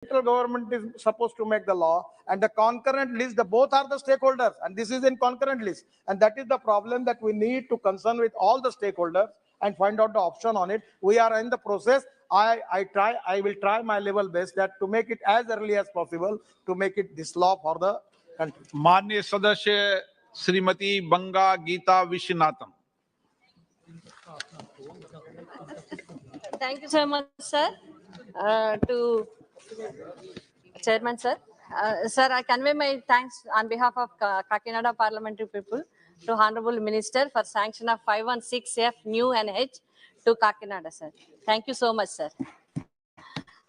central government is supposed to make the law, and the concurrent list, the both are the stakeholders, and this is in concurrent list, and that is the problem that we need to concern with all the stakeholders and find out the option on it. We are in the process. I will try my level best that to make it as early as possible to make it this law for the country. माननीय सदस्य श्रीमती बंगा Gita Viswanathan. Thank you so much, sir. To Chairman, sir. Sir, I convey my thanks on behalf of Kakinada parliamentary people to Honorable Minister for sanction of 516F new NH to Kakinada, sir. Thank you so much, sir.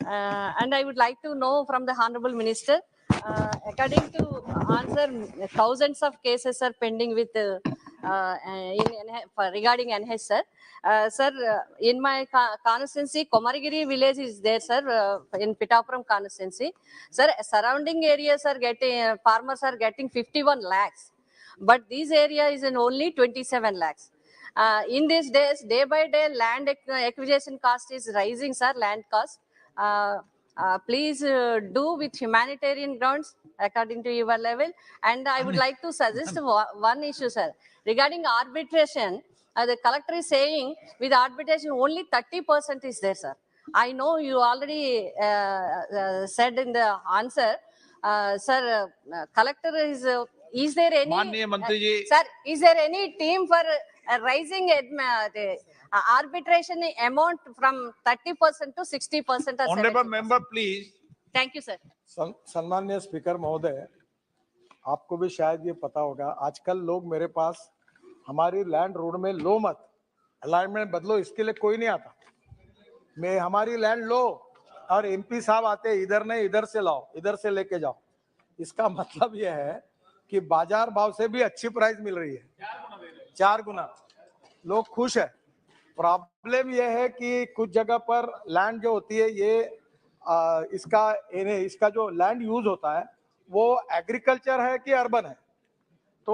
And I would like to know from the Honorable Minister, according to answer, thousands of cases are pending with regarding NH, sir. Sir, in my constituency, Komargiri village is there, sir, in Pitapuram constituency. Sir, surrounding areas are getting, farmers are getting 51 lakhs. But this area is in only 27 lakhs. In these days, day by day, land acquisition cost is rising, sir, land cost. Please do with humanitarian grounds according to your level. And I would like to suggest one issue, sir. Regarding arbitration, the collector is saying with arbitration only 30% is there, sir. I know you already said in the answer, sir, collector is there any, माननीय मंत्री जी, sir, is there any team for rising the arbitration amount from 30% to 60%? honorable member, please. Thank you, sir. सम्माननीय speaker महोदय, आपको भी शायद ये पता होगा, आजकल लोग मेरे पास हमारी लैंड रोड में लो मत, अलाइनमेंट बदलो, इसके लिए कोई नहीं आता। मैं हमारी लैंड लो और एमपी साहब आते इधर नहीं, इधर से लाओ, इधर से लेके जाओ। इसका मतलब यह है कि बाजार भाव से भी अच्छी प्राइस मिल रही है, 4 गुना। लोग खुश है। प्रॉब्लम यह है कि कुछ जगह पर लैंड जो होती है, ये इसका जो लैंड यूज होता है वो एग्रीकल्चर है कि अर्बन है। तो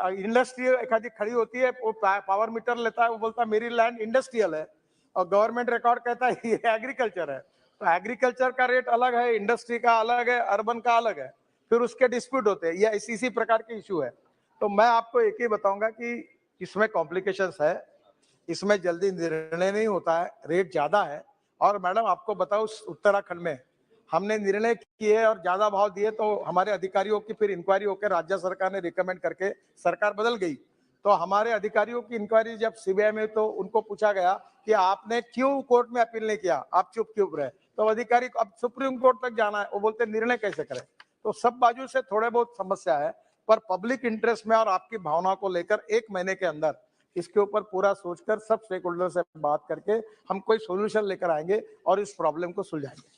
इंडस्ट्री एखादी खड़ी होती है, वो पावर मीटर लेता है, वो बोलता है मेरी लैंड इंडस्ट्रियल है, और गवर्नमेंट रिकॉर्ड कहता है ये एग्रीकल्चर है। तो एग्रीकल्चर का रेट अलग है, इंडस्ट्री का अलग है, अर्बन का अलग है, फिर उसके डिस्प्यूट होते हैं। ये इसी प्रकार के इशू है। तो मैं आपको एक ही बताऊंगा कि इसमें कॉम्प्लिकेशंस है, इसमें जल्दी निर्णय नहीं होता है, रेट ज्यादा है। और मैडम आपको बताओ, उत्तराखंड में हमने निर्णय किए और ज्यादा भाव दिए, तो हमारे अधिकारियों की फिर इंक्वायरी होकर राज्य सरकार ने रिकमेंड करके सरकार बदल गई। तो हमारे अधिकारियों की इंक्वायरी जब सीबीआई में, तो उनको पूछा गया कि आपने क्यों कोर्ट में अपील नहीं किया, आप चुप क्यों रहे? तो अधिकारी अब सुप्रीम कोर्ट तक जाना है, वो बोलते निर्णय कैसे करें। तो सब बाजू से थोड़े बहुत समस्या है, पर पब्लिक इंटरेस्ट में और आपकी भावना को लेकर 1 महीने के अंदर इसके ऊपर पूरा सोचकर सब स्टेक होल्डर से बात करके हम कोई सोल्यूशन लेकर आएंगे और इस प्रॉब्लम को सुलझाएंगे।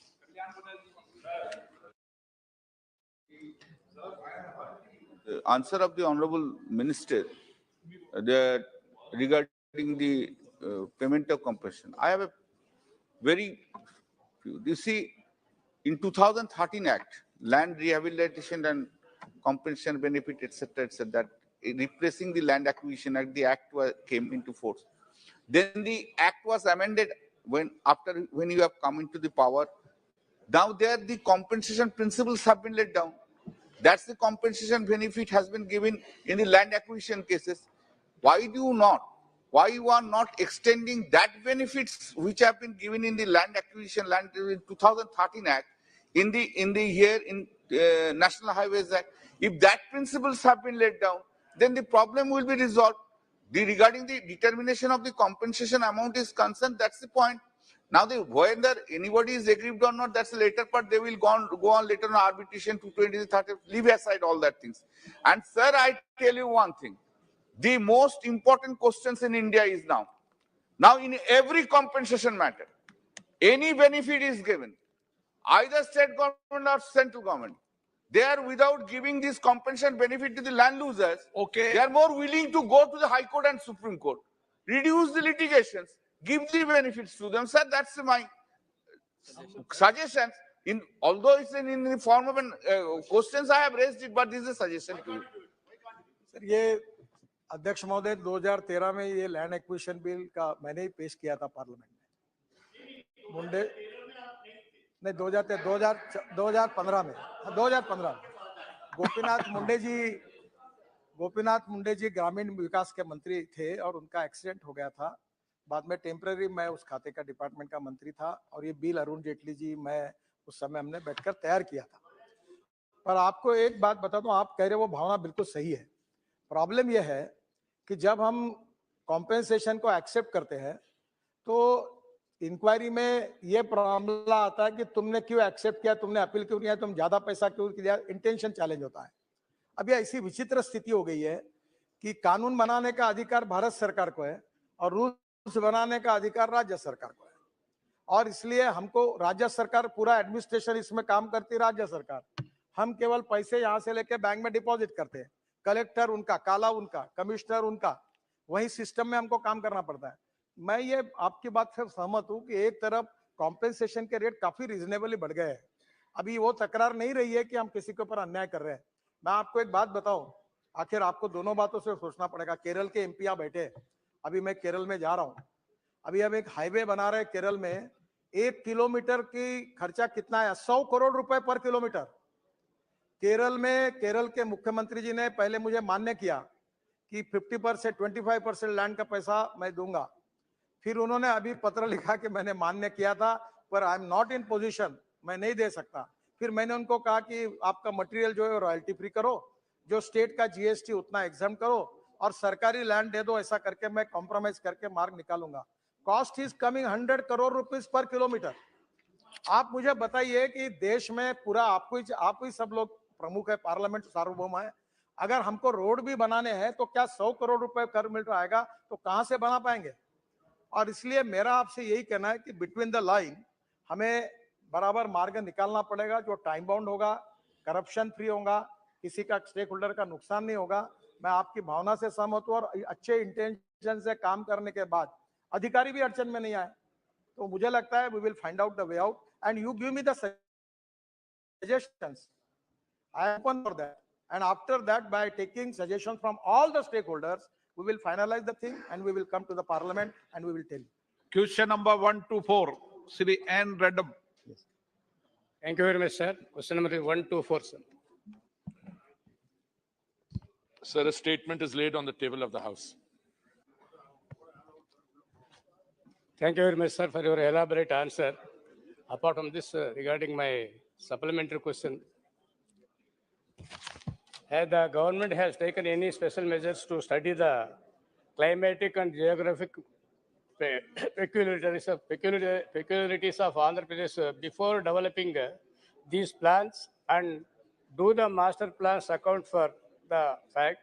Answer of the honorable minister regarding the payment of compensation. I have a very few. You see, in 2013 Act, Land Rehabilitation and Compensation Benefit, etc., that replacing the Land Acquisition Act, the Act came into force. Then the Act was amended when you have come into the power. Now there the compensation principles have been laid down. That's the compensation benefit has been given in the land acquisition cases. Why you are not extending that benefits which have been given in the land acquisition, land in 2013 Act, in the National Highways Act? If that principles have been laid down, then the problem will be resolved. Regarding the determination of the compensation amount is concerned, that's the point. Now, whether anybody is aggrieved or not, that's the later part. They will go on later on arbitration to 2030. Leave aside all that things. And sir, I tell you one thing. The most important questions in India is now in every compensation matter, any benefit is given, either state government or central government, they are without giving this compensation benefit to the land losers. Okay. They are more willing to go to the High Court and Supreme Court, reduce the litigations, give the benefits to them. Sir, that's my suggestion. Although it's in the form of questions I have raised it, but this is a suggestion to you. Sir, ये अध्यक्ष महोदय 2013 में ये land acquisition bill का मैंने ही पेश किया था पार्लियामेंट में। नहीं 2015 में, 2015 में गोपीनाथ मुंडे जी ग्रामीण विकास के मंत्री थे और उनका एक्सीडेंट हो गया था। बाद में टेम्पररी मैं उस खाते का डिपार्टमेंट का मंत्री था और ये बिल अरुण जेटली जी मैं उस समय हमने बैठकर तैयार किया था। पर आपको एक बात बता दूं, आप कह रहे हो वो भावना बिल्कुल सही है। प्रॉब्लम यह है कि जब हम कॉम्पेंसेशन को एक्सेप्ट करते हैं तो इंक्वायरी में ये मामला आता है कि तुमने क्यों एक्सेप्ट किया, तुमने अपील क्यों किया, तुम ज्यादा पैसा क्यों किया, इंटेंशन चैलेंज होता है। अब ये ऐसी विचित्र स्थिति हो गई है कि कानून बनाने का अधिकार भारत सरकार को है और रूल्स बनाने का अधिकार राज्य सरकार को है, और इसलिए हमको राज्य सरकार पूरा एडमिनिस्ट्रेशन इसमें काम करती है, राज्य सरकार हम केवल पैसे यहाँ से लेके बैंक में डिपॉजिट करते हैं, कलेक्टर उनका, काला उनका, कमिश्नर उनका, वही सिस्टम में हमको काम करना पड़ता है। मैं ये आपकी बात से सहमत हूँ कि एक तरफ कॉम्पेंसेशन के रेट काफी रिजनेबली बढ़ गए हैं। अभी वो तकरार नहीं रही है कि हम किसी के ऊपर अन्याय कर रहे हैं। मैं आपको एक बात बताऊं, आखिर आपको दोनों बातों से सोचना पड़ेगा। केरल के एमपी बैठे, अभी मैं केरल में जा रहा हूं, अभी हम एक हाईवे बना रहे हैं केरल में, 1 किलोमीटर की खर्चा कितना है, 100 करोड़ रुपए पर किलोमीटर। केरल में केरल के मुख्यमंत्री जी ने पहले मुझे मान्य किया कि 50%, 25% लैंड का पैसा मैं दूंगा। फिर उन्होंने अभी पत्र लिखा कि मैंने मान्य किया था पर I am not in position, मैं नहीं दे सकता। फिर मैंने उनको कहा कि आपका मटेरियल जो है रॉयल्टी फ्री करो, जो स्टेट का जीएसटी उतना एग्जाम करो और सरकारी लैंड दे दो, ऐसा करके मैं कॉम्प्रोमाइज करके मार्ग निकालूंगा। Cost is coming 100 crore rupees पर किलोमीटर। आप मुझे बताइए कि देश में पूरा आप ही सब लोग प्रमुख है, पार्लियामेंट सार्वभौम है, अगर हमको रोड भी बनाने हैं तो क्या 100 करोड़ रुपए कर मिल रहा आएगा, तो कहां से बना पाएंगे। और इसलिए मेरा आपसे यही कहना है कि बिटवीन द लाइन हमें बराबर मार्ग निकालना पड़ेगा, जो टाइम बाउंड होगा, करप्शन फ्री होगा, किसी का स्टेक होल्डर का नुकसान नहीं होगा। मैं आपकी भावना से सहमत हूं और अच्छे इंटेंशन से काम करने के बाद अधिकारी भी अड़चन में नहीं आए तो मुझे लगता है we will find out the way out and you give me the suggestions. I am open for that. And after that, by taking suggestions from all the stakeholders, we will finalize the thing and we will come to the parliament and we will tell you. Question number 124, Sri N. Redam. Thank you very much, sir. Question number 124, sir. Sir, a statement is laid on the table of the House. Thank you very much, sir, for your elaborate answer. Apart from this, regarding my supplementary question, has the government has taken any special measures to study the climatic and geographic peculiarities of Andhra Pradesh before developing these plans, and do the master plans account for the fact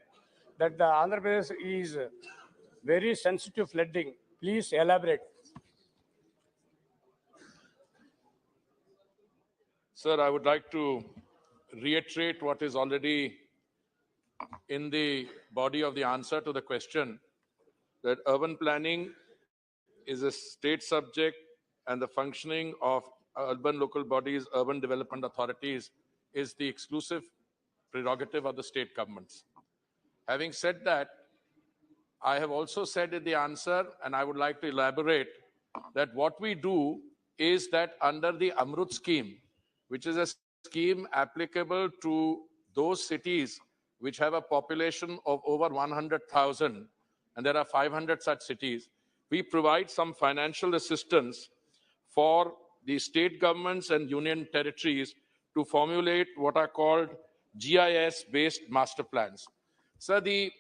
that the Andhra Pradesh is very sensitive flooding? Please elaborate. Sir, I would like to reiterate what is already in the body of the answer to the question, that urban planning is a state subject and the functioning of urban local bodies, urban development authorities, is the exclusive prerogative of the state governments. Having said that, I have also said in the answer, and I would like to elaborate, that what we do is that under the Amrut scheme, which is a scheme applicable to those cities which have a population of over 100,000, and there are 500 such cities, we provide some financial assistance for the state governments and union territories to formulate what are called GIS-based master plans. So the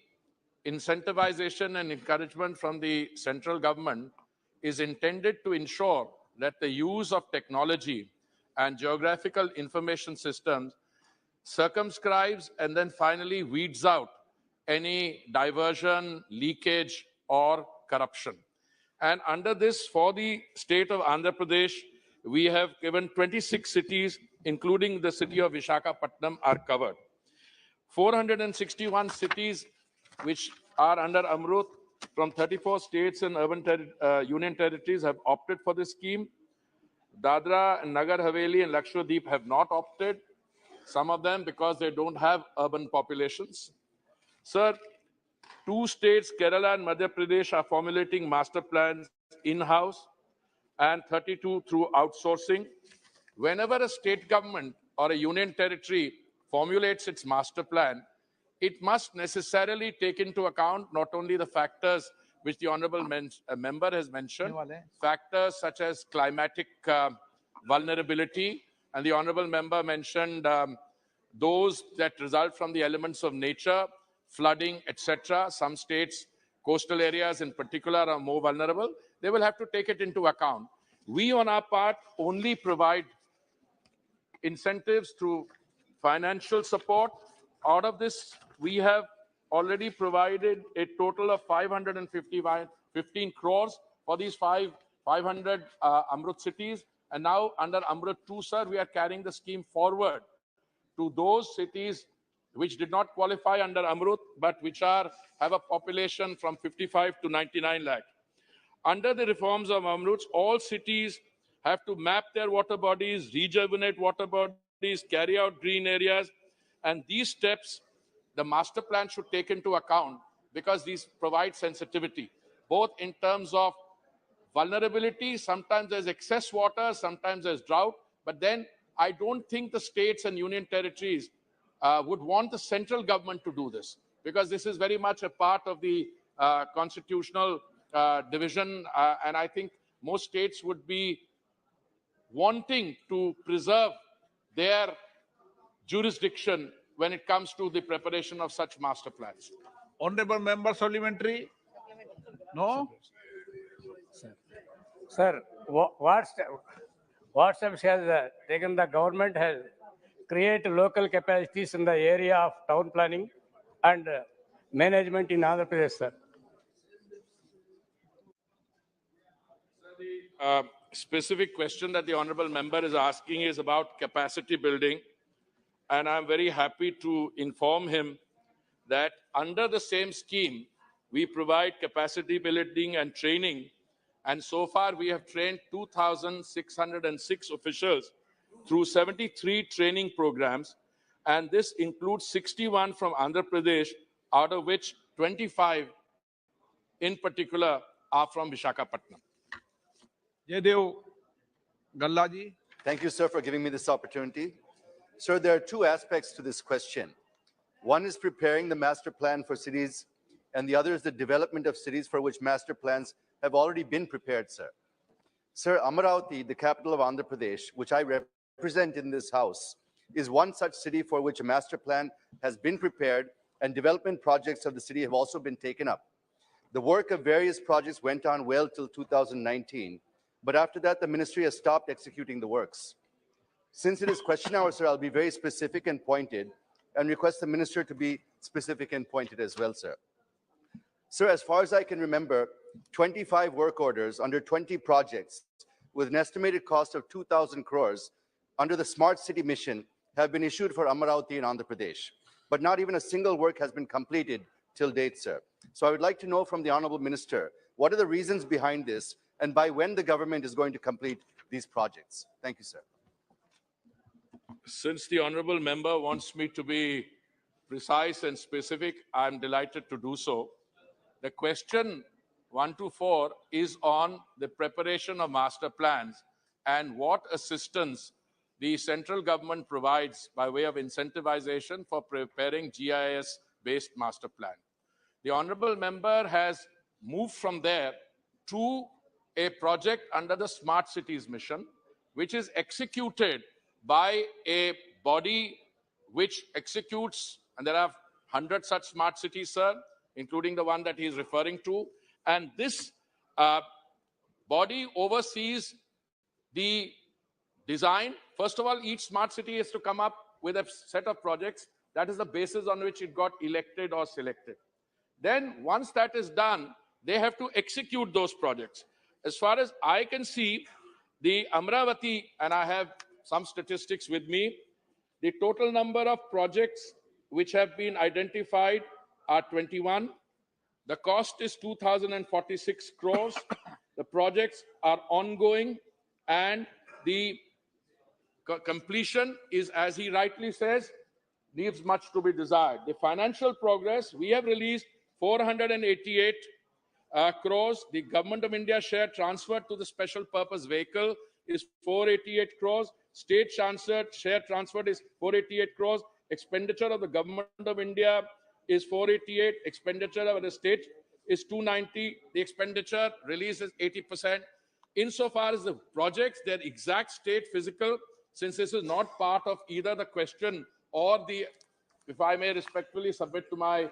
incentivization and encouragement from the central government is intended to ensure that the use of technology and geographical information systems circumscribes and then finally weeds out any diversion, leakage, or corruption. And under this, for the state of Andhra Pradesh, we have given 26 cities, including the city of Visakhapatnam, are covered. 461 cities which are under Amrut from 34 states and urban union territories have opted for this scheme. Dadra and Nagar Haveli and Lakshadweep have not opted, some of them because they don't have urban populations. Sir, 2 states, Kerala and Madhya Pradesh, are formulating master plans in-house and 32 through outsourcing. whenever a state government or a union territory formulates its master plan, it must necessarily take into account not only the factors which the honorable member has mentioned, factors such as climatic vulnerability, and the honorable member mentioned those that result from the elements of nature, flooding, etc. Some states, coastal areas in particular, are more vulnerable. They will have to take it into account. We, on our part, only provide incentives through financial support. Out of this, we have already provided a total of 15 crores for these 500 Amrut cities. And now under Amrut 2, sir, we are carrying the scheme forward to those cities which did not qualify under Amrut, but which have a population from 55 to 99 lakh. Under the reforms of Amrut, all cities have to map their water bodies, rejuvenate water bodies, carry out green areas. And these steps, the master plan should take into account because these provide sensitivity, both in terms of vulnerability. Sometimes there's excess water, sometimes there's drought. But then I don't think the states and union territories would want the central government to do this, because this is very much a part of the constitutional division. And I think most states would be wanting to preserve their jurisdiction when it comes to the preparation of such master plans. Honorable member supplementary? No? Sir, what steps has taken the government has create local capacities in the area of town planning and management in Andhra Pradesh, sir? Specific question that the honorable member is asking is about capacity building. And I'm very happy to inform him that under the same scheme, we provide capacity building and training. And so far, we have trained 2,606 officials through 73 training programs. And this includes 61 from Andhra Pradesh, out of which 25 in particular are from Visakhapatnam. Jaydev Gallaji. Thank you, sir, for giving me this opportunity. Sir, there are two aspects to this question. One is preparing the master plan for cities, and the other is the development of cities for which master plans have already been prepared, sir. Sir, Amaravati, the capital of Andhra Pradesh, which I represent in this house, is one such city for which a master plan has been prepared, and development projects of the city have also been taken up. The work of various projects went on well till 2019, but after that, the ministry has stopped executing the works. Since it is question hour, sir, I'll be very specific and pointed and request the minister to be specific and pointed as well, sir. Sir, as far as I can remember, 25 work orders under 20 projects with an estimated cost of 2,000 crores under the Smart City Mission have been issued for Amaravati in Andhra Pradesh, but not even a single work has been completed till date, sir. So I would like to know from the Honorable Minister, what are the reasons behind this and by when the government is going to complete these projects? Thank you, sir. Since the honorable member wants me to be precise and specific, I'm delighted to do so. The question 1 to 4 is on the preparation of master plans and what assistance the central government provides by way of incentivization for preparing GIS-based master plan. The honorable member has moved from there to a project under the Smart Cities Mission, which is executed by a body which executes, and there are 100 such smart cities, sir, including the one that he is referring to. And this body oversees the design. First of all, each smart city has to come up with a set of projects. That is the basis on which it got elected or selected. Then once that is done, they have to execute those projects. As far as I can see, the Amaravati, and I have some statistics with me, the total number of projects which have been identified are 21. The cost is 2,046 crores. The projects are ongoing, and the completion is, as he rightly says, leaves much to be desired. The financial progress, we have released 488 crores. The Government of India share transferred to the special purpose vehicle is 488 crores. State share transferred is 488 crores. Expenditure of the government of India is 488. Expenditure of the state is 290. The expenditure release is 80%. Insofar as the projects, their exact state physical, since this is not part of either the question or the, if I may respectfully submit to my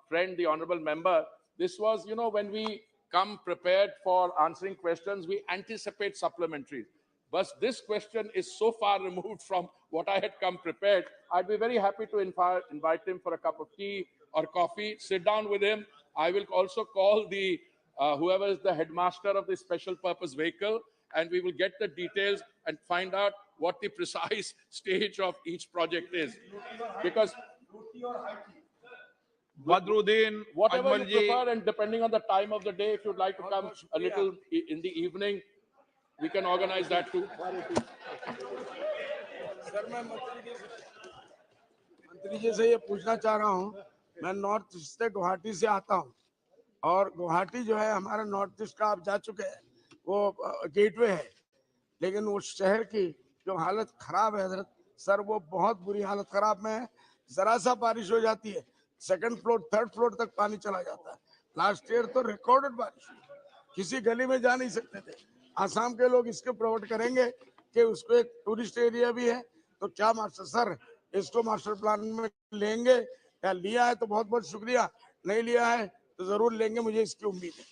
friend, the honorable member, this was, when we come prepared for answering questions, we anticipate supplementaries. But this question is so far removed from what I had come prepared. I'd be very happy to invite him for a cup of tea or coffee, sit down with him. I will also call the whoever is the headmaster of the special purpose vehicle, and we will get the details and find out what the precise stage of each project is. Because Badruddin, whatever you Ajmal ji, prefer, and depending on the time of the day, if you'd like to come a little in the evening, we can organize that too. Sir मैं मंत्री जी से ये पूछना चाह रहा हूँ, मैं north east से गुवाहाटी से आता हूँ और गुवाहाटी जो है हमारा नॉर्थ ईस्ट का आप जा चुके हैं, वो गेटवे है, लेकिन उस शहर की जो हालत खराब है हजरत सर, वो बहुत बुरी हालत खराब में है। जरा सा बारिश हो जाती है, सेकंड फ्लोर थर्ड फ्लोर तक पानी चला जाता है। लास्ट ईयर तो रिकॉर्डेड बारिश हुई, किसी गली में जा नहीं सकते थे। आसाम के लोग इसके प्रमोट करेंगे कि उसको एक टूरिस्ट एरिया भी है, तो क्या मास्टर सर इसको मास्टर प्लान में लेंगे? या लिया है तो बहुत बहुत शुक्रिया, नहीं लिया है तो जरूर लेंगे, मुझे इसकी उम्मीद है।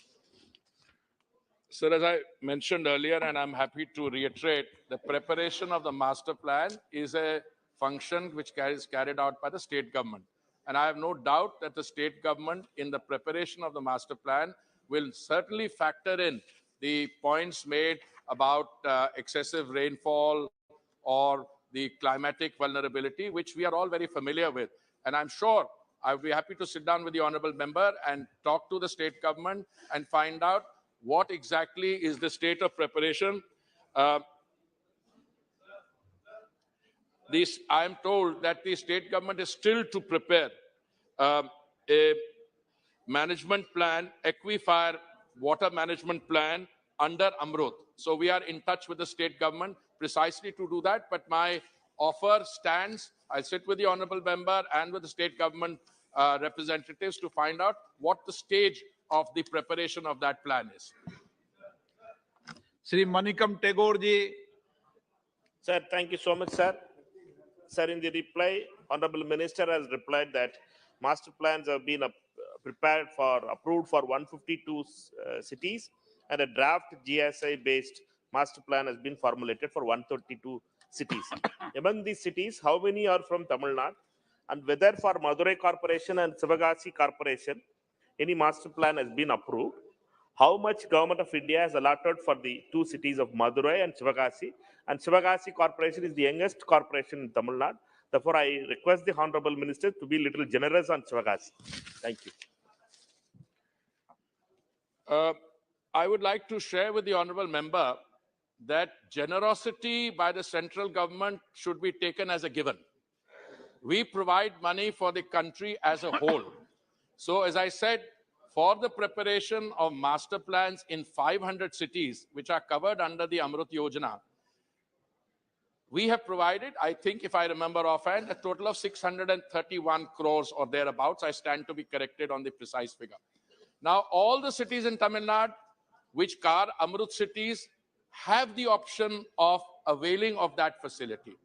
Sir, as I mentioned earlier, and I'm happy to reiterate, the preparation of the master plan is a function which is carried out by the state government. And I have no doubt that the state government, in the preparation of the master plan, will certainly factor in the points made about excessive rainfall or the climatic vulnerability, which we are all very familiar with. And I'm sure I would be happy to sit down with the honorable member and talk to the state government and find out what exactly is the state of preparation. I am told that the state government is still to prepare a management plan, aquifer water management plan under Amrut. So we are in touch with the state government precisely to do that. But my offer stands. I'll sit with the honorable member and with the state government representatives to find out what the stage of the preparation of that plan is. Shri Manikam Tagore ji. Sir, thank you so much, sir. Sir, in the reply, Honorable Minister has replied that master plans have been approved for 152 cities, and a draft GSI-based master plan has been formulated for 132 cities. Among these cities, how many are from Tamil Nadu? And whether for Madurai Corporation and Sivagasi Corporation, any master plan has been approved? How much Government of India has allotted for the two cities of Madurai and Sivagasi? And Sivagasi Corporation is the youngest corporation in Tamil Nadu. Therefore, I request the Honorable Minister to be a little generous on Sivagasi. Thank you. I would like to share with the honorable member that generosity by the central government should be taken as a given. We provide money for the country as a whole. So as I said, for the preparation of master plans in 500 cities, which are covered under the Amrut Yojana, we have provided, I think, if I remember offhand, a total of 631 crores or thereabouts. I stand to be corrected on the precise figure. Now, all the cities in Tamil Nadu, which are Amrut cities, have the option of availing of that facility.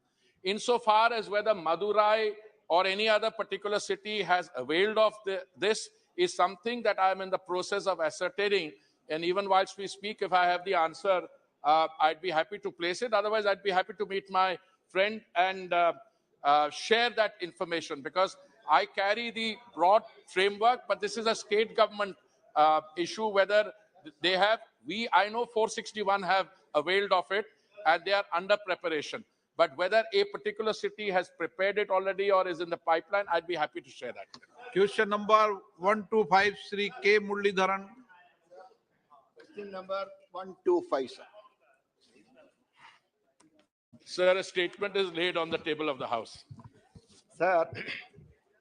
Insofar as whether Madurai or any other particular city has availed of this is something that I am in the process of ascertaining. And even whilst we speak, if I have the answer, I'd be happy to place it. Otherwise, I'd be happy to meet my friend and share that information, because I carry the broad framework, but this is a state government issue, whether they have, I know 461 have availed of it and they are under preparation. But whether a particular city has prepared it already or is in the pipeline, I'd be happy to share that. Question number 125, Shri K. Muralidharan. Question number 125, sir. Sir, a statement is laid on the table of the House. Sir,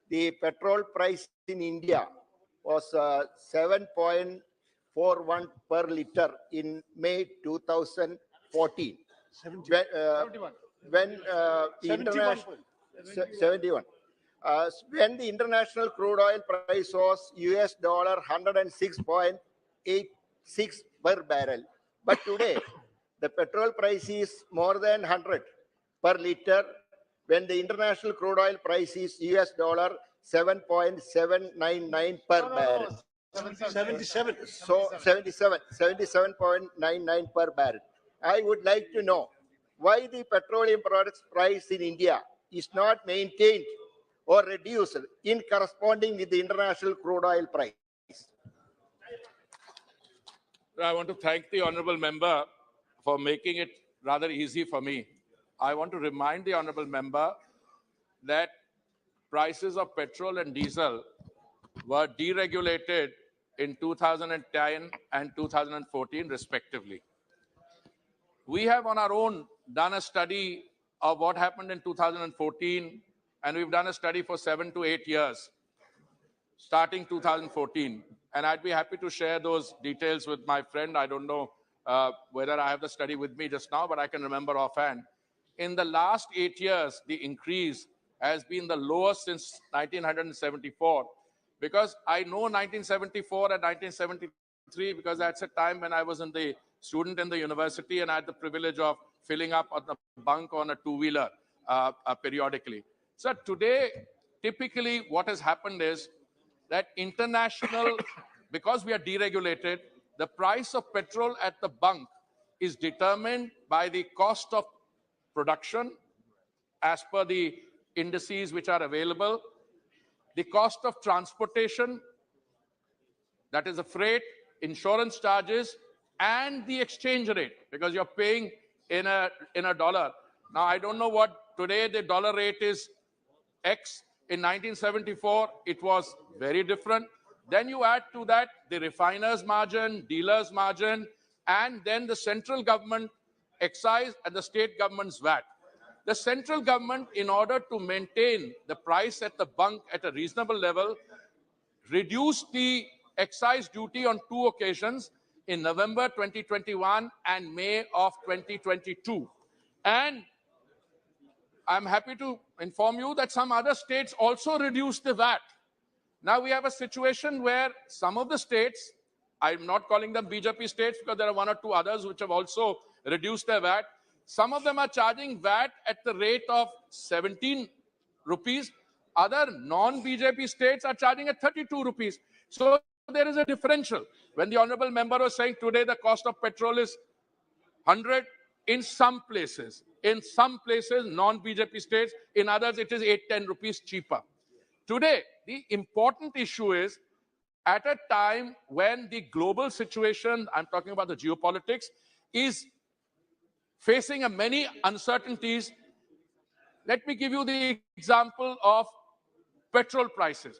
the petrol price in India was 7.41 per liter in May 2014. when the international 71. When the international crude oil price was US dollar 106.86 per barrel, but today the petrol price is more than 100 per liter. When the international crude oil price is US dollar 7.799 per barrel. 77. So 77.99 per barrel. I would like to know why the petroleum products price in India is not maintained or reduced in corresponding with the international crude oil price. I want to thank the honorable member for making it rather easy for me. I want to remind the honorable member that prices of petrol and diesel were deregulated in 2010 and 2014 respectively. We have on our own done a study of what happened in 2014, and we've done a study for 7 to 8 years, starting 2014. And I'd be happy to share those details with my friend. I don't know whether I have the study with me just now, but I can remember offhand. In the last 8 years, the increase has been the lowest since 1974. Because I know 1974 and 1973 because that's a time when I was the student in the university and I had the privilege of filling up on the bunk on a two-wheeler periodically. So today, typically what has happened is that international, because we are deregulated, the price of petrol at the bunk is determined by the cost of production as per the indices which are available, the cost of transportation, that is the freight, insurance charges, and the exchange rate, because you're paying in a dollar. Now, I don't know what today the dollar rate is X. In 1974, it was very different. Then you add to that the refiner's margin, dealer's margin, and then the central government excise and the state government's VAT. The central government, in order to maintain the price at the bunk at a reasonable level, reduced the excise duty on 2 occasions, in November 2021 and May of 2022. And I'm happy to inform you that some other states also reduced the VAT. Now we have a situation where some of the states, I'm not calling them BJP states because there are 1 or 2 others which have also reduced their VAT. Some of them are charging VAT at the rate of 17 rupees. Other non-BJP states are charging at 32 rupees. So there is a differential. When the honorable member was saying today the cost of petrol is 100 in some places, non-BJP states, in others it is 8-10 rupees cheaper. Today, the important issue is at a time when the global situation, I'm talking about the geopolitics, is facing many uncertainties. Let me give you the example of petrol prices.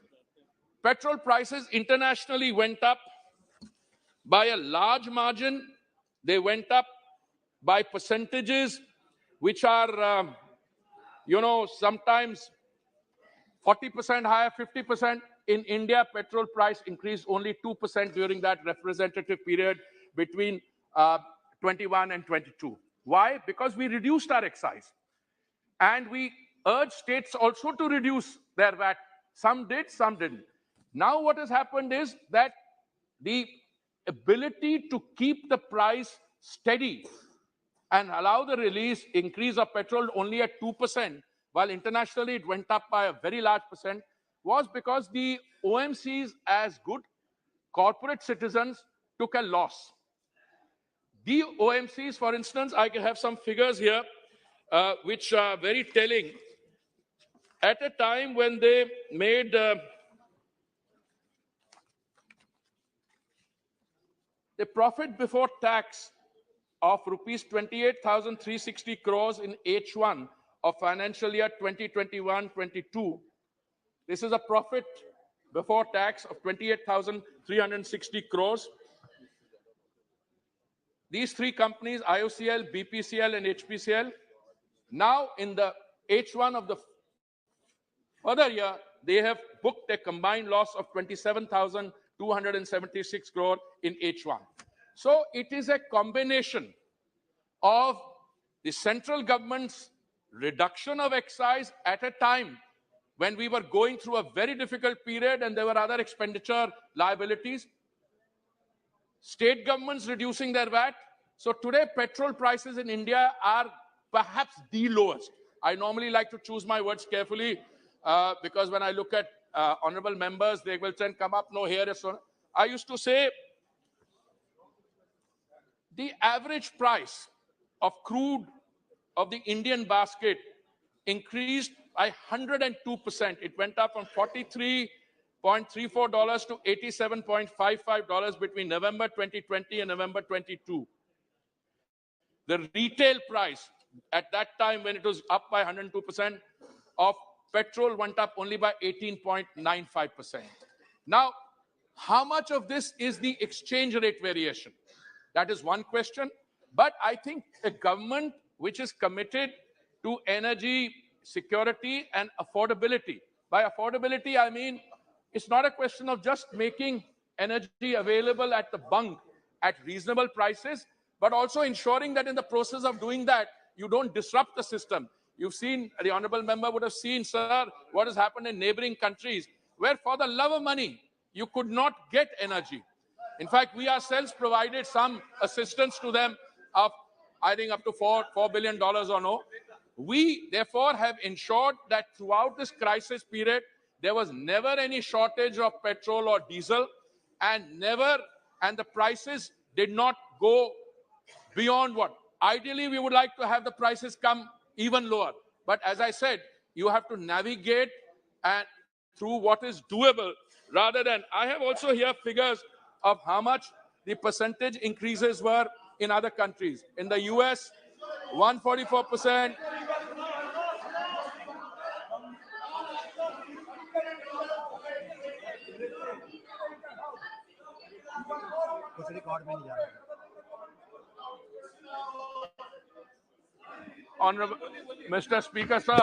Petrol prices internationally went up by a large margin. They went up by percentages which are, sometimes 40% higher, 50%. In India, petrol price increased only 2% during that representative period between 21 and 22. Why? Because we reduced our excise. And we urged states also to reduce their VAT. Some did, some didn't. Now what has happened is that the ability to keep the price steady and allow the increase of petrol only at 2%, while internationally it went up by a very large percent, was because the OMCs, as good corporate citizens, took a loss. The OMCs, for instance, I have some figures here, which are very telling. At a time when they made the profit before tax of rupees 28,360 crores in H1 of financial year 2021-22, this is a profit before tax of 28,360 crores. These 3 companies, IOCL, BPCL, and HPCL, now in the H1 of the further year, they have booked a combined loss of 27,276 crore in H1. So it is a combination of the central government's reduction of excise at a time when we were going through a very difficult period and there were other expenditure liabilities, state governments reducing their VAT. So today, petrol prices in India are perhaps the lowest. I normally like to choose my words carefully because when I look at honorable members, they will then come up, no, here is so. I used to say the average price of crude of the Indian basket increased by 102%. It went up from $43.34 to $87.55 between November 2020 and November 22. The retail price at that time, when it was up by 102%, of petrol went up only by 18.95%. Now, how much of this is the exchange rate variation? That is one question. But I think a government which is committed to energy security and affordability. By affordability, I mean it's not a question of just making energy available at the bunk at reasonable prices, but also ensuring that in the process of doing that, you don't disrupt the system. You've seen, the honorable member would have seen, sir, what has happened in neighboring countries, where for the love of money, you could not get energy. In fact, we ourselves provided some assistance to them of, I think, up to $4 billion or no. We, therefore, have ensured that throughout this crisis period, there was never any shortage of petrol or diesel, and the prices did not go beyond what. Ideally, we would like to have the prices come even lower. But as I said, you have to navigate and through what is doable rather than, I have also here figures of how much the percentage increases were in other countries. In the US, 144%. Honorable Mr. Speaker, sir,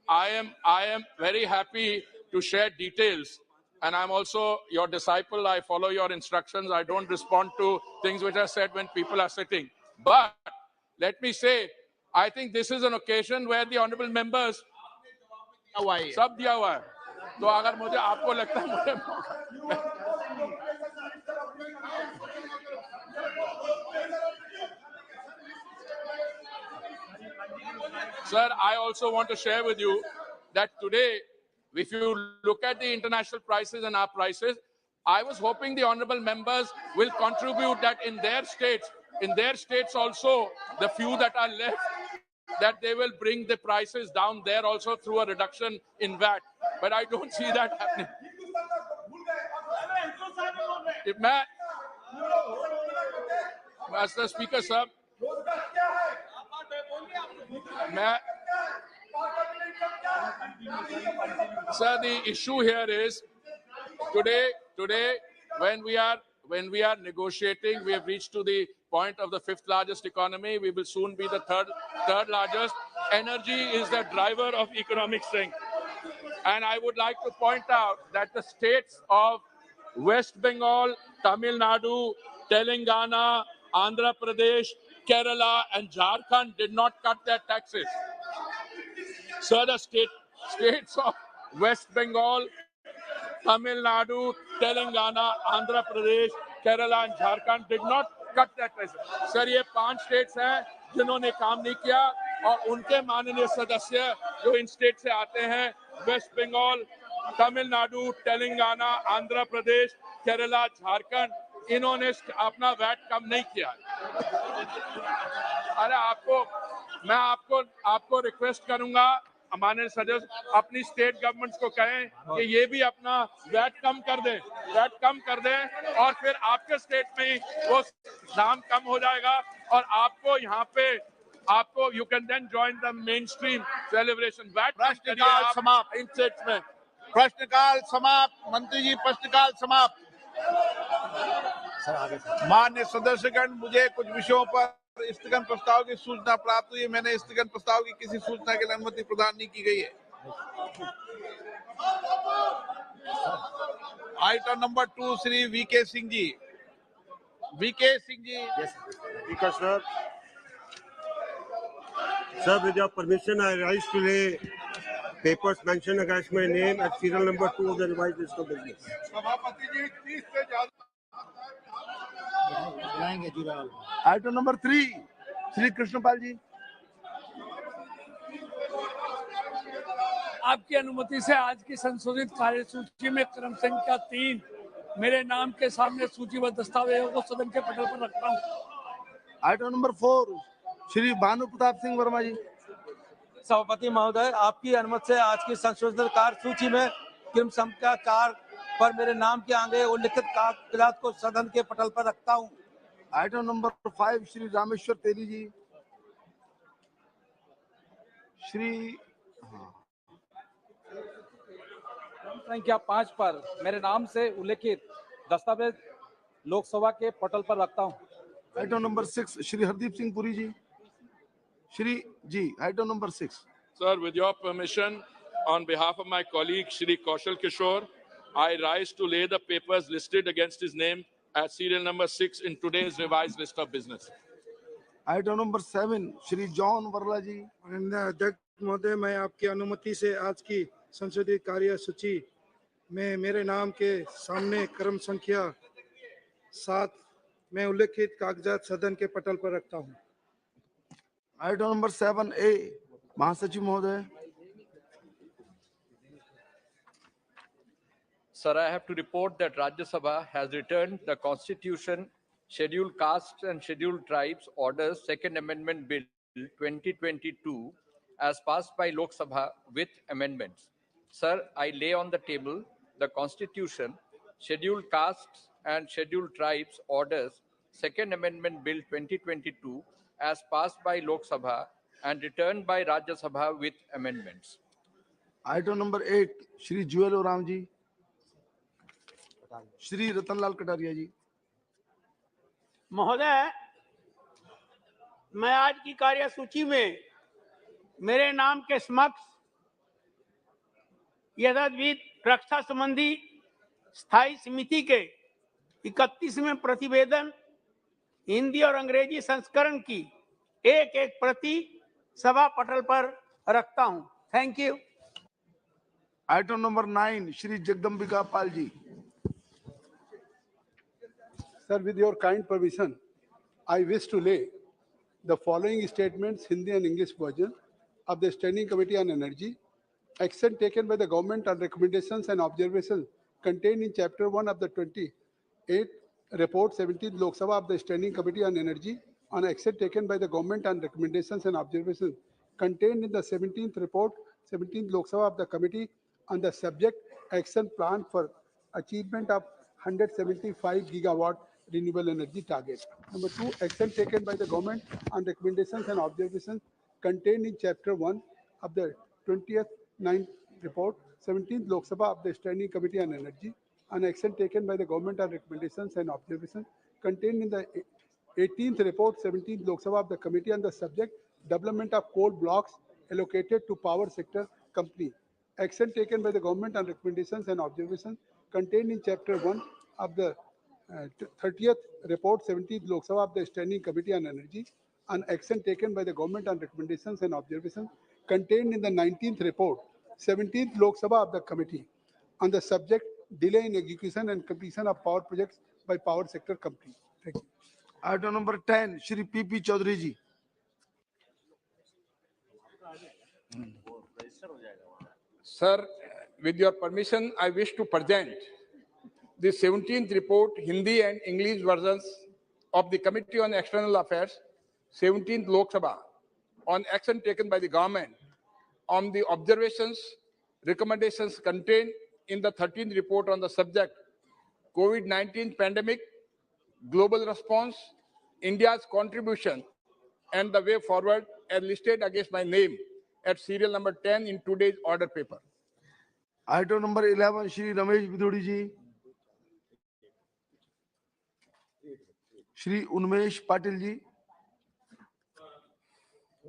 I am very happy to share details. And I'm also your disciple. I follow your instructions. I don't respond to things which are said when people are sitting. But let me say, I think this is an occasion where the honorable members सब दिया हुआ है. तो अगर मुझे आपको लगता है मुझे Sir, I also want to share with you that today, if you look at the international prices and our prices, I was hoping the honorable members will contribute that in their states also, the few that are left, that they will bring the prices down there also through a reduction in VAT. But I don't see that happening. Mr. Speaker, sir, sir, the issue here is today when we are negotiating, we have reached to the point of the 5th largest economy. We will soon be the third largest. Energy is the driver of economic strength. And I would like to point out that the states of West Bengal, Tamil Nadu, Telangana, Andhra Pradesh, Kerala, and Jharkhand did not cut their taxes. So the states of West Bengal, Tamil Nadu, Telangana, Andhra Pradesh, Kerala, and Jharkhand did not cut their taxes. Sir, ये 5 states हैं जिन्होंने काम नहीं किया और उनके माननीय सदस्य जो इन स्टेट से आते हैं, वेस्ट बंगाल, तमिलनाडु, तेलंगाना, आंध्र प्रदेश, केरला, झारखंड, इन्होंने अपना वैट कम नहीं किया. अरे मैं आपको रिक्वेस्ट करूंगा, माननीय सदस्य अपनी स्टेट गवर्नमेंट्स को कहें कि ये भी अपना वैट कम कर दें और फिर आपके स्टेट में ही वो दाम कम हो जाएगा और आपको यहाँ पे you can then join the mainstream celebration. वैट प्रश्नकाल समाप्त. इन स्टेट्स में प्रश्नकाल समाप्त. मंत्री जी प्रश्नकाल समाप्त. माननीय सदस्यगण, मुझे कुछ विषयों पर स्थगन प्रस्ताव की सूचना प्राप्त हुई है. मैंने स्थगन प्रस्ताव की किसी सूचना के लिए अनुमति प्रदान नहीं की गई है. Item number 2, Shri V K Singh ji. V K Singh ji. Yes, because sir, Sir, with your permission, I rise to lay papers mentioned against my name at serial number 2 of the revised list of business. Item number 3, Shri Krishnapal ji. आपकी अनुमति से आज की संशोधित कार्यसूची में क्रम संख्या 3 मेरे नाम के सामने सूचीबद्ध दस्तावेजों को सदन के पटल पर रखता हूं। Item number 4, Shri Bhanu Pratap Singh Verma ji. सभापति महोदय, आपकी अनुमति से आज की संशोधित कार्यसूची में क्रम संख्या 4 पर मेरे नाम के आगे उल्लिखित कागजात को सदन के पटल पर रखता हूं। Item number 5, Shri Rameshwar Teli ji. Shri संख्या 5 पर मेरे नाम से उल्लिखित दस्तावेज लोकसभा के पटल पर रखता हूं। Item number 6, Shri Hardeep Singh Puri ji. Shri ji, item number 6. Sir, with your permission, on behalf of my colleague Shri Kaushal Kishore, I rise to lay the papers listed against his name at serial number 6 in today's revised list of business. Item number 7, Shri John Varla ji. अध्यक्ष महोदय, मैं आपकी अनुमति से आज की संशोधित कार्यसूची में मेरे नाम के सामने क्रम संख्या 7 में उल्लिखित कागजात सदन के पटल पर रखता हूं। Item number 7A, Mahasachiv Mohoday. Sir, I have to report that Rajya Sabha has returned the Constitution, Scheduled Castes and Scheduled Tribes Orders Second Amendment Bill 2022 as passed by Lok Sabha with amendments. Sir, I lay on the table the Constitution, Scheduled Castes and Scheduled Tribes Orders Second Amendment Bill 2022 as passed by Lok Sabha and returned by Rajya Sabha with amendments. Item number 8, Shri Jewel Oram ji. Shri Ratanlal Kataria ji. महोदय, मैं आज की कार्यसूची में मेरे नाम के समक्ष यथाविध रक्षा संबंधी स्थायी समिति के 31वें प्रतिवेदन हिंदी और अंग्रेजी संस्करण की एक प्रति सभा पटल पर रखता हूं। Thank you. Item number 9, Shri Jagdambika Pal ji. Sir, with your kind permission, I wish to lay the following statements, Hindi and English version, of the Standing Committee on Energy. Action taken by the government on recommendations and observations contained in Chapter 1 of the 28 Report 17th Lok Sabha of the Standing Committee on Energy on action taken by the government on recommendations and observations contained in the 17th Report 17th Lok Sabha of the Committee on the subject action plan for achievement of 175 gigawatt renewable energy target. Number 2, action taken by the government on recommendations and observations contained in Chapter 1 of the 20th 9th Report 17th Lok Sabha of the Standing Committee on Energy on action taken by the government on recommendations and observations contained in the 18th Report 17th Lok Sabha of the Committee on the subject development of coal blocks allocated to power sector company. Action taken by the government on recommendations and observations contained in Chapter 1 of the 30th Report 17th Lok Sabha of the Standing Committee on Energy on action taken by the government on recommendations and observations contained in the 19th Report 17th Lok Sabha of the Committee on the subject delay in execution and completion of power projects by power sector company. Thank you. Item number 10, Shri P.P. Chowdhury ji. Sir, with your permission, I wish to present the 17th report, Hindi and English versions of the Committee on External Affairs, 17th Lok Sabha, on action taken by the government on the observations, recommendations contained in the 13th report on the subject COVID-19 pandemic, global response, India's contribution, and the way forward as listed against my name at serial number 10 in today's order paper. Item number 11, Shri Ramesh Bidodi ji. Shri Unmesh Patil ji.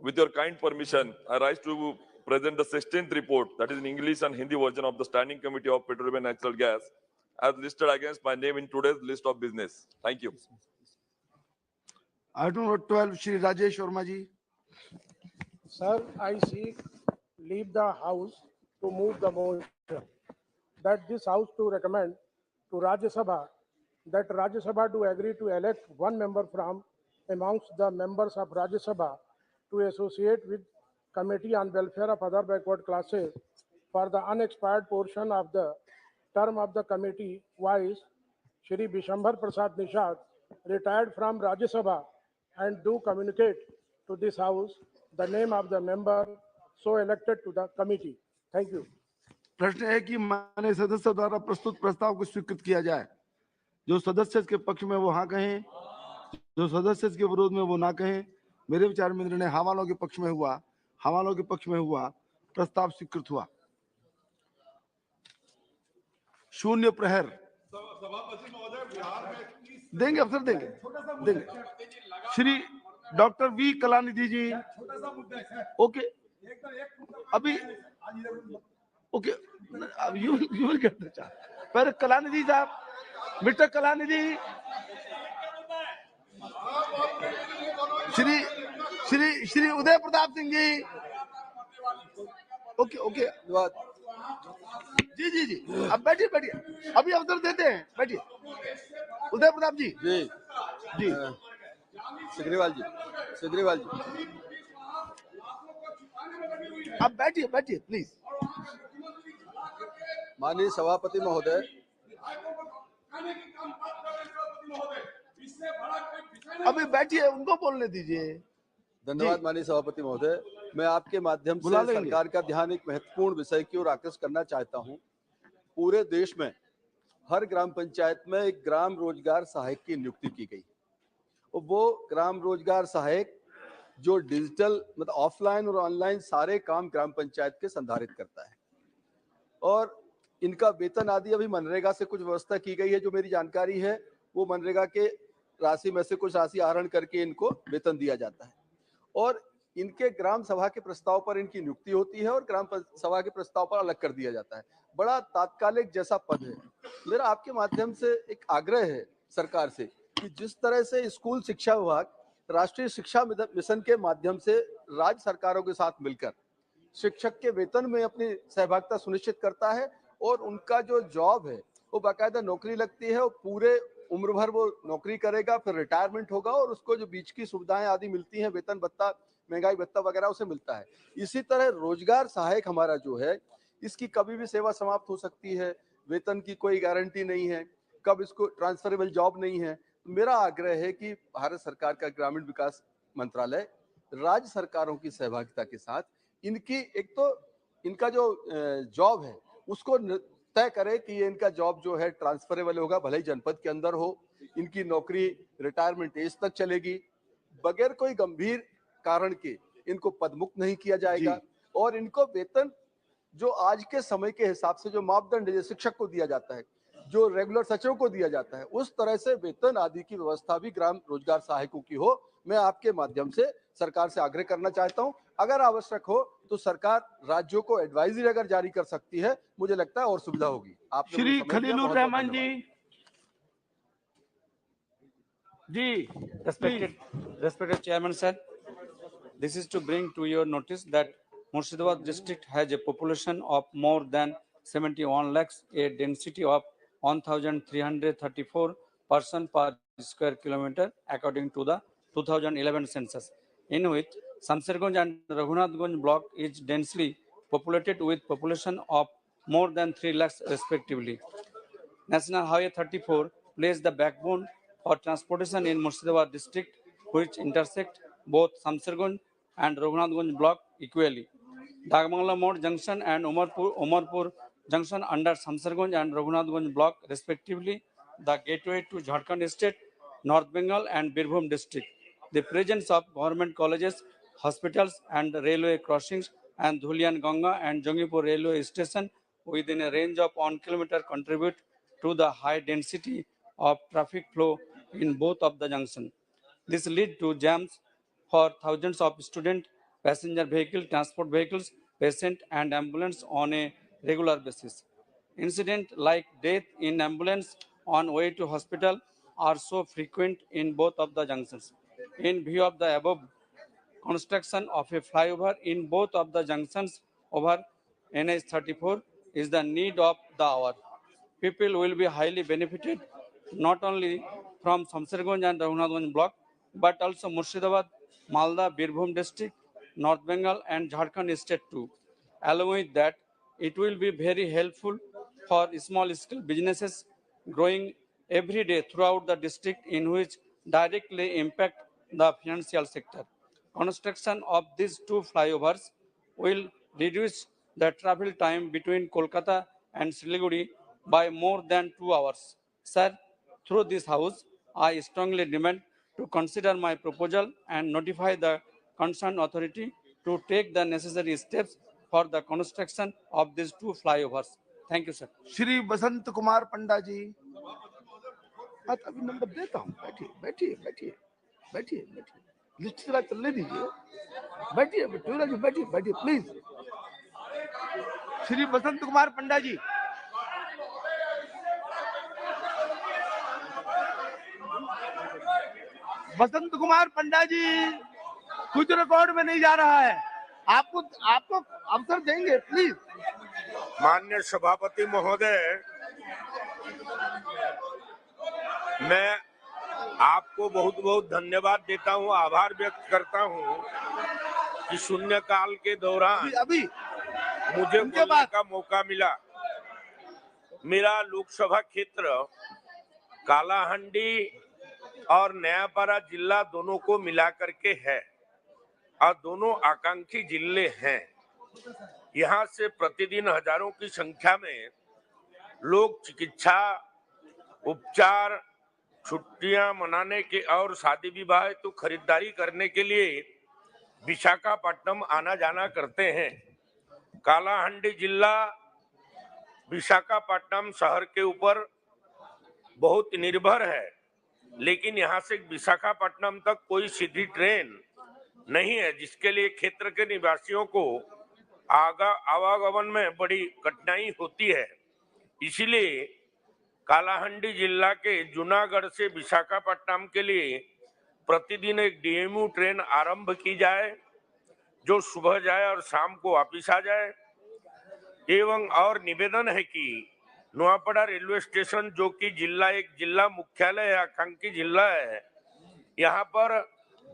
With your kind permission, I rise to present the 16th report, that is in English and Hindi version of the Standing Committee of Petroleum and Natural Gas, as listed against my name in today's list of business. Thank you. Item number 12, Shri Rajesh Verma ji. Sir, I seek leave the House to move the motion that this House to recommend to Rajya Sabha that Rajya Sabha do agree to elect one member from amongst the members of Rajya Sabha to associate with Committee on Welfare of Other Backward Classes for the unexpired portion of the term of the committee vice Shri Bishambar Prasad Nishad, retired from Rajya Sabha, and do communicate to this House the name of the member so elected to the committee. Thank you. प्रश्न है कि माननीय सदस्य द्वारा प्रस्तुत प्रस्ताव को स्वीकृत किया जाए। जो सदस्य के पक्ष में वो हाँ कहें, जो सदस्य के विरोध में वो ना कहें। मेरे विचार में निर्णय हाँ वालों के पक्ष में हुआ, हाँ वालों के पक्ष में हुआ, प्रस्ताव स्वीकृत हुआ। शून्य प्रहर देंगे, अवसर देंगे। श्री डॉक्टर वी कलानिधि जी, ओके, अभी okay, you will get the chance. पर कलानिधि साहब, मिस्टर कलानिधि, श्री उदय प्रताप सिंह जी, ओके, जी, अब बैठिए, अभी अवसर देते हैं, बैठिए। उदय प्रताप जी, जी, सिग्रीवाल जी, अब बैठिए प्लीज। माननीय सभापति महोदय, अभी बैठिए, उनको बोलने दीजिए। धन्यवाद माननीय सभापति महोदय। मैं आपके माध्यम से सरकार का ध्यान एक महत्वपूर्ण विषय की ओर आकर्षित करना चाहता हूं। पूरे देश में हर ग्राम पंचायत में एक ग्राम रोजगार सहायक की नियुक्ति की गई। वो ग्राम रोजगार सहायक जो डिजिटल मतलब ऑफलाइन और ऑनलाइन सारे काम ग्राम पंचायत के संधारित करता है, और इनका वेतन आदि अभी मनरेगा से कुछ व्यवस्था की गई है। जो मेरी जानकारी है वो मनरेगा के राशि में से कुछ राशि आहरण करके इनको वेतन दिया जाता है, और इनके ग्राम सभा के प्रस्ताव पर इनकी नियुक्ति होती है और ग्राम सभा के प्रस्ताव पर अलग कर दिया जाता है। बड़ा तात्कालिक जैसा पद है। मेरा आपके माध्यम से एक आग्रह है सरकार से कि जिस तरह से स्कूल शिक्षा विभाग राष्ट्रीय शिक्षा मिशन के माध्यम से राज्य सरकारों के साथ मिलकर शिक्षक के वेतन में अपनी सहभागिता सुनिश्चित करता है, और उनका जो जॉब है वो बाकायदा नौकरी लगती है, और पूरे उम्र भर वो नौकरी करेगा, फिर रिटायरमेंट होगा, और उसको जो बीच की सुविधाएं आदि मिलती हैं, वेतन भत्ता, महंगाई भत्ता वगैरह, उसे मिलता है। इसी तरह रोजगार सहायक हमारा जो है, इसकी कभी भी सेवा समाप्त हो सकती है, वेतन की कोई गारंटी नहीं है, कब इसको ट्रांसफरेबल जॉब नहीं है। मेरा आग्रह है कि भारत सरकार का ग्रामीण विकास मंत्रालय राज्य सरकारों की सहभागिता के साथ इनकी एक तो इनका जो जॉब है उसको तय करे कि ये इनका जॉब जो है ट्रांसफरेबल होगा, भले ही जनपद के अंदर हो, इनकी नौकरी रिटायरमेंट एज तक चलेगी, बगैर कोई गंभीर कारण के इनको पदमुक्त नहीं किया जाएगा, और इनको वेतन जो आज के समय के हिसाब से जो मापदंड है, शिक्षक को दिया जाता है, जो रेगुलर सचिव को दिया जाता है, उस तरह से वेतन आदि की व्यवस्था भी ग्राम रोजगार सहायकों की हो। मैं आपके माध्यम से सरकार से आग्रह करना चाहता हूं, अगर आवश्यक हो तो सरकार राज्यों को एडवाइजरी अगर जारी कर सकती है, मुझे लगता है और सुविधा होगी। आप श्री खलीलुर रहमान जी, Respected Chairman sir, this is to bring to your notice that Murshidabad district has a population of more than 71 lakhs, a density of 1,334 person per square kilometer according to the 2011 census, in which Samsarganj and Raghunathganj block is densely populated with population of more than 3 lakhs respectively. National Highway 34 plays the backbone for transportation in Murshidabad district, which intersect both Samsarganj and Raghunathganj block equally. Dagmangla Mode Junction and Umarpur Junction under Samsarganj and Raghunathganj block respectively, the gateway to Jharkhand state, North Bengal and Birbhum district. The presence of government colleges, hospitals and railway crossings and Dhulian Ganga and Jangipur railway station within a range of 1 kilometer contribute to the high density of traffic flow in both of the junction. This leads to jams for thousands of student, passenger vehicle, transport vehicles, patient and ambulance on a regular basis. Incidents like death in ambulance on way to hospital are so frequent in both of the junctions. In view of the above, construction of a flyover in both of the junctions over NH 34 is the need of the hour. People will be highly benefited not only from Samsarganj and Raghunathganj block, but also Murshidabad, Malda, Birbhum district, North Bengal and Jharkhand state too. Along with that, it will be very helpful for small scale businesses growing every day throughout the district in which directly impact the financial sector. Construction of these two flyovers will reduce the travel time between Kolkata and Siliguri by more than 2 hours. Sir, through this house, I strongly demand to consider my proposal and notify the concerned authority to take the necessary steps for the construction of these two flyovers. Thank you, sir. Shri Basant Kumar पंडा जी। अभी number देता हूँ, बैठिए बैठिए बैठिए बैठिए बैठिए, list जरा चलने दीजिए, बैठिए टूरा जी, बैठिए बैठिए प्लीज। श्री बसंत कुमार पंडा जी। बसंत कुमार पंडा जी, कुछ रिकॉर्ड में नहीं जा रहा है, आपको आपको अवसर देंगे प्लीज। माननीय सभापति महोदय, मैं आपको बहुत बहुत धन्यवाद देता हूं, आभार व्यक्त करता हूं कि शून्यकाल के दौरान अभी मुझे बोलने का मौका मिला। मेरा लोकसभा क्षेत्र कालाहांडी और नयापारा जिला दोनों को मिला करके है और दोनों आकांक्षी जिले हैं। यहाँ से प्रतिदिन हजारों की संख्या में लोग चिकित्सा, उपचार, छुट्टियां मनाने के और शादी विवाह तो खरीदारी करने के लिए विशाखापट्टनम आना जाना करते हैं। कालाहांडी जिला विशाखापट्टनम शहर के ऊपर बहुत निर्भर है, लेकिन यहाँ से विशाखापट्टनम तक कोई सीधी ट्रेन नहीं है, जिसके लिए क्षेत्र के निवासियों को आवागमन में बड़ी कठिनाई होती है। इसीलिए कालाहांडी जिला के जूनागढ़ से विशाखापट्टनम के लिए प्रतिदिन एक डीएमयू ट्रेन आरंभ की जाए, जो सुबह जाए और शाम को वापिस आ जाए। एवं और निवेदन है कि नोआपाड़ा रेलवे स्टेशन, जो कि एक जिला मुख्यालय है, आकांक्षी जिला है, यहाँ पर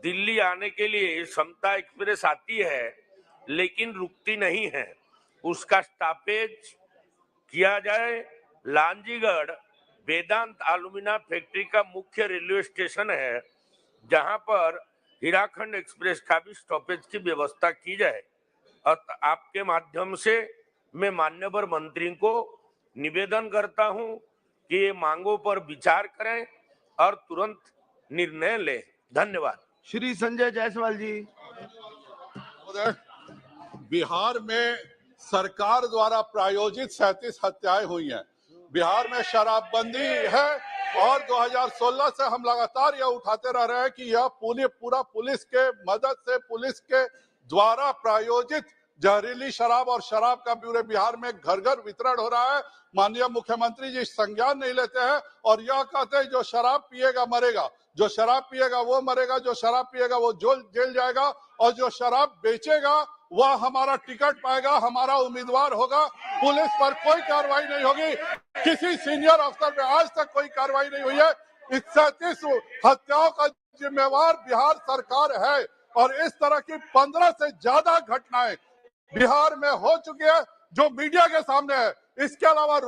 दिल्ली आने के लिए समता एक्सप्रेस आती है लेकिन रुकती नहीं है, उसका स्टॉपेज किया जाए। लांजीगढ़ वेदांत एल्यूमिना फैक्ट्री का मुख्य रेलवे स्टेशन है, जहां पर हीराखंड एक्सप्रेस का भी स्टॉपेज की व्यवस्था की जाए। और आपके माध्यम से मैं माननीय मंत्री को निवेदन करता हूं कि ये मांगों पर विचार करें और तुरंत निर्णय लें। धन्यवाद। श्री संजय जायसवाल जी। बिहार में सरकार द्वारा प्रायोजित 37 हत्याएं हुई हैं। बिहार में शराबबंदी है और 2016 से हम लगातार यह उठाते रह रहे हैं कि यह पूरा पुलिस के मदद से, पुलिस के द्वारा प्रायोजित जहरीली शराब और शराब का पूरे बिहार में घर घर वितरण हो रहा है। माननीय मुख्यमंत्री जी संज्ञान नहीं लेते हैं और यह कहते हैं जो शराब पिएगा मरेगा, जो शराब पिएगा वो मरेगा, जो शराब पिएगा वो जेल जाएगा और जो शराब बेचेगा वह हमारा टिकट पाएगा, हमारा उम्मीदवार होगा। पुलिस पर कोई कार्रवाई नहीं होगी, किसी सीनियर अफसर पे आज तक कोई कार्रवाई नहीं हुई है। इस 37 हत्याओं का जिम्मेवार बिहार सरकार है और इस तरह की 15 से ज्यादा घटनाएं बिहार में हो चुकी है जो मीडिया के सामने है। इसके अलावा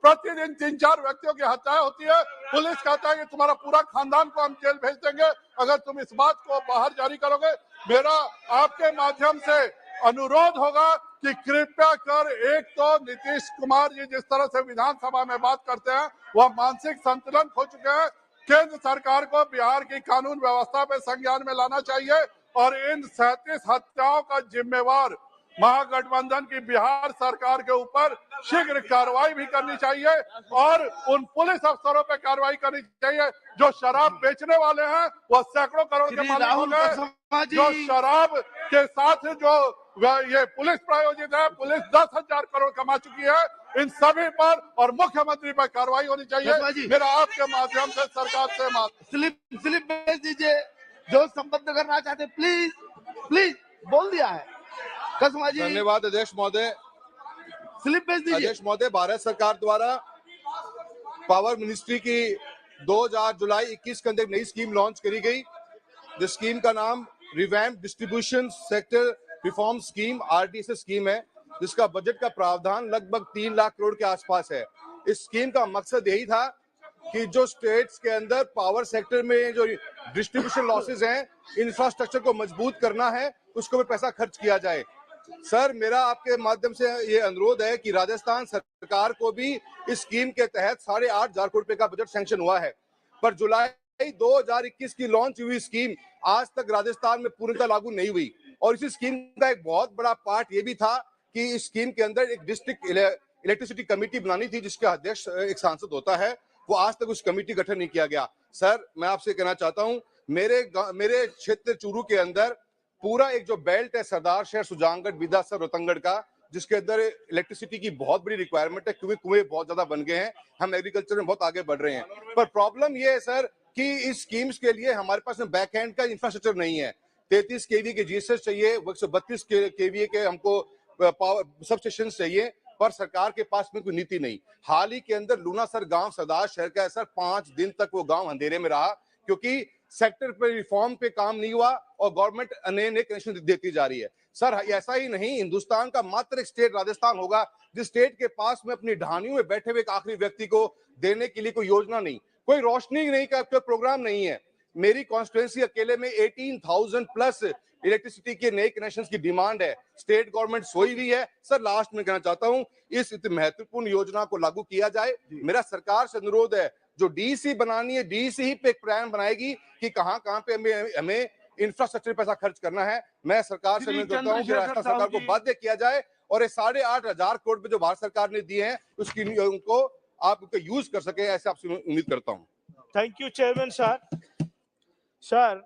प्रतिदिन 3-4 व्यक्तियों की हत्याएं होती है। पुलिस कहता है कि तुम्हारा पूरा खानदान को हम जेल भेज देंगे अगर तुम इस बात को बाहर जारी करोगे। मेरा आपके माध्यम से अनुरोध होगा कि कृपया कर, एक तो नीतीश कुमार जी जिस तरह से विधानसभा में बात करते हैं वह मानसिक संतुलन खो चुके हैं। केंद्र सरकार को बिहार की कानून व्यवस्था पे संज्ञान में लाना चाहिए और इन 37 हत्याओं का जिम्मेवार महागठबंधन की बिहार सरकार के ऊपर शीघ्र कार्रवाई भी करनी चाहिए और उन पुलिस अफसरों पे कार्रवाई करनी चाहिए जो शराब बेचने वाले हैं। वह सैकड़ों करोड़ के मालिक हो गए। जो शराब के साथ जो ये पुलिस प्रायोजित है, पुलिस 10,000 करोड़ कमा चुकी है। इन सभी पर और मुख्यमंत्री पर कार्रवाई होनी चाहिए। मेरा आपके माध्यम से सरकार से स्लिप भेज दीजिए जो संबद्ध करना चाहते प्लीज। प्लीज बोल दिया है। कसमाजी धन्यवाद अध्यक्ष महोदय। स्लिप भेज दीजिए। अध्यक्ष महोदय, भारत सरकार द्वारा पावर मिनिस्ट्री की 2000 जुलाई 21 के अंदर एक नई स्कीम लॉन्च करी गई। जिस स्कीम का नाम revamp distribution sector reform scheme RDSS scheme है, जिसका बजट का प्रावधान लगभग 3 लाख करोड़ के आसपास है। इस स्कीम का मकसद यही था कि जो स्टेट्स के अंदर पावर सेक्टर में जो डिस्ट्रीब्यूशन लॉसेज हैं, इंफ्रास्ट्रक्चर को मजबूत करना है, उसको भी पैसा खर्च किया जाए। सर, मेरा आपके माध्यम से ये अनुरोध है कि राजस्थान सरकार को भी इस स्कीम के तहत 8,500 करोड़ रुपए का बजट सैंक्शन हुआ है, पर जुलाई 2021 की लॉन्च हुई स्कीम आज तक राजस्थान में पूर्णतः लागू नहीं हुई। और इसी स्कीम का एक बहुत बड़ा पार्ट ये भी था कि इस स्कीम के अंदर एक डिस्ट्रिक्ट इलेक्ट्रिसिटी कमेटी बनानी थी, जिसका अध्यक्ष एक सांसद होता है। वो आज तक उस कमेटी गठन नहीं किया गया। सर, मैं आपसे कहना चाहता हूं, मेरे क्षेत्र चूरू के अंदर पूरा एक जो बेल्ट है सरदार शहर, सुजानगढ़, बिदासर, रोहतंगढ़ का, जिसके अंदर इलेक्ट्रिसिटी की बहुत बड़ी रिक्वायरमेंट है, क्योंकि कुएं बहुत ज्यादा बन गए हैं, हम एग्रीकल्चर में बहुत आगे बढ़ रहे हैं। पर प्रॉब्लम ये है सर कि इस स्कीम्स के लिए हमारे पास बैक एंड का इंफ्रास्ट्रक्चर नहीं है। 33 kV के GSS चाहिए, 132 kV के हमको पावर सब स्टेशन चाहिए, पर सरकार के पास में कोई नीति नहीं। हाल ही के अंदर लूनासर गांव सरदार शहर का है सर, 5 दिन तक वो गांव अंधेरे में रहा, क्योंकि सेक्टर पे रिफॉर्म पे काम नहीं हुआ और गवर्नमेंट नए कनेक्शन देती जा रही है। सर, ऐसा ही नहीं, हिंदुस्तान का मात्र एक स्टेट राजस्थान होगा जिस स्टेट के पास में अपनी ढानियों में बैठे हुए एक आखिरी व्यक्ति को देने के लिए कोई योजना नहीं, कोई रोशनी नहीं का कोई प्रोग्राम नहीं है। मेरी कॉन्स्टिट्यूएंसी अकेले में 18,000 प्लस इलेक्ट्रिसिटी के नए कनेक्शंस की डिमांड है। स्टेट गवर्नमेंट सोई हुई है। सर, लास्ट में कहना चाहता हूं, इस महत्वपूर्ण योजना को लागू किया जाए। मेरा सरकार से अनुरोध है, जो डीसी बनानी है, डीसी ही पे एक प्लान बनाएगी कि कहां पे हमें इंफ्रास्ट्रक्चर पैसा खर्च करना है। मैं सरकार से अनुरोध करता हूं कि राजस्थान सरकार को बाध्य किया जाए और ये 8,500 करोड़ रुपए जो भारत सरकार ने दिए हैं, उसकी उनको आप उनका यूज कर सके, ऐसे आपसे उम्मीद करता हूं। Thank you, Chairman, sir. Sir,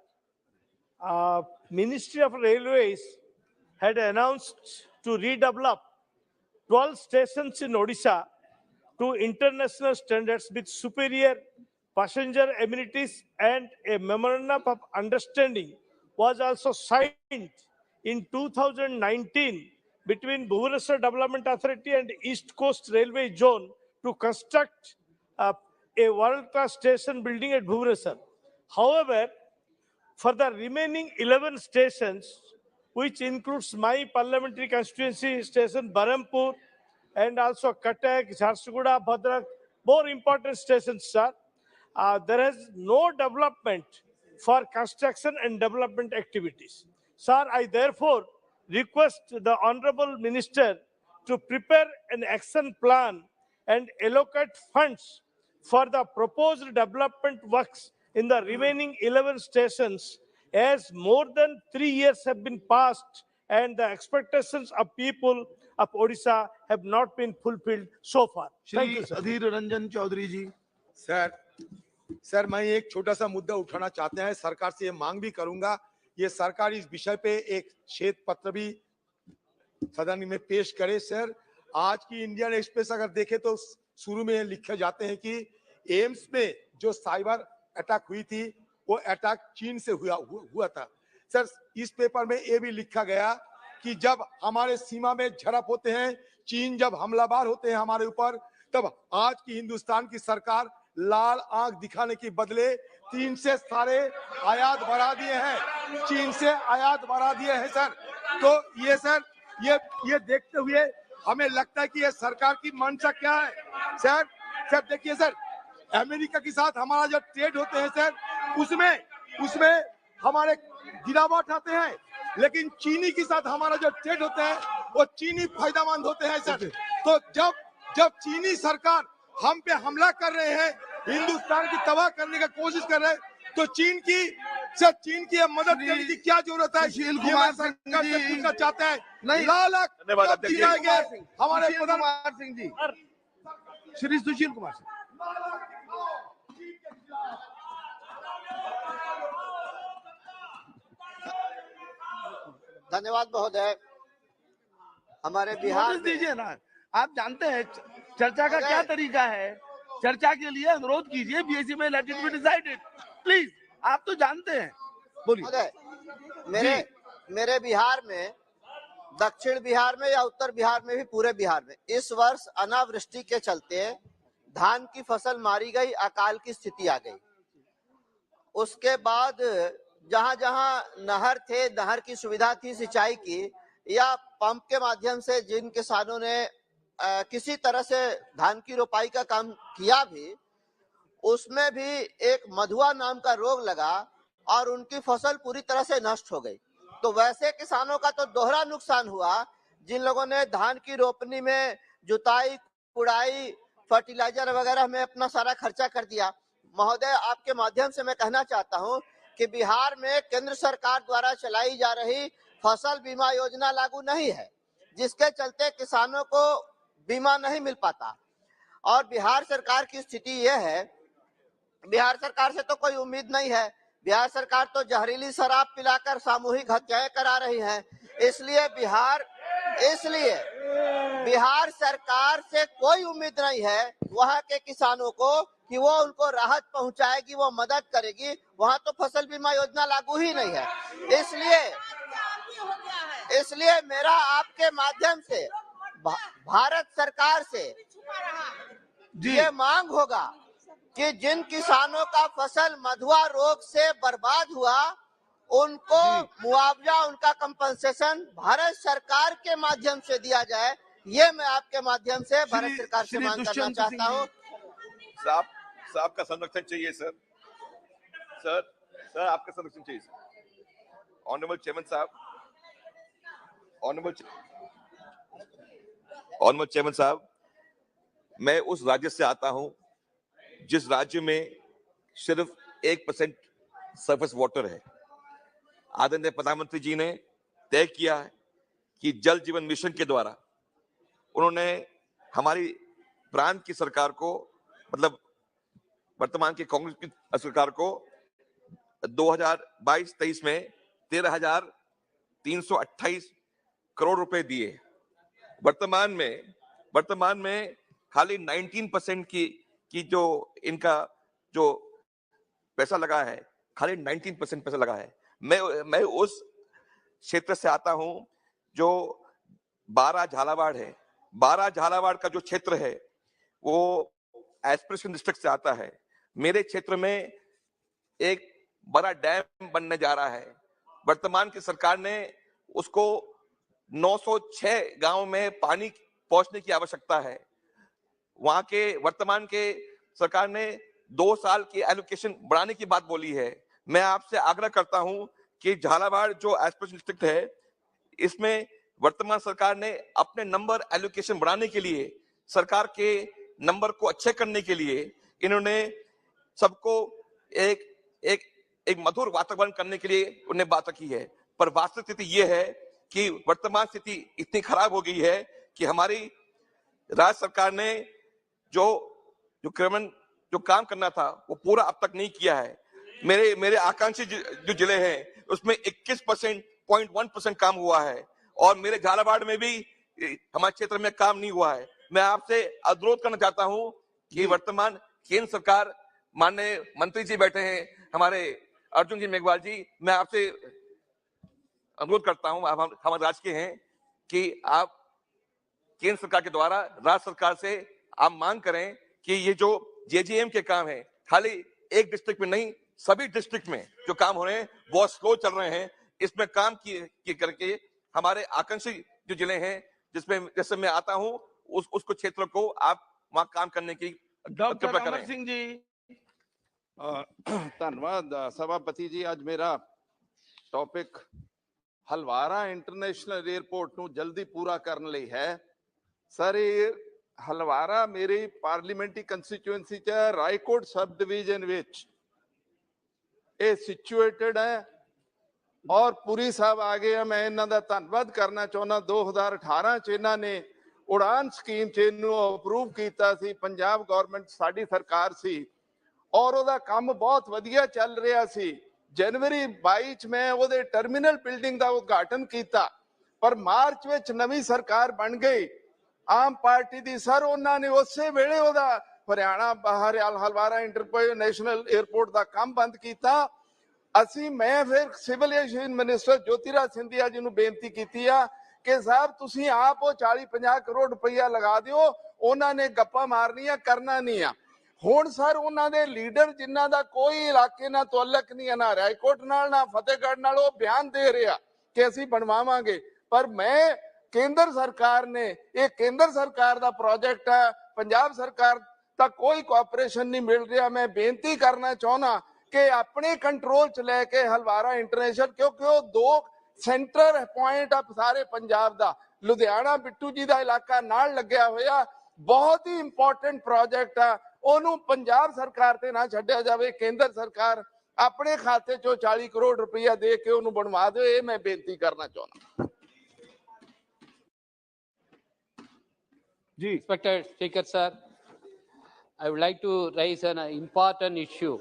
Ministry of Railways had announced to redevelop 12 stations in Odisha to international standards with superior passenger amenities, and a memorandum of understanding was also signed in 2019 between Bhubaneswar Development Authority and East Coast Railway Zone to construct a world-class station building at Bhubaneswar. However, for the remaining 11 stations, which includes my parliamentary constituency station Barampur and also Cuttack, Jharsuguda, Bhadrak, more important stations, sir, there is no development for construction and development activities. Sir, I therefore request the Honorable Minister to prepare an action plan and allocate funds for the proposed development works in the remaining 11 stations, as more than 3 years have been passed and the expectations of people of Odisha have not been fulfilled so far. Thank you, sir. Adhir Ranjan Chowdhury ji. Sir, मैं एक छोटा सा मुद्दा उठाना चाहते हैं, सरकार से ये मांग भी करूंगा। ये सरकार इस विषय पे एक श्वेत पत्र भी सदन में पेश करे। सर, आज की इंडियन एक्सप्रेस अगर देखे तो शुरू में लिखे जाते हैं कि एम्स में जो साइबर अटैक हुई थी, वो अटैक चीन से हुआ था। सर, इस पेपर में ये भी लिखा गया कि जब हमारे सीमा में झड़प होते हैं, चीन जब हमलावर होते हैं हमारे ऊपर, तब आज की हिंदुस्तान की सरकार लाल आंख दिखाने के बदले चीन से सारे आयात बढ़ा दिए हैं, चीन से आयात बढ़ा दिए हैं सर। तो ये सर, ये देखते हुए हमें लगता है कि ये सरकार की मंशा क्या है। सर देखिए सर, अमेरिका के साथ हमारा जो ट्रेड होते हैं सर, उसमें हमारे गिरावट आते हैं, लेकिन चीनी के साथ हमारा जो ट्रेड होता है वो चीनी फायदेमंद होते हैं सर। तो जब चीनी सरकार हम पे हमला कर रहे हैं, हिंदुस्तान की तबाह करने का कोशिश कर रहे हैं, तो चीन की मदद करने की क्या जरूरत है? कुमार सरकार से पूछना चाहते हैं। नहीं, हमारे कुमार सिंह जी, श्री सुशील कुमार सिंह। धन्यवाद महोदय। हमारे बिहार में दीजिए ना, आप जानते हैं चर्चा का क्या तरीका है। चर्चा के लिए अनुरोध कीजिए, बीएससी में let it be decided, please. आप तो जानते हैं, बोलिए। मेरे बिहार में, दक्षिण बिहार में या उत्तर बिहार में भी, पूरे बिहार में इस वर्ष अनावृष्टि के चलते धान की फसल मारी गई, अकाल की स्थिति आ गई। उसके बाद जहां जहां नहर थे, नहर की सुविधा थी सिंचाई की, या पंप के माध्यम से जिन किसानों ने किसी तरह से धान की रोपाई का काम किया भी, उसमें भी एक मधुआ नाम का रोग लगा और उनकी फसल पूरी तरह से नष्ट हो गई। तो वैसे किसानों का तो दोहरा नुकसान हुआ, जिन लोगों ने धान की रोपनी में जुताई, कुड़ाई, फर्टिलाइजर वगैरह में अपना सारा खर्चा कर दिया। महोदय, आपके माध्यम से मैं कहना चाहता हूं कि बिहार में केंद्र सरकार द्वारा चलाई जा रही फसल बीमा योजना लागू नहीं है, जिसके चलते किसानों को बीमा नहीं मिल पाता। और बिहार सरकार की स्थिति यह है, बिहार सरकार से तो कोई उम्मीद नहीं है। बिहार सरकार तो जहरीली शराब पिलाकर सामूहिक हत्याएं करा रही है। इसलिए बिहार सरकार से कोई उम्मीद नहीं है वहां के किसानों को कि वो उनको राहत पहुंचाएगी, वो मदद करेगी। वहां तो फसल बीमा योजना लागू ही नहीं है। इसलिए मेरा आपके माध्यम से भारत सरकार से ये मांग होगा कि जिन किसानों का फसल मधुआ रोग से बर्बाद हुआ, उनको मुआवजा, उनका कंपनसेशन भारत सरकार के माध्यम से दिया जाए। ये मैं आपके माध्यम से भारत सरकार से मांग करना चाहता हूँ। साहब का संरक्षण चाहिए सर। सर आपका संरक्षण चाहिए सर। ऑनरेबल चेयरमैन साहब, ऑनरेबल चेयरमैन साहब, मैं उस राज्य से आता हूं जिस राज्य में सिर्फ 1% सरफेस वाटर है। आदरणीय प्रधानमंत्री जी ने तय किया है कि जल जीवन मिशन के द्वारा उन्होंने हमारी प्रांत की सरकार को, मतलब वर्तमान की कांग्रेस की सरकार को 2022-23 में 13,328 करोड़ रुपए दिए। वर्तमान में खाली 19% की जो इनका जो पैसा लगा है, खाली 19% पैसा लगा है। मैं उस क्षेत्र से आता हूं जो 12 झालावाड़ है। 12 झालावाड़ का जो क्षेत्र है वो एस्पिरेशन डिस्ट्रिक्ट से आता है। मेरे क्षेत्र में एक बड़ा डैम बनने जा रहा है। वर्तमान की सरकार ने उसको 906 गांव में पानी पहुंचने की आवश्यकता है। वहां के वर्तमान के सरकार ने 2 साल की एलोकेशन बढ़ाने की बात बोली है। मैं आपसे आग्रह करता हूं कि झालावाड़ जो एस्पिरेशन डिस्ट्रिक्ट है, इसमें वर्तमान सरकार ने अपने नंबर एलोकेशन बढ़ाने के लिए, सरकार के नंबर को अच्छे करने के लिए, इन्होंने सबको एक मधुर वातावरण करने के लिए उन्हें बात रखी है। पर वास्तविक स्थिति यह है कि वर्तमान स्थिति इतनी खराब हो गई है कि हमारी राज्य सरकार ने जो काम करना था वो पूरा अब तक नहीं किया है। मेरे आकांक्षी जो जिले हैं उसमें 21.1% काम हुआ है और मेरे झालावाड़ में भी हमारे क्षेत्र में काम नहीं हुआ है। मैं आपसे अनुरोध करना चाहता हूं कि वर्तमान केंद्र सरकार, माननीय मंत्री जी बैठे हैं हमारे अर्जुन जी मेघवाल जी, मैं आपसे अनुरोध करता हूं, आप हमारे राज्य के हैं, कि आप केंद्र सरकार के द्वारा राज्य सरकार से आप मांग करें कि ये जो जेजीएम के काम है, खाली एक डिस्ट्रिक्ट में नहीं, सभी डिस्ट्रिक्ट में जो काम हो रहे हैं वो स्लो चल रहे हैं। इसमें काम किए करके हमारे आकांक्षी जो जिले हैं जिसमें जैसे मैं आता हूं उसको क्षेत्र को आप वहां काम करने की डॉक्टर अमर सिंह जी। धन्यवाद सभापति जी। आज मेरा टॉपिक हलवारा इंटरनेशनल एयरपोर्ट ਨੂੰ ਜਲਦੀ ਪੂਰਾ ਕਰਨ ਲਈ ਹੈ। ਸਰ, ਇਹ ਹਲਵਾਰਾ ਮੇਰੀ ਪਾਰਲੀਮੈਂਟਰੀ ਕੰਸਟੀਚੁਐਂਸੀ ਚ ਰਾਏਕੋਟ ਸਬ ਡਿਵੀਜ਼ਨ ਵਿੱਚ ਇਹ ਸਿਚੁਏਟਡ ਹੈ ਔਰ ਪੁਰੀ ਸਾਹਿਬ ਆ ਗਏ ਆ। ਮੈਂ ਇਹਨਾਂ ਦਾ ਧੰਨਵਾਦ ਕਰਨਾ ਚਾਹੁੰਦਾ। 2018 ਚ ਇਹਨਾਂ ਨੇ ਉਡਾਨ ਸਕੀਮ ਚ ਇਹਨੂੰ ਅਪਰੂਵ ਕੀਤਾ ਸੀ, ਪੰਜਾਬ ਗਵਰਨਮੈਂਟ ਸਾਡੀ ਸਰਕਾਰ ਸੀ ਔਰ ਉਹਦਾ ਕੰਮ ਬਹੁਤ ਵਧੀਆ ਚੱਲ ਰਿਹਾ ਸੀ। जनवरी 22 ਚ ਮੈਂ ਉਹਦੇ ਟਰਮੀਨਲ ਬਿਲਡਿੰਗ ਦਾ ਉਦਘਾਟਨ ਕੀਤਾ, ਪਰ ਮਾਰਚ ਵਿੱਚ ਨਵੀਂ ਸਰਕਾਰ ਬਣ ਗਈ ਆਮ ਪਾਰਟੀ ਦੀ। ਸਰ, ਉਹਨਾਂ ਨੇ ਉਸੇ ਵੇਲੇ ਉਹਦਾ ਹਰਿਆਣਾ ਹਲਵਾਰਾ ਇੰਟਰਨੈਸ਼ਨਲ 에ਅਰਪੋਰਟ ਦਾ ਕੰਮ ਬੰਦ ਕੀਤਾ ਅਸੀਂ ਮੈਂ ਫਿਰ ਸਿਵਲ ਐਵੀਏਸ਼ਨ ਮਿਨਿਸਟਰ ਜੋਤੀਰਾਜ ਸਿੰਧੀਆ ਜੀ ਨੂੰ ਬੇਨਤੀ ਕੀਤੀ ਆ ਕਿ ਸਾਹਿਬ ਤੁਸੀਂ ਆਪ ਉਹ 40-50 ਕਰੋੜ ਰੁਪਈਆ ਲਗਾ ਦਿਓ, ਉਹਨਾਂ ਨੇ ਗੱਪਾਂ ਮਾਰਨੀਆਂ, ਕਰਨਾ ਨਹੀਂ ਆ। ਹੁਣ ਸਰ ਉਹਨਾਂ ਦੇ ਲੀਡਰ ਜਿਨ੍ਹਾਂ ਦਾ ਕੋਈ ਇਲਾਕੇ ਨਾਲ ਤਾਲੁਕ ਨਹੀਂ ਹੈ, ਨਾ ਰਾਏਕੋਟ ਨਾਲ ਨਾ ਫਤਿਹਗੜ੍ਹ ਨਾਲ, ਉਹ ਬਿਆਨ ਦੇ ਰਿਹਾ ਕਿ ਅਸੀਂ ਬਣਵਾਵਾਂਗੇ। ਪਰ ਮੈਂ ਕੇਂਦਰ ਸਰਕਾਰ ਨੇ, ਇਹ ਕੇਂਦਰ ਸਰਕਾਰ ਦਾ ਪ੍ਰੋਜੈਕਟ ਹੈ, ਪੰਜਾਬ ਸਰਕਾਰ ਦਾ ਕੋਈ ਕੋਆਪਰੇਸ਼ਨ ਨਹੀਂ ਮਿਲ ਰਿਹਾ। ਮੈਂ ਬੇਨਤੀ ਕਰਨਾ ਚਾਹੁੰਦਾ ਕਿ ਆਪਣੇ ਕੰਟਰੋਲ ਚ ਲੈ ਕੇ ਹਲਵਾਰਾ ਇੰਟਰਨੈਸ਼ਨਲ, ਕਿਉਂਕਿ ਉਹ 2 ਸੈਂਟਰ ਪੁਆਇੰਟ ਆ ਸਾਰੇ ਪੰਜਾਬ ਦਾ, ਲੁਧਿਆਣਾ ਬਿੱਟੂ ਜੀ ਦਾ ਇਲਾਕਾ ਨਾਲ ਲੱਗਿਆ ਹੋਇਆ, ਬਹੁਤ ਹੀ ਇੰਪੋਰਟੈਂਟ ਪ੍ਰੋਜੈਕਟ ਆ। ਉਹਨੂੰ ਪੰਜਾਬ ਸਰਕਾਰ ਤੇ ਨਾ ਛੱਡਿਆ ਜਾਵੇ, ਕੇਂਦਰ ਸਰਕਾਰ ਆਪਣੇ ਖਾਤੇ ਚੋਂ 40 ਕਰੋੜ ਰੁਪਈਆ ਦੇ ਕੇ ਉਹਨੂੰ ਬਣਵਾ ਦਿਓ, ਇਹ ਮੈਂ ਬੇਨਤੀ ਕਰਨਾ ਚਾਹੁੰਦਾ। जी Respected Speaker sir, I would like to raise an important issue: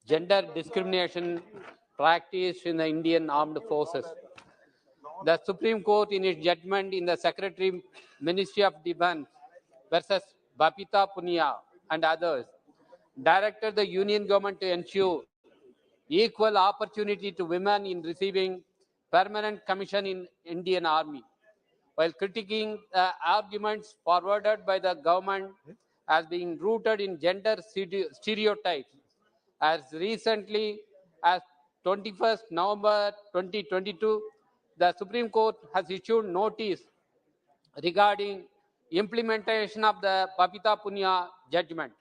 gender discrimination practiced in the Indian Armed Forces. The Supreme Court, in its judgment in the Secretary Ministry of Defence versus Babita Punia and others, directed the Union government to ensure equal opportunity to women in receiving permanent commission in Indian Army. While critiquing the arguments forwarded by the government as being rooted in gender stereotypes, as recently as 21st November 2022, the Supreme Court has issued notice regarding implementation of the Babita Punia judgment.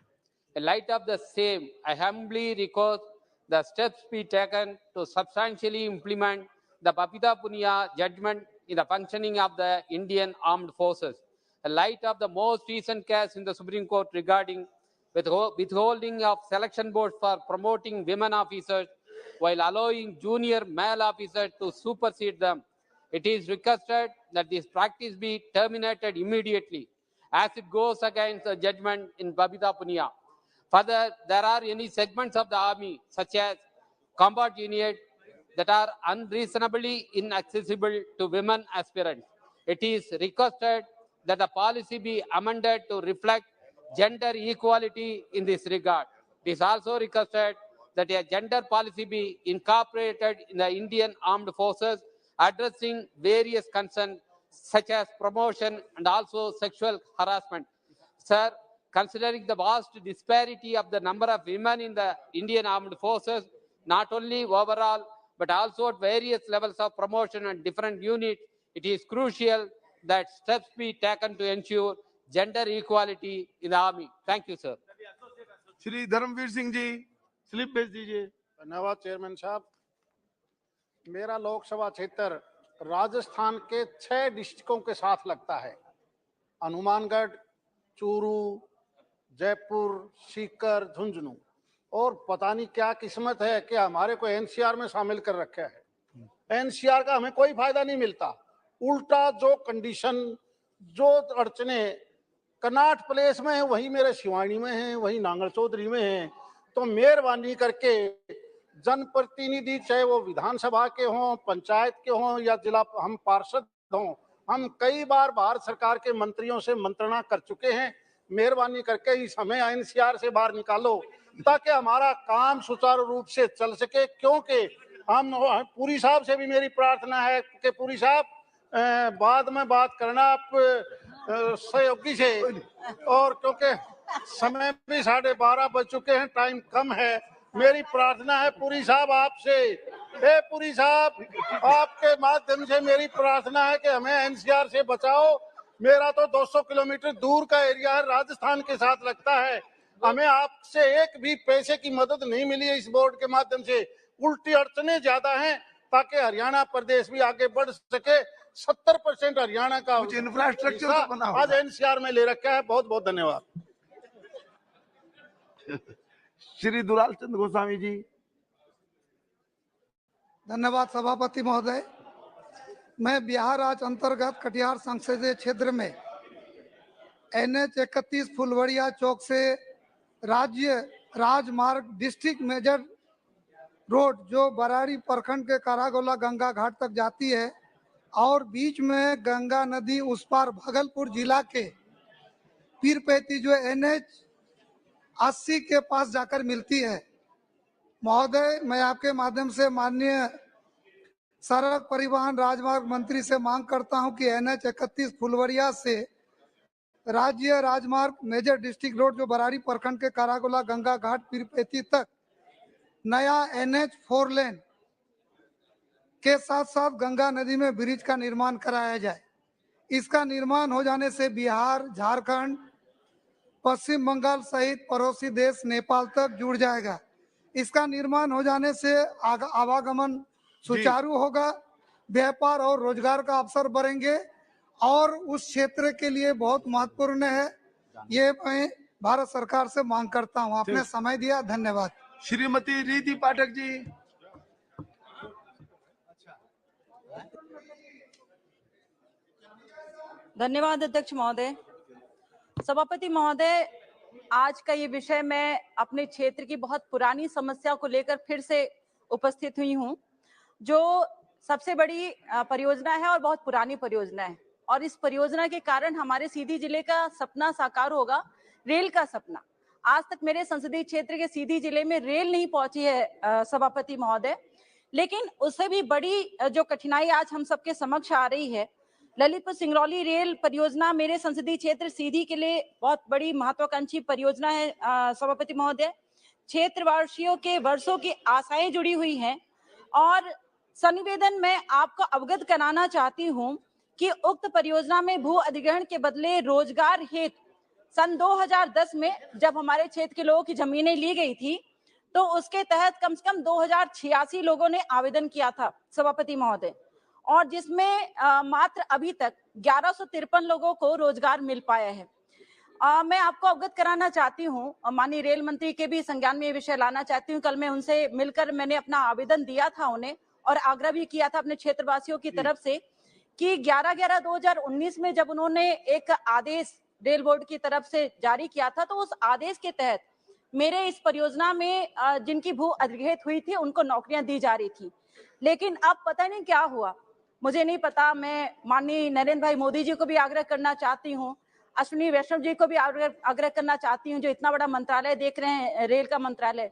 In light of the same, I humbly request the steps be taken to substantially implement the Babita Punia judgment in the functioning of the Indian Armed Forces. In light of the most recent case in the Supreme Court regarding withholding of selection boards for promoting women officers while allowing junior male officers to supersede them, it is requested that this practice be terminated immediately, as it goes against the judgment in Babita Punia. Further, there are any segments of the army, such as combat unit, that are unreasonably inaccessible to women aspirants. It is requested that the policy be amended to reflect gender equality in this regard. It is also requested that a gender policy be incorporated in the Indian Armed Forces, addressing various concerns such as promotion and also sexual harassment. Sir, considering the vast disparity of the number of women in the Indian Armed Forces, not only overall, but also at various levels of promotion and different units, it is crucial that steps be taken to ensure gender equality in the army. Thank you, sir. Shri Dharamvir Singh ji, slip भेज दीजिए। धन्यवाद chairman साहब। मेरा लोकसभा क्षेत्र राजस्थान के 6 डिस्ट्रिक्टों के साथ लगता है: हनुमानगढ़, चूरू, जयपुर, सीकर, झुंझुनू। और पता नहीं क्या किस्मत है कि हमारे को एनसीआर में शामिल कर रखा है। एनसीआर का हमें कोई फायदा नहीं मिलता, उल्टा जो कंडीशन, जो अड़चने कनाट प्लेस में है वही मेरे शिवानी में है, वही नांगल चौधरी में है। तो मेहरबानी करके जनप्रतिनिधि, चाहे वो विधानसभा के हों, पंचायत के हों या जिला हम पार्षद हों, हम कई बार भारत सरकार के मंत्रियों से मंत्रणा कर चुके हैं। मेहरबानी करके इस हमें एनसीआर से बाहर निकालो ताकि हमारा काम सुचारू रूप से चल सके। क्योंकि हम पुरी साहब से भी मेरी प्रार्थना है कि पुरी साहब बाद में बात करना आप सहयोगी से, और क्योंकि समय भी 12:30 बज चुके हैं, टाइम कम है। मेरी प्रार्थना है पुरी साहब आपसे, पुरी साहब आपके माध्यम से मेरी प्रार्थना है कि हमें एनसीआर से बचाओ। मेरा तो 200 किलोमीटर दूर का एरिया है, राजस्थान के साथ लगता है। हमें आपसे एक भी पैसे की मदद नहीं मिली है इस बोर्ड के माध्यम से। उल्टी अड़चने ज्यादा हैं ताकि हरियाणा प्रदेश भी आगे बढ़ सके। 70% हरियाणा का कुछ इंफ्रास्ट्रक्चर तो बना होगा। आज एनसीआर में ले रखा है। बहुत बहुत धन्यवाद। श्री दुलाल चंद्र गोस्वामी जी। धन्यवाद सभापति महोदय। मैं बिहार राज्य अंतर्गत कटिहार संसदीय क्षेत्र में NH 31 फुलवड़िया चौक से राज्य राजमार्ग डिस्ट्रिक्ट मेजर रोड जो बराड़ी प्रखंड के कारागोला गंगा घाट तक जाती है और बीच में गंगा नदी उस पार भागलपुर जिला के पीरपैती जो NH 80 के पास जाकर मिलती है, महोदय, मैं आपके माध्यम से माननीय सड़क परिवहन राजमार्ग मंत्री से मांग करता हूं कि NH 31 फुलवरिया से राज्य राजमार्ग मेजर डिस्ट्रिक्ट रोड जो बरारी प्रखंड के कारागोला गंगा घाट पीरपेती तक नया NH 4 लेन के साथ साथ गंगा नदी में ब्रिज का निर्माण कराया जाए। इसका निर्माण हो जाने से बिहार, झारखंड, पश्चिम बंगाल सहित पड़ोसी देश नेपाल तक जुड़ जाएगा। इसका निर्माण हो जाने से आवागमन सुचारू होगा, व्यापार और रोजगार का अवसर बढ़ेंगे और उस क्षेत्र के लिए बहुत महत्वपूर्ण है। ये मैं भारत सरकार से मांग करता हूं। आपने समय दिया, धन्यवाद। श्रीमती रीति पाठक जी। धन्यवाद अध्यक्ष महोदय। सभापति महोदय, आज का ये विषय मैं अपने क्षेत्र की बहुत पुरानी समस्या को लेकर फिर से उपस्थित हुई हूँ, जो सबसे बड़ी परियोजना है और बहुत पुरानी परियोजना है, और इस परियोजना के कारण हमारे सीधी जिले का सपना साकार होगा, रेल का सपना। आज तक मेरे संसदीय क्षेत्र के सीधी जिले में रेल नहीं पहुंची है सभापति महोदय, लेकिन उससे भी बड़ी जो कठिनाई आज हम सबके समक्ष आ रही है, ललितपुर सिंगरौली रेल परियोजना मेरे संसदीय क्षेत्र सीधी के लिए बहुत बड़ी महत्वाकांक्षी परियोजना है सभापति महोदय। क्षेत्रवासियों के वर्षों की आशाएं जुड़ी हुई हैं और सनिवेदन में आपको अवगत कराना चाहती हूं कि उक्त परियोजना में भू अधिग्रहण के बदले रोजगार हेतु सन 2010 में जब हमारे क्षेत्र के लोगों की जमीनें ली गई थी, तो उसके तहत कम से कम 2086 लोगों ने आवेदन किया था सभापति महोदय, और जिसमें मात्र अभी तक 1153 लोगों को रोजगार मिल पाया है। मैं आपको अवगत कराना चाहती हूँ, माननीय रेल मंत्री के भी संज्ञान में ये विषय लाना चाहती हूँ। कल मैं उनसे मिलकर मैंने अपना आवेदन दिया था उन्हें, और आग्रह भी किया था अपने क्षेत्रवासियों की तरफ से कि 11/11/2019 में जब उन्होंने एक आदेश रेल बोर्ड की तरफ से जारी किया था, तो उस आदेश के तहत मेरे इस परियोजना में जिनकी भू अधिग्रहित हुई थी उनको नौकरियां दी जा रही थी। लेकिन अब पता नहीं क्या हुआ, मुझे नहीं पता। मैं माननीय नरेंद्र भाई मोदी जी को भी आग्रह करना चाहती हूँ, अश्विनी वैष्णव जी को भी आग्रह करना चाहती हूँ, जो इतना बड़ा मंत्रालय देख रहे हैं, रेल का मंत्रालय,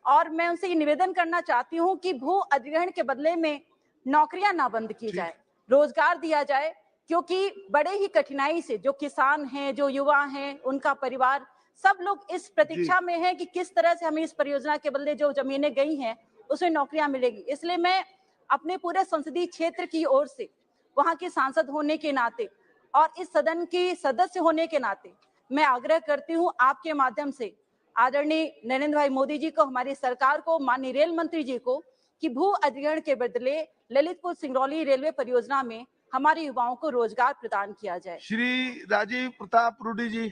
और मैं उनसे ये निवेदन करना चाहती हूँ कि भू अधिग्रहण के बदले में नौकरियां ना बंद की जाए, रोजगार दिया जाए, क्योंकि बड़े ही कठिनाई से जो किसान हैं, जो युवा हैं, उनका परिवार, सब लोग इस प्रतीक्षा में हैं कि किस तरह से हमें इस परियोजना के बदले जो जमीनें गई हैं उसमें नौकरियां मिलेगी। इसलिए मैं अपने पूरे संसदीय क्षेत्र की ओर से, वहां के सांसद होने के नाते और इस सदन की सदस्य होने के नाते मैं आग्रह करती हूं आपके माध्यम से आदरणीय नरेंद्र भाई मोदी जी को, हमारी सरकार को, माननीय रेल मंत्री जी को, कि भू अधिग्रहण के बदले ललितपुर सिंगरौली रेलवे परियोजना में हमारे युवाओं को रोजगार प्रदान किया जाए। श्री राजीव प्रताप रूडी जी।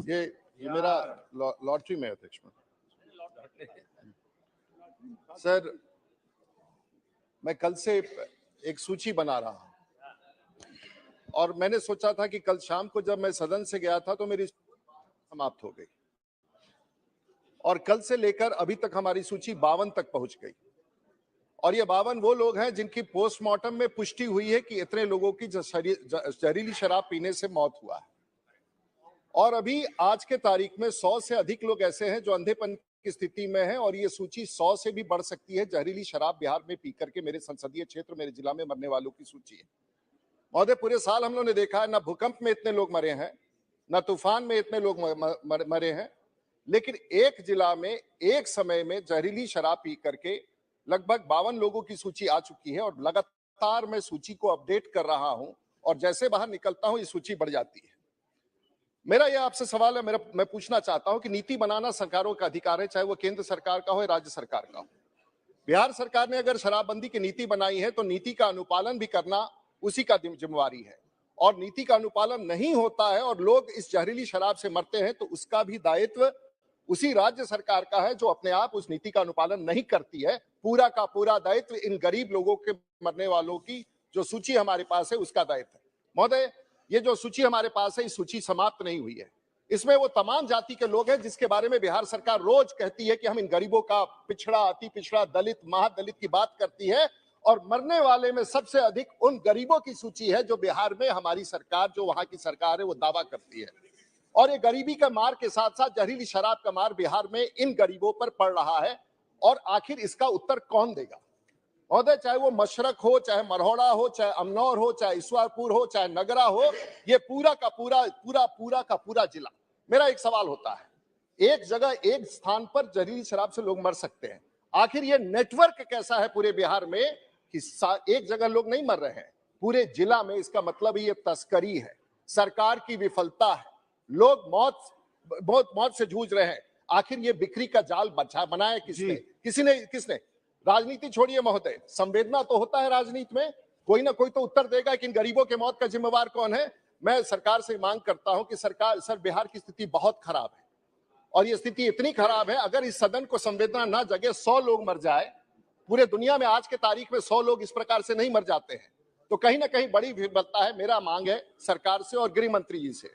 ये मेरा लॉटरी में अध्यक्ष सर, मैं कल से एक सूची बना रहा हूं और मैंने सोचा था कि कल शाम को जब मैं सदन से गया था तो मेरी समाप्त हो गई, और कल से लेकर अभी तक हमारी सूची 52 तक पहुंच गई, और ये 52 वो लोग हैं जिनकी पोस्टमार्टम में पुष्टि हुई है कि इतने लोगों की जहरीली शराब पीने से मौत हुआ है। और अभी आज के तारीख में 100 से अधिक लोग ऐसे हैं जो अंधेपन की स्थिति में हैं, और ये सूची 100 से भी बढ़ सकती है। जहरीली शराब बिहार में पी करके मेरे संसदीय क्षेत्र, मेरे जिला में मरने वालों की सूची है महोदय। पूरे साल हम लोगों ने देखा है, ना भूकंप में इतने लोग मरे हैं, ना तूफान में इतने लोग मरे हैं, लेकिन एक जिला में एक समय में जहरीली शराब पी करके लगभग 52 लोगों की सूची आ चुकी है, और लगातार मैं सूची को अपडेट कर रहा हूं, और जैसे बाहर निकलता हूं ये सूची बढ़ जाती है। मेरा ये आपसे सवाल है, मैं पूछना चाहता हूं कि नीति बनाना सरकारों का अधिकार है, चाहे वो केंद्र सरकार का हो या राज्य सरकार का हो। बिहार सरकार ने अगर शराबबंदी की नीति बनाई है तो नीति का अनुपालन भी करना उसी का जिम्मेवारी है, और नीति का अनुपालन नहीं होता है और लोग इस जहरीली शराब से मरते हैं तो उसका भी दायित्व उसी राज्य सरकार का है जो अपने आप उस नीति का अनुपालन नहीं करती है। पूरा का पूरा दायित्व इन गरीब लोगों के मरने वालों की जो सूची हमारे पास है उसका दायित्व है। महोदय, ये जो सूची हमारे पास है, इस सूची समाप्त नहीं हुई है। इसमें वो तमाम जाति के लोग हैं जिसके बारे में बिहार सरकार रोज कहती है कि हम इन गरीबों का पिछड़ा, अति पिछड़ा, दलित, महादलित की बात करती है, और मरने वाले में सबसे अधिक उन गरीबों की सूची है जो बिहार में हमारी सरकार, जो वहां की सरकार है, वो दावा करती है। और ये गरीबी का मार के साथ साथ जहरीली शराब का मार बिहार में इन गरीबों पर पड़ रहा है। और आखिर इसका उत्तर कौन देगा? महोदय, चाहे वो मशरक हो, चाहे मरहोड़ा हो, चाहे अमनौर हो, चाहे ईश्वरपुर हो, चाहे नगरा हो, ये पूरा का पूरा जिला। मेरा एक सवाल होता है, एक जगह एक स्थान पर जहरीली शराब से लोग मर सकते हैं, आखिर ये नेटवर्क कैसा है पूरे बिहार में कि एक जगह लोग नहीं मर रहे हैं, पूरे जिला में? इसका मतलब ये तस्करी है, सरकार की विफलता है, लोग मौत से जूझ रहे हैं। आखिर ये बिक्री का जाल बनाया किसने? किसने? राजनीति छोड़िए महोदय, संवेदना तो होता है राजनीति में, कोई ना कोई तो उत्तर देगा कि इन गरीबों के मौत का जिम्मेवार कौन है। मैं सरकार से मांग करता हूं कि सर, बिहार की स्थिति बहुत खराब है और ये स्थिति इतनी खराब है, अगर इस सदन को संवेदना ना जगे, 100 लोग मर जाए, पूरे दुनिया में आज के तारीख में 100 लोग इस प्रकार से नहीं मर जाते हैं, तो कहीं ना कहीं बड़ी विफलता है। मेरा मांग है सरकार से और गृह मंत्री जी से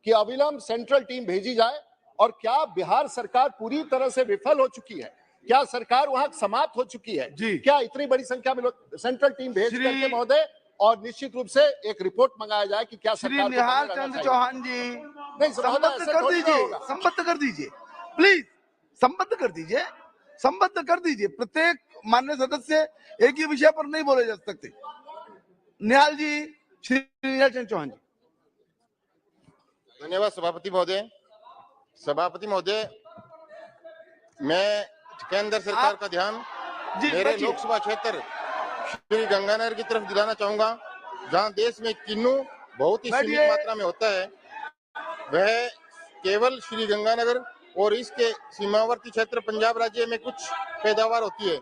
कि अविलंब सेंट्रल टीम भेजी जाए। और क्या बिहार सरकार पूरी तरह से विफल हो चुकी है? क्या सरकार वहां समाप्त हो चुकी है? क्या इतनी बड़ी संख्या में लोग सेंट्रल टीम भेज करके महोदय, और निश्चित रूप से एक रिपोर्ट मंगाया जाए कि क्या श्री निहाल चंद्र चौहान जी, नहीं, संबद्ध कर दीजिए प्लीज, संबद्ध कर दीजिए। प्रत्येक माननीय सदस्य एक ही विषय पर नहीं बोले जा सकते। निहाल जी, श्री निहाल चंद्र चौहान जी। धन्यवाद सभापति महोदय। मैं केंद्र सरकार का ध्यान मेरे लोकसभा क्षेत्र श्री गंगानगर की तरफ दिलाना चाहूंगा, जहां देश में किन्नू बहुत ही सीमित मात्रा में होता है। वह केवल श्री गंगानगर और इसके सीमावर्ती क्षेत्र पंजाब राज्य में कुछ पैदावार होती है।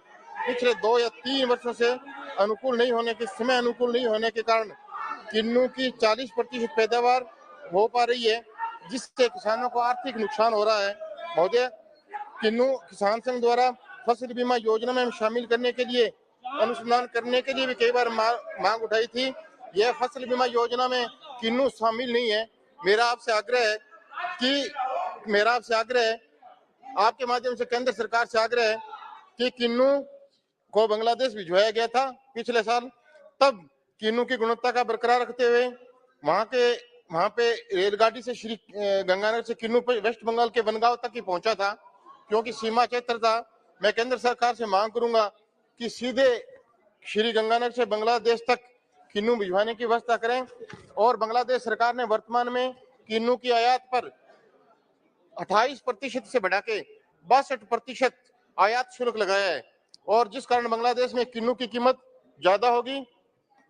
पिछले 2 या 3 वर्षों से समय अनुकूल नहीं होने के कारण किन्नू की 40% पैदावार हो पा रही है, जिससे किसानों को आर्थिक नुकसान हो रहा है। महोदय, किन्नू किसान संघ द्वारा फसल बीमा योजना में शामिल करने के लिए अनुसंधान करने के लिए भी कई बार मांग उठाई थी। यह फसल बीमा योजना में किन्नू शामिल नहीं है। मेरा आपसे आग्रह है, आपके माध्यम से केंद्र सरकार से आग्रह है कि किन्नू को बांग्लादेश भिजवाया गया था पिछले साल, तब किन्नू की गुणवत्ता का बरकरार रखते हुए वहां पे रेलगाड़ी से श्री गंगानगर से किन्नू वेस्ट बंगाल के बनगांव तक ही पहुंचा था, क्योंकि सीमा क्षेत्र था। मैं केंद्र सरकार से मांग करूंगा कि सीधे श्री गंगानगर से बांग्लादेश तक किन्नू भिजवाने की व्यवस्था करें। और बांग्लादेश सरकार ने वर्तमान में किन्नू की आयात पर 28% से बढ़ा के 62% आयात शुल्क लगाया है, और जिस कारण बांग्लादेश में किन्नू की कीमत ज्यादा होगी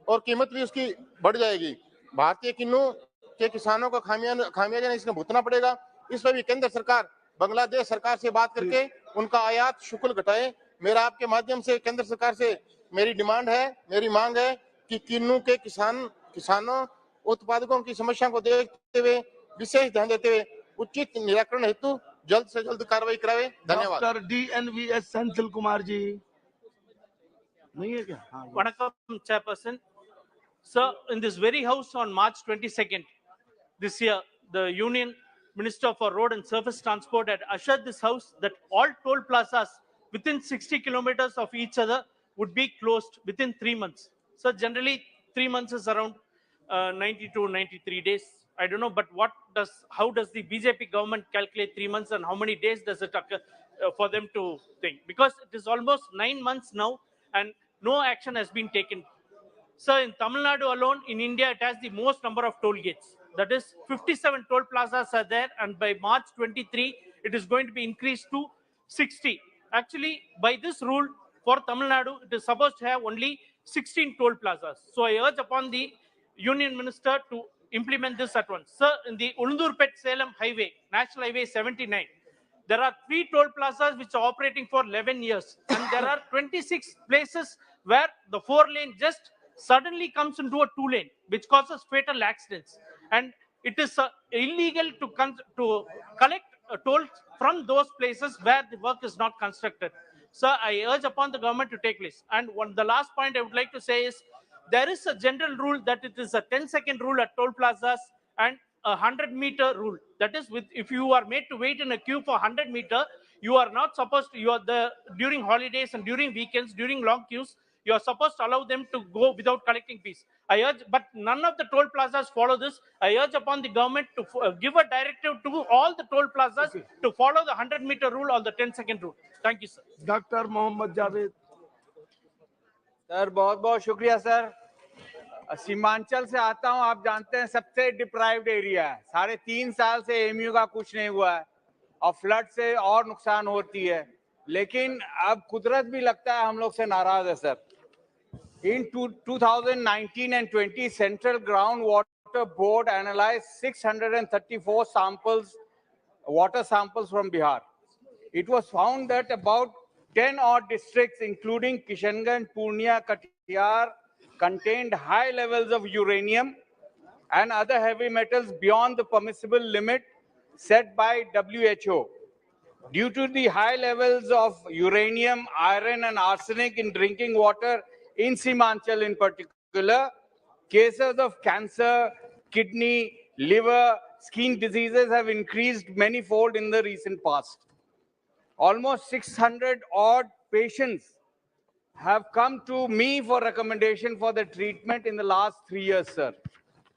और कीमत भी उसकी बढ़ जाएगी। भारतीय किन्नू के किसानों को खामियाजा इसमें भुगतना पड़ेगा। इस पर भी केंद्र सरकार बांग्लादेश सरकार से बात करके उनका आयात शुल्क घटाए। मेरा आपके माध्यम से केंद्र सरकार से मेरी मांग है कि किन्नू के किसानों उत्पादकों की समस्या को देखते हुए, विशेष ध्यान देते हुए उचित निराकरण हेतु जल्द से जल्द कार्रवाई करावे। धन्यवाद। डॉक्टर DNVS सेंथिल कुमार जी नहीं है क्या? Vanakkam, Chairperson. Sir, in this very house on March 22nd this year, the Union Minister for Road and Surface Transport had assured this house that all toll plazas within 60 kilometers of each other would be closed within 3 months. So generally 3 months is around 90 to 93 days. I don't know, but how does the BJP government calculate 3 months, and how many days does it occur for them to think? Because it is almost 9 months now and no action has been taken. So in Tamil Nadu alone, in India, it has the most number of toll gates. That is 57 toll plazas are there, and by March 23, it is going to be increased to 60. Actually, by this rule, for Tamil Nadu, it is supposed to have only 16 toll plazas. So I urge upon the Union Minister to implement this at once. Sir, in the Ulundurpet-Salem Highway, National Highway 79, there are 3 toll plazas which are operating for 11 years. And there are 26 places where the 4-lane just suddenly comes into a 2-lane, which causes fatal accidents. And it is illegal to collect tolls from those places where the work is not constructed. So I urge upon the government to take place. And the last point I would like to say is, there is a general rule that it is a 10-second rule at toll plazas and a 100-meter rule. That is, if you are made to wait in a queue for 100 meter, you are not supposed to, during holidays and during weekends, during long queues, You are supposed to allow them to go without collecting fees. I urge, but none of the toll plazas follow this. I urge upon the government to give a directive to all the toll plazas to follow the 100-meter rule or the 10-second rule. Thank you, sir. Doctor Mohammad Javed. Sir बहुत बहुत शुक्रिया sir. Seemanchal से आता हूं, आप जानते हैं सबसे डिप्राइव्ड एरिया है। 3.5 साल से एमयू का कुछ नहीं हुआ है और फ्लड से और नुकसान होती है, लेकिन अब कुदरत भी लगता है हम लोग से नाराज है sir. In 2019 and 20, Central Groundwater Board analyzed 634 samples, water samples from Bihar. It was found that about 10 odd districts, including Kishanganj, Purnia, Katiyar, contained high levels of uranium and other heavy metals beyond the permissible limit set by WHO. Due to the high levels of uranium, iron, and arsenic in drinking water in Simanchal in particular, cases of cancer, kidney, liver, skin diseases have increased manyfold in the recent past. Almost 600 odd patients have come to me for recommendation for the treatment in the last 3 years, sir.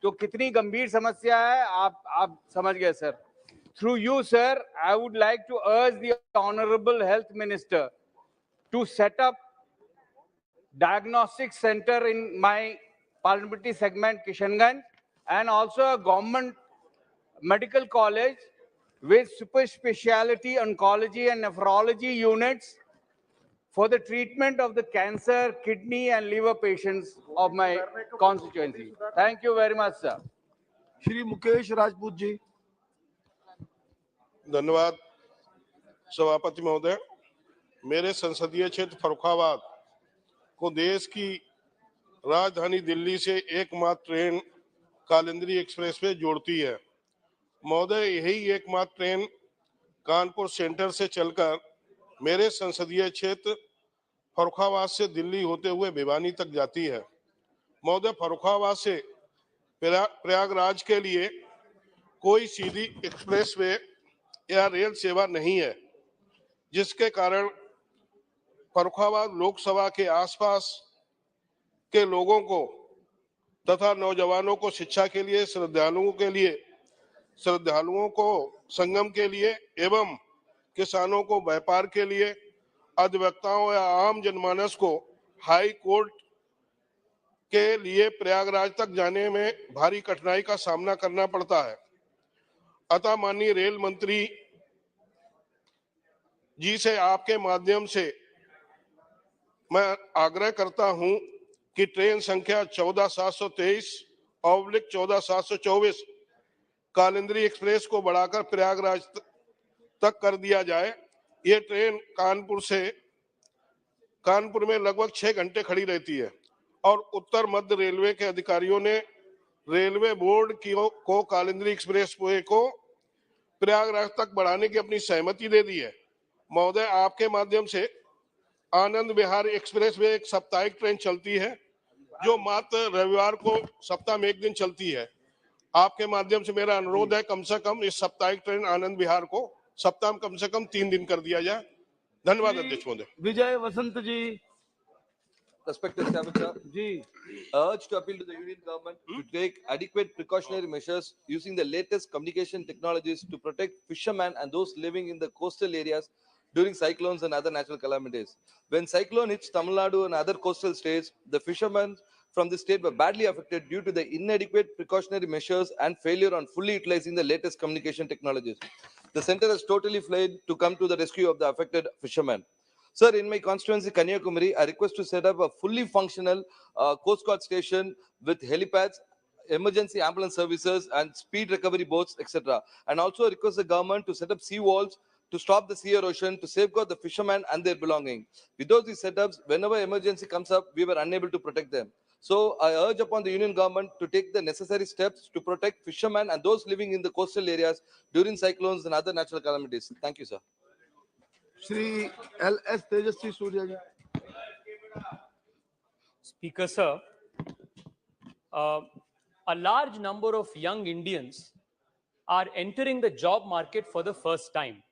तो कितनी गंभीर समस्या है आप समझ गए sir. Through you, sir, I would like to urge the Honorable Health Minister to set up diagnostic center in my parliamentary segment, Kishanganj, and also a government medical college with super speciality oncology and nephrology units for the treatment of the cancer, kidney, and liver patients of my constituency. Thank you very much, sir. Shri Mukesh Rajput ji. धन्यवाद सभापति महोदय। मेरे संसदीय क्षेत्र फर्रुखाबाद को देश की राजधानी दिल्ली से एकमात्र ट्रेन कालिंदी एक्सप्रेस वे जोड़ती है। महोदय, यही एकमात्र ट्रेन कानपुर सेंटर से चलकर मेरे संसदीय क्षेत्र फर्रुखाबाद से दिल्ली होते हुए भिवानी तक जाती है। महोदय, फर्रुखाबाद से प्रयागराज के लिए कोई सीधी एक्सप्रेस वे या रेल सेवा नहीं है, जिसके कारण फर्रुखाबाद लोकसभा के आसपास के लोगों को तथा नौजवानों को शिक्षा के लिए, श्रद्धालुओं को संगम के लिए एवं किसानों को व्यापार के लिए, अधिवक्ताओं या आम जनमानस को हाई कोर्ट के लिए प्रयागराज तक जाने में भारी कठिनाई का सामना करना पड़ता है। अतः माननीय रेल मंत्री जी से आपके माध्यम से मैं आग्रह करता हूं कि ट्रेन संख्या 14723/14724 कालिंदी एक्सप्रेस को बढ़ाकर प्रयागराज तक कर दिया जाए। ये ट्रेन कानपुर में लगभग 6 घंटे खड़ी रहती है और उत्तर मध्य रेलवे के अधिकारियों ने रेलवे बोर्ड को कालिंदी एक्सप्रेस वे को प्रयागराज तक बढ़ाने की अपनी सहमति दे दी है। महोदय, आपके माध्यम से आनंद विहार एक्सप्रेस वे एक साप्ताहिक ट्रेन चलती है, जो मात्र रविवार को सप्ताह में 1 दिन चलती है। आपके माध्यम से मेरा अनुरोध है, कम से कम इस साप्ताहिक ट्रेन आनंद विहार को सप्ताह में कम से कम 3 दिन कर दिया जाए। धन्यवाद अध्यक्ष महोदय। विजय वसंत जी। Respected Sir, urge to appeal to the Union government to take adequate precautionary measures using the latest communication technologies to protect fishermen and those living in the coastal areas during cyclones and other natural calamities. When cyclone hits Tamil Nadu and other coastal states, the fishermen from the state were badly affected due to the inadequate precautionary measures and failure on fully utilizing the latest communication technologies. The center has totally failed to come to the rescue of the affected fishermen. Sir, in my constituency, Kanyakumari, I request to set up a fully functional Coast Guard station with helipads, emergency ambulance services, and speed recovery boats, etc. And also request the government to set up sea walls to stop the sea erosion, to safeguard the fishermen and their belongings. Without these setups, whenever emergency comes up, we were unable to protect them. So I urge upon the Union government to take the necessary steps to protect fishermen and those living in the coastal areas during cyclones and other natural calamities. Thank you, sir. Shri LS Tejasvi Surya ji. Speaker sir, a large number of young Indians are entering the job market for the first time,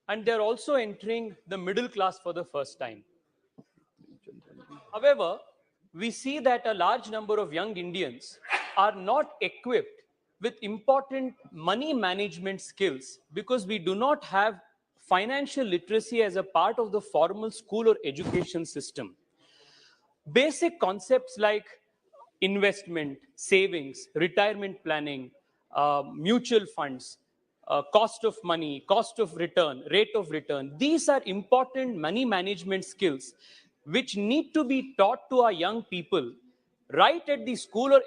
and they're also entering the middle class for the first time. However, we see that a large number of young Indians are not equipped with important money management skills because we do not have financial literacy as a part of the formal school or education system. Basic concepts like investment, savings, retirement planning, mutual funds, cost of money, cost of return, rate of return. These are important money management skills which need to be taught to our young people right at the school or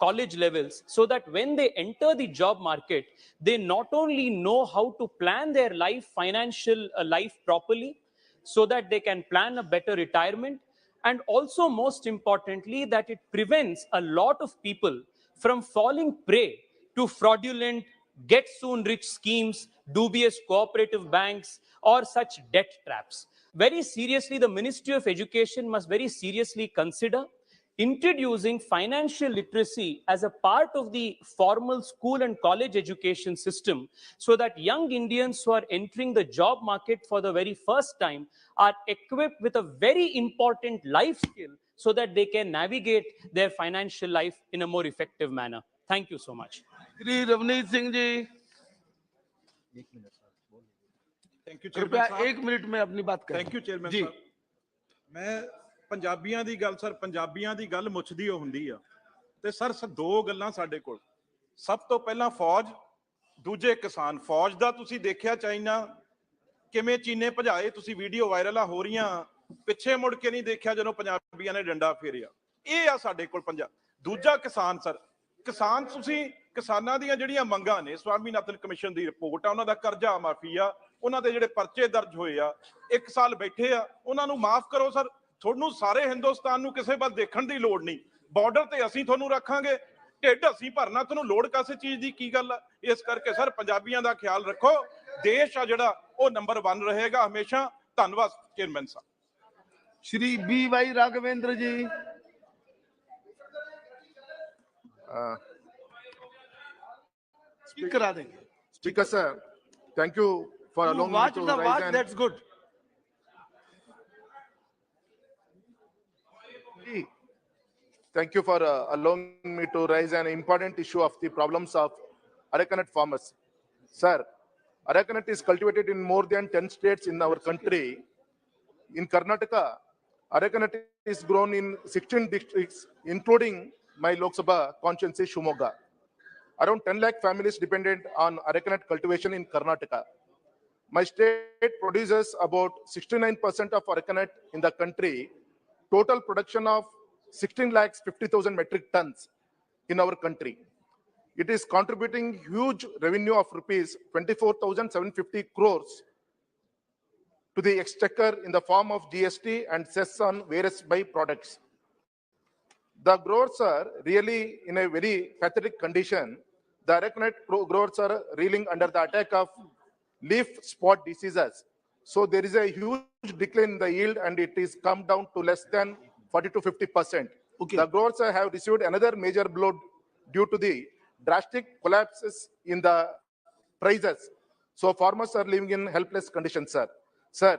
college levels, so that when they enter the job market, they not only know how to plan their financial life properly, so that they can plan a better retirement, and also most importantly that it prevents a lot of people from falling prey to fraudulent get soon rich schemes, dubious cooperative banks, or such debt traps. Very seriously, the Ministry of Education must very seriously consider introducing financial literacy as a part of the formal school and college education system, so that young Indians who are entering the job market for the very first time are equipped with a very important life skill, so that they can navigate their financial life in a more effective manner. Thank you so much. Shri Ravneet Singh ji, thank you कृपया chairman साहब। 1 minute में अपनी बात करें। Thank you chairman ji. साहब। ਮੈਂ ਪੰਜਾਬੀਆਂ ਦੀ ਗੱਲ ਸਰ, ਪੰਜਾਬੀਆਂ ਦੀ ਗੱਲ ਮੁੱਛਦੀ ਉਹ ਹੁੰਦੀ ਆ, ਤੇ ਸਰ ਦੋ ਗੱਲਾਂ ਸਾਡੇ ਕੋਲ। ਸਭ ਤੋਂ ਪਹਿਲਾਂ ਫੌਜ, ਦੂਜੇ ਕਿਸਾਨ। ਫੌਜ ਦਾ ਤੁਸੀਂ ਦੇਖਿਆ ਚਾਈਨਾ ਕਿਵੇਂ ਚੀਨੇ ਭਜਾਏ, ਤੁਸੀਂ ਵੀਡੀਓ ਵਾਇਰਲ ਹੋ ਰਹੀਆਂ, ਪਿੱਛੇ ਮੁੜ ਕੇ ਨਹੀਂ ਦੇਖਿਆ ਜਦੋਂ ਪੰਜਾਬੀਆਂ ਨੇ ਡੰਡਾ ਫੇਰਿਆ। ਇਹ ਆ ਸਾਡੇ ਕੋਲ ਪੰਜਾਬ। ਦੂਜਾ ਕਿਸਾਨ ਸਰ, ਕਿਸਾਨ ਤੁਸੀਂ ਕਿਸਾਨਾਂ ਦੀਆਂ ਜਿਹੜੀਆਂ ਮੰਗਾਂ ਨੇ, ਸਵਾਮੀਨਾਥਨ ਕਮਿਸ਼ਨ ਦੀ ਰਿਪੋਰਟ ਆ, ਉਹਨਾਂ ਦਾ ਕਰਜ਼ਾ ਮਾਫੀ ਆ, ਉਹਨਾਂ ਦੇ ਜਿਹੜੇ ਪਰਚੇ ਦਰਜ ਹੋਏ ਆ, 1 ਸਾਲ ਬੈਠੇ ਆ, ਉਹਨਾਂ ਨੂੰ ਮਾਫ ਕਰੋ ਸਰ। ਤੁਹਾਨੂੰ ਸਾਰੇ ਹਿੰਦੁਸਤਾਨ ਨੂੰ ਕਿਸੇ ਵੱਲ ਦੇਖਣ ਦੀ ਲੋੜ ਨਹੀਂ, ਬਾਰਡਰ ਤੇ ਅਸੀਂ ਤੁਹਾਨੂੰ ਰੱਖਾਂਗੇ, ਢਿੱਡ ਅਸੀਂ ਭਰਨਾ, ਤੁਹਾਨੂੰ ਲੋੜ ਕਾਸੇ ਚੀਜ਼ ਦੀ ਕੀ ਗੱਲ ਆ। ਇਸ ਕਰਕੇ ਸਰ ਪੰਜਾਬੀਆਂ ਦਾ ਖਿਆਲ ਰੱਖੋ, ਦੇਸ਼ ਆ ਜਿਹੜਾ ਉਹ ਨੰਬਰ 1 ਰਹੇਗਾ ਹਮੇਸ਼ਾ। ਧੰਨਵਾਦ ਚੇਅਰਮੈਨ ਸਾਹਿਬ। श्री बी वाई राघवेंद्र जी। स्पीक करा देंगे। Speaker sir, thank you for allowing me Watch to the rise watch, and that's good. thank you for allowing me to raise an important issue of the problems of arecanut farmers. Sir, arecanut is cultivated in more than 10 states in our country. In Karnataka, arecanut is grown in 16 districts, including my Lok Sabha constituency, Shimoga. Around 10 lakh families dependent on arecanut cultivation in Karnataka. My state produces about 69% of arecanut in the country. Total production of 16 lakhs 50,000 metric tons in our country. It is contributing huge revenue of rupees 24,750 crores to the exchequer in the form of GST and cess on various byproducts. The growers are really in a very pathetic condition. The arecanut growers are reeling under the attack of leaf spot diseases. So there is a huge decline in the yield, and it is come down to less than 40 to 50%. Okay. The growers have received another major blow due to the drastic collapses in the prices. So farmers are living in helpless conditions, sir. Sir,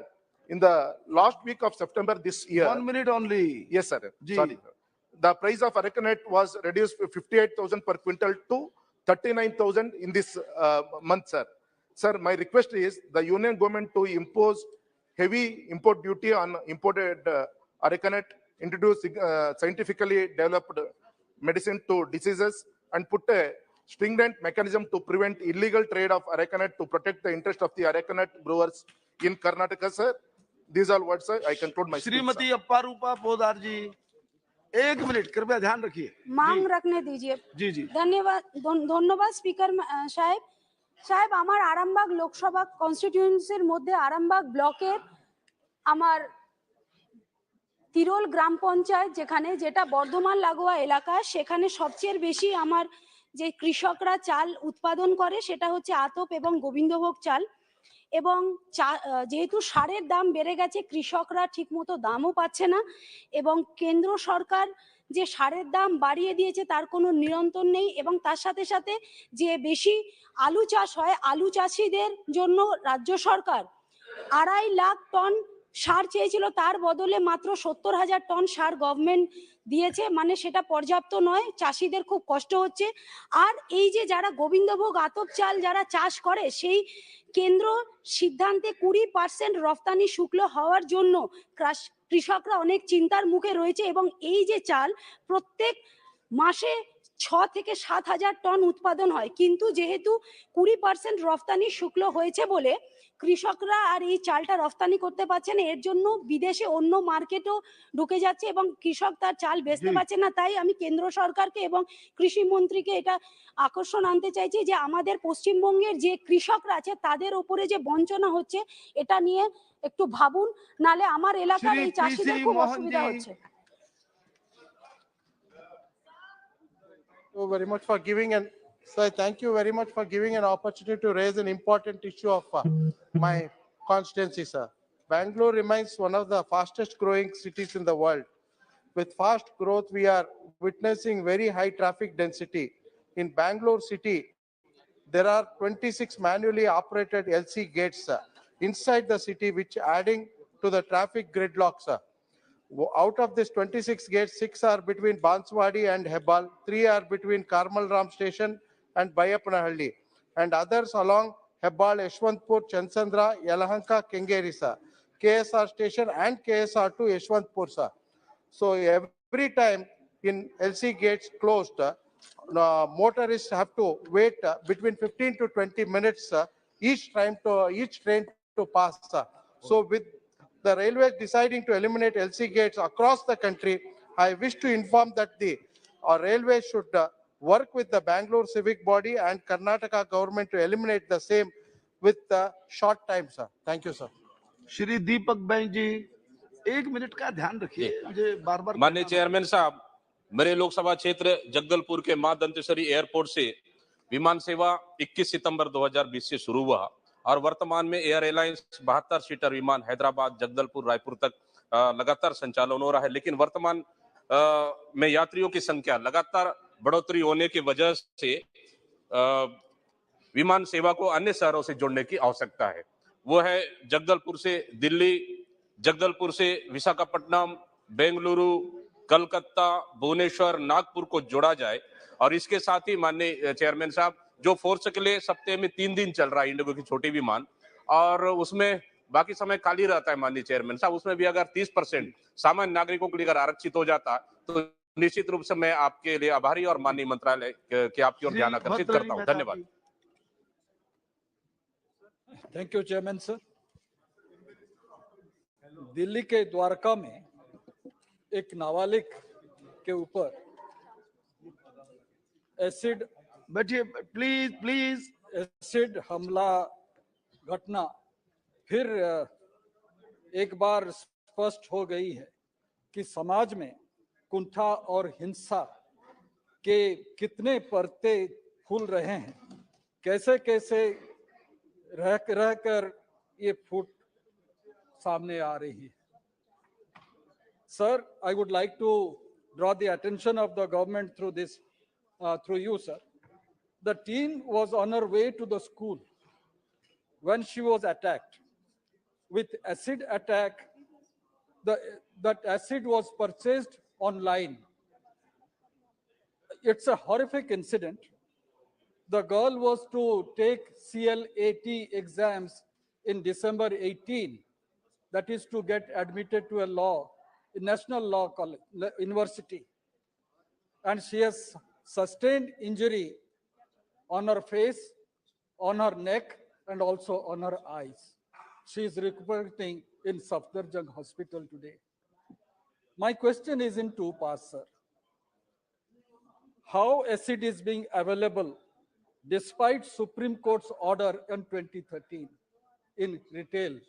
in the last week of September this year. 1 minute only. Yes, sir. Sorry. The price of arecanut was reduced 58,000 per quintal to 39,000 in this month, sir. Sir, my request is the union government to impose heavy import duty on imported arecanut, introduce scientifically developed medicine to diseases, and put a stringent mechanism to prevent illegal trade of arecanut to protect the interest of the arecanut growers in Karnataka, sir. These are words, sir. I conclude my speech. Shrimati Apparupa Podar ji, 1 minute कृपया ध्यान रखिए। मांग रखने दीजिए। जी जी। धन्यवाद, ধন্যবাদ speaker সাহেব। সাহেব, আমার আরামবাগ লোকসভা কনস্টিটিউয়েন্সির মধ্যে আরামবাগ ব্লকের আমার তিরোল গ্রাম পঞ্চায়েত, যেটা বর্ধমান লাগোয়া এলাকা, সেখানে সবচেয়ে বেশি আমার যে কৃষকরা চাল উৎপাদন করে সেটা হচ্ছে আতপ এবং গোবিন্দভোগ চাল। এবং যেহেতু সারের দাম বেড়ে গেছে, কৃষকরা ঠিকমতো দামও পাচ্ছে না, এবং কেন্দ্র সরকার যে সারের দাম বাড়িয়ে দিয়েছে তার কোনো নিরন্তর নেই। এবং তার সাথে সাথে যে বেশি আলু চাষ হয়, আলু চাষিদের জন্য রাজ্য সরকার 2.5 লাখ টন সার চেয়েছিল তার বদলে মাত্র 70,000 টন সার গভর্নমেন্ট দিয়েছে, মানে সেটা পর্যাপ্ত নয়, চাষিদের খুব কষ্ট হচ্ছে। আর এই যে যারা গোবিন্দভোগ আতপ চাল যারা চাষ করে, সেই কেন্দ্র সিদ্ধান্তে 20% রফতানি শুল্ক হওয়ার জন্য কৃষকরা অনেক চিন্তার মুখে রয়েছে। এবং এই যে চাল প্রত্যেক মাসে 6 থেকে 7,000 টন উৎপাদন হয়, কিন্তু যেহেতু 20% রফতানি শুল্ক হয়েছে বলে কৃষকরা আর এই চালটা রফতানি করতে পারছে না, এর জন্য বিদেশে অন্য মার্কেটও ঢুকে যাচ্ছে এবং কৃষক তার চাল বেচতে পারছে না। তাই আমি কেন্দ্র সরকারকে এবং কৃষি মন্ত্রীকে এটা আকর্ষণ আনতে চাইছি যে আমাদের পশ্চিমবঙ্গের যে কৃষকরা আছে তাদের উপরে যে বঞ্চনা হচ্ছে, এটা নিয়ে একটু ভাবুন, নালে আমার এলাকার এই চাষিদের খুব অসুবিধা হচ্ছে। Very much for giving an sir, thank you very much for giving an opportunity to raise an important issue of my constituency, sir. Bangalore remains one of the fastest growing cities in the world. With fast growth, we are witnessing very high traffic density. In Bangalore city, there are 26 manually operated LC gates inside the city, which adding to the traffic gridlock, sir. Out of this 26 gates, 6 are between Banswadi and Hebbal, 3 are between Karmal Ram Station and Bayapanahalli, and others along Hebbal, Yeshwantpur, Chansandra, Yelahanka, Kengeri, sir, KSR Station and KSR2 Yeshwantpur, sir. So every time in LC gates closed, motorists have to wait between 15 to 20 minutes each train to pass, sir. So with the railways deciding to eliminate LC gates across the country, I wish to inform that the railways should work with the Bangalore civic body and Karnataka government to eliminate the same with short time, sir. Thank you, sir. Shri Deepak बहन जी 1 minute का ध्यान रखिए, मुझे बार-बार माननीय chairman साहब, मेरे लोकसभा क्षेत्र जगदलपुर के मां दंतेश्वरी एयरपोर्ट से विमान सेवा 21 सितंबर 2020 से शुरू हुआ और वर्तमान में एयर एलायंस 72 सीटर विमान हैदराबाद, जगदलपुर, रायपुर तक लगातार संचालन हो रहा है। लेकिन वर्तमान में यात्रियों की संख्या लगातार बढ़ोतरी होने की वजह से विमान सेवा को अन्य शहरों से जोड़ने की आवश्यकता है। वो है जगदलपुर से दिल्ली, जगदलपुर से विशाखापट्टनम, बेंगलुरु, कलकत्ता, भुवनेश्वर, नागपुर को जोड़ा जाए। और इसके साथ ही माननीय चेयरमैन साहब, जो फोर्स के लिए सप्ताह में 3 दिन चल रहा है इंडिगो की छोटी विमान, और उसमें बाकी समय खाली रहता है माननीय चेयरमैन साहब, उसमें भी अगर 30% सामान्य नागरिकों के लिए अगर आरक्षित हो जाता तो निश्चित रूप से मैं आपके लिए आभारी और माननीय मंत्रालय के आपकी ओर ध्यान आकर्षित करता हूं। धन्यवाद। Thank you chairman sir. Delhi के द्वारका में एक नाबालिग के ऊपर एसिड, बैठिए प्लीज प्लीज, एसिड हमला घटना फिर एक बार स्पष्ट हो गई है कि समाज में कुंठा और हिंसा के कितने परते फूल रहे हैं, कैसे कैसे रहकर ये फूट सामने आ रही है। Sir, I would like to draw the attention of the government through this, through you, sir. The teen was on her way to the school when she was attacked with acid attack. That acid was purchased online. It's a horrific incident. The girl was to take CLAT exams in December 18. That is to get admitted to a National Law College, University. And she has sustained injury on her face, on her neck, and also on her eyes. She is recuperating in Safdarjung Hospital today. My question is in 2 parts, sir. How acid is being available despite Supreme Court's order in 2013 in retail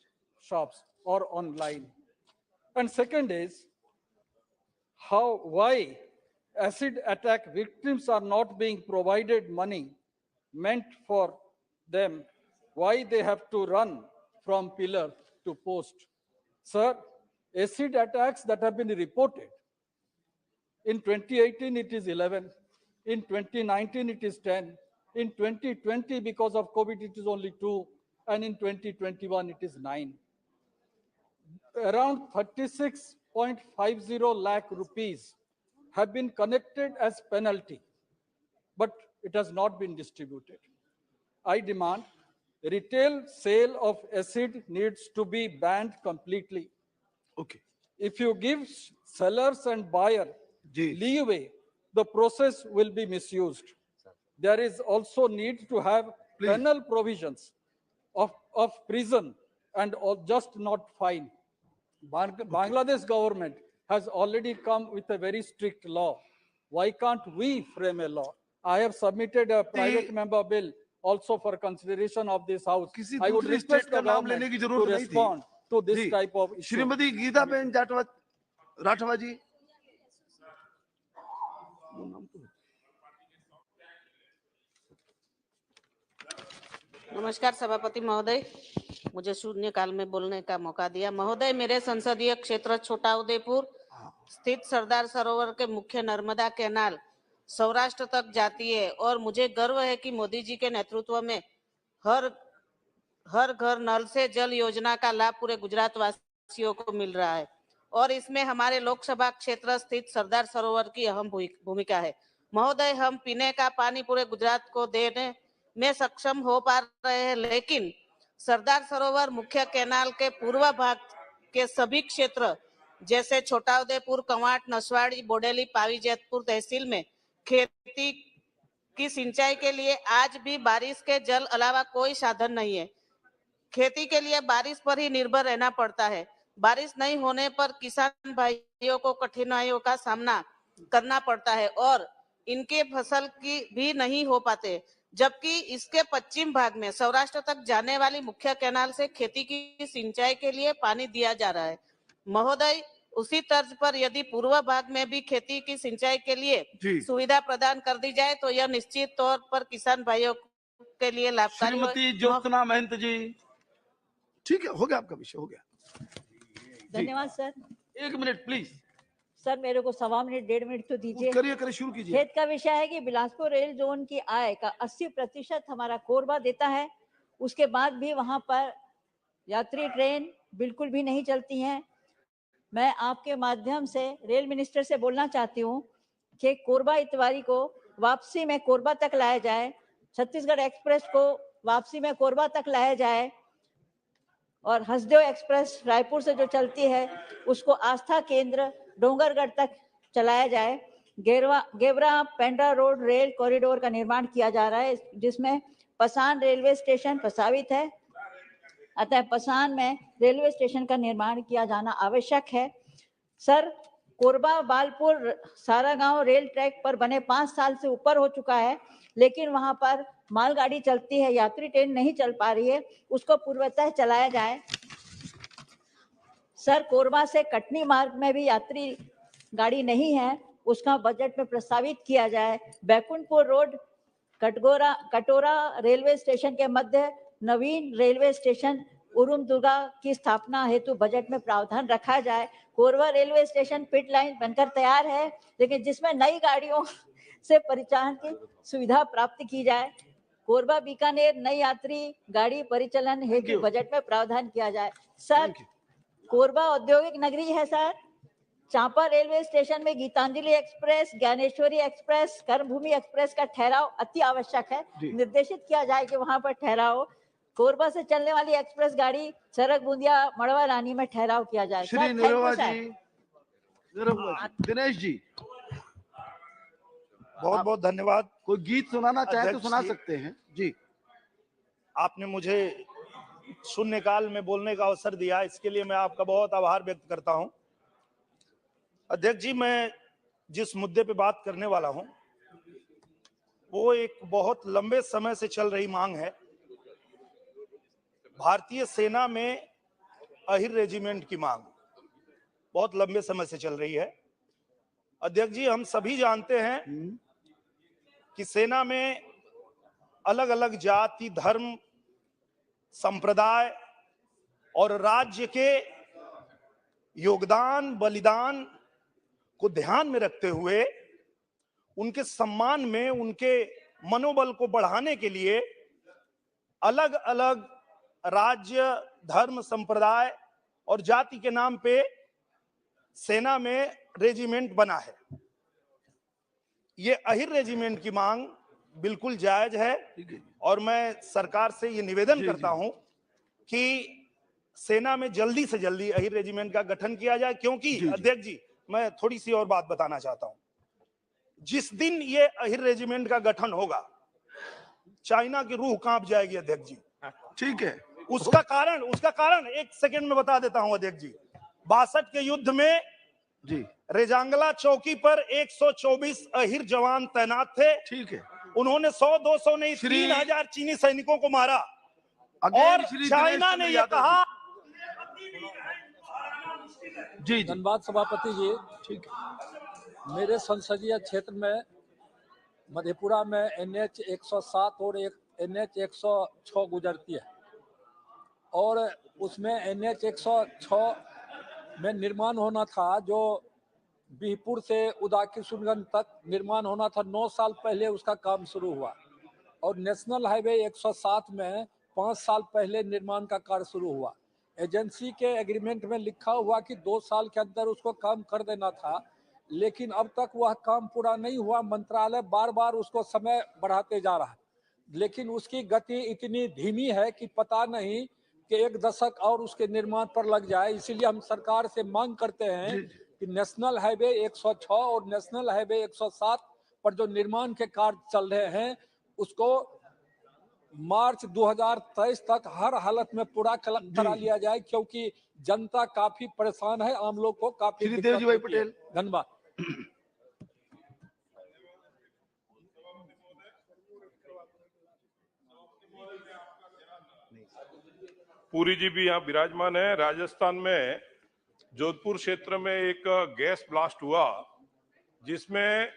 shops or online? And second is, why acid attack victims are not being provided money meant for them, why they have to run from pillar to post. Sir, acid attacks that have been reported, in 2018 it is 11, in 2019 it is 10, in 2020 because of COVID it is only 2, and in 2021 it is 9. around 36.50 lakh rupees have been connected as penalty, but it has not been distributed. I demand retail sale of acid needs to be banned completely. Okay. If you give sellers and buyer leeway, the process will be misused. There is also need to have penal provisions of prison and just not fine. Bangladesh government has already come with a very strict law. Why can't we frame a law? I have submitted a private member bill also for consideration of this house. I would दूसरी request state का the नाम लेने government की to जरूरत नहीं थी respond to this जी। type of issue. Shrimati Geeta Ben Rathwa ji. नमस्कार सभापति महोदय, मुझे शून्यकाल में बोलने का मौका दिया। महोदय, मेरे संसदीय क्षेत्र छोटा उदेपुर स्थित सरदार सरोवर के मुख्य नर्मदा कैनाल सौराष्ट्र तक जाती है और मुझे गर्व है कि मोदी जी के नेतृत्व में हर घर नल से जल योजना का लाभ पूरे गुजरात वासियों को मिल रहा है और इसमें हमारे लोकसभा क्षेत्र स्थित सरदार सरोवर की अहम भूमिका है। महोदय, हम पीने का पानी पूरे गुजरात को देने में सक्षम हो पा रहे हैं, लेकिन सरदार सरोवर मुख्य कैनाल के पूर्व भाग के सभी क्षेत्र जैसे छोटाउदेपुर, कवांट, नसवाड़ी, बोडेली, पावी जैतपुर तहसील में खेती की सिंचाई के लिए आज भी बारिश के जल अलावा कोई साधन नहीं है। खेती के लिए बारिश पर ही निर्भर रहना पड़ता है। बारिश नहीं होने पर किसान भाइयों को कठिनाइयों का सामना करना पड़ता है और इनके फसल की भी नहीं हो पाते, जबकि इसके पश्चिम भाग में सौराष्ट्र तक जाने वाली मुख्य कैनाल से खेती की सिंचाई के लिए पानी दिया जा रहा है। महोदय, उसी तर्ज पर यदि पूर्व भाग में भी खेती की सिंचाई के लिए सुविधा प्रदान कर दी जाए तो यह निश्चित तौर पर किसान भाइयों के लिए लाभकारी हो। श्रीमती ज्योत्सना महंत जी। ठीक है, हो गया आपका विषय, हो गया। धन्यवाद सर। 1 minute please. सर मेरे को 1.25 मिनट 1.5 मिनट तो दीजिए। करिए शुरू कीजिए। खेत का विषय है कि बिलासपुर रेल जोन की आय का 80% हमारा कोरबा देता है, उसके बाद भी वहां पर यात्री ट्रेन बिल्कुल भी नहीं चलती हैं। मैं आपके माध्यम से रेल मिनिस्टर से बोलना चाहती हूँ कि कोरबा इतवारी को वापसी में कोरबा तक लाया जाए, छत्तीसगढ़ एक्सप्रेस को वापसी में कोरबा तक लाया जाए और हसदेव एक्सप्रेस रायपुर से जो चलती है उसको आस्था केंद्र डोंगरगढ़ तक चलाया जाए। Gevra Pendra road rail corridor का निर्माण किया जा रहा है, जिसमें पसान रेलवे स्टेशन प्रस्तावित है, अतः पसान में रेलवे स्टेशन का निर्माण किया जाना आवश्यक है। सर, कोरबा बालपुर सारा गांव रेल ट्रैक पर बने 5 साल से ऊपर हो चुका है, लेकिन वहां पर मालगाड़ी चलती है, यात्री ट्रेन नहीं चल पा रही है, उसको पूर्वतः चलाया जाए। सर, कोरबा से कटनी मार्ग में भी यात्री गाड़ी नहीं है, उसका बजट में प्रस्तावित किया जाए। बैकुंठपुर रोड कटोरा रेलवे स्टेशन के मध्य नवीन रेलवे स्टेशन उरुमदुर्गा की स्थापना हेतु बजट में प्रावधान रखा जाए। कोरबा रेलवे स्टेशन पिट लाइन बनकर तैयार है, लेकिन जिसमें नई गाड़ियों से परिचालन की सुविधा प्राप्त की जाए। कोरबा बीकानेर नई यात्री गाड़ी परिचालन हेतु बजट में प्रावधान किया जाए। सर, कोरबा औद्योगिक नगरी है सर, चांपा रेलवे स्टेशन में गीतांजलि एक्सप्रेस, ज्ञानेश्वरी एक्सप्रेस, कर्मभूमि एक्सप्रेस का ठहराव अति आवश्यक है। निर्देशित किया जाए कि वहां पर ठहराव कोरबा से चलने वाली एक्सप्रेस गाड़ी सरक बूंदिया मड़वा रानी में ठहराव किया जाए। श्री निरवा जी, दिनेश जी, बहुत बहुत धन्यवाद। कोई गीत सुनाना चाहे तो सुना सकते हैं जी। आपने मुझे शून्यकाल में बोलने का अवसर दिया, इसके लिए मैं आपका बहुत आभार व्यक्त करता हूं। अध्यक्ष जी, मैं जिस मुद्दे पे बात करने वाला हूं वो एक बहुत लंबे समय से चल रही मांग है। भारतीय सेना में अहिर रेजिमेंट की मांग बहुत लंबे समय से चल रही है। अध्यक्ष जी, हम सभी जानते हैं कि सेना में अलग अलग जाति, धर्म, संप्रदाय और राज्य के योगदान, बलिदान को ध्यान में रखते हुए उनके सम्मान में, उनके मनोबल को बढ़ाने के लिए अलग अलग राज्य, धर्म, संप्रदाय और जाति के नाम पे सेना में रेजिमेंट बना है। ये अहिर रेजिमेंट की मांग बिल्कुल जायज है और मैं सरकार से ये निवेदन करता हूं कि सेना में जल्दी से जल्दी अहिर रेजिमेंट का गठन किया जाए, क्योंकि अध्यक्ष जी मैं थोड़ी सी और बात बताना चाहता हूं। जिस दिन ये अहिर रेजिमेंट का गठन होगा, चाइना की रूह कांप जाएगी अध्यक्ष जी। ठीक है, उसका कारण एक सेकंड में बता देता हूं अध्यक्ष जी। 62 के युद्ध में जी रेजांगला चौकी पर 124 अहिर जवान तैनात थे। ठीक है, उन्होंने 100-200 नहीं 3000 चीनी सैनिकों को मारा और चाइना ने यह कहा। जी धन्यवाद सभापति जी। ठीक है, मेरे संसदीय क्षेत्र में मधेपुरा में NH 107 और एक NH 106 गुजरती है और उसमें NH 106 में निर्माण होना था, जो बिहपुर से उदाकी सुनगंज तक निर्माण होना था। 9 साल पहले उसका काम शुरू हुआ और नेशनल हाईवे 107 में 5 साल पहले निर्माण का कार्य शुरू हुआ। एजेंसी के एग्रीमेंट में लिखा हुआ कि 2 साल के अंदर उसको काम कर देना था, लेकिन अब तक वह काम पूरा नहीं हुआ। मंत्रालय बार बार उसको समय बढ़ाते जा रहा है, लेकिन उसकी गति इतनी धीमी है कि पता नहीं कि 1 दशक और उसके निर्माण पर लग जाए। इसीलिए हम सरकार से मांग करते हैं कि नेशनल हाईवे 106 और नेशनल हाईवे 107 पर जो निर्माण के कार्य चल रहे हैं उसको मार्च 2023 तक हर हालत में पूरा करा लिया जाए, क्योंकि जनता काफी परेशान है, आम लोग को काफी श्री दिक्कत देवजी भाई होती है। पटेल। धन्यवाद। पुरी जी भी यहाँ विराजमान है। राजस्थान में जोधपुर क्षेत्र में एक गैस ब्लास्ट हुआ जिसमें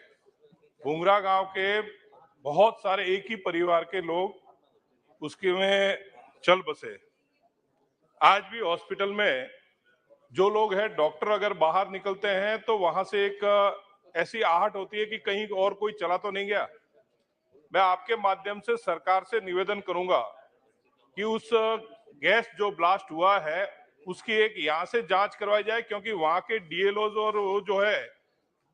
भुंगरा गांव के बहुत सारे एक ही परिवार के लोग उसके में चल बसे। आज भी हॉस्पिटल में जो लोग हैं, डॉक्टर अगर बाहर निकलते हैं तो वहां से एक ऐसी आहट होती है कि कहीं और कोई चला तो नहीं गया। मैं आपके माध्यम से सरकार से निवेदन करूंगा कि उस गैस जो ब्लास्ट हुआ है उसकी एक यहाँ से जांच करवाई जाए, क्योंकि वहां के डीएलओज और वो जो है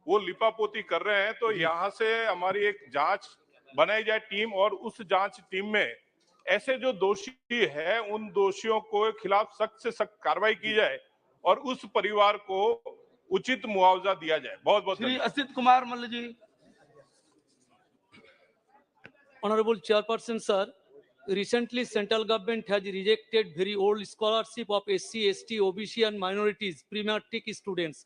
वो लिपापोती कर रहे हैं। तो यहाँ से हमारी एक जांच बनाई जाए टीम, और उस जांच टीम में ऐसे जो दोषी है उन दोषियों को खिलाफ सख्त से सख्त कार्रवाई की जाए और उस परिवार को उचित मुआवजा दिया जाए। बहुत बहुत श्री असित कुमार मल्ल जी। Honorable Chairperson, sir, recently central government has rejected very old scholarship of SC, ST, OBC and minorities, pre-matric students.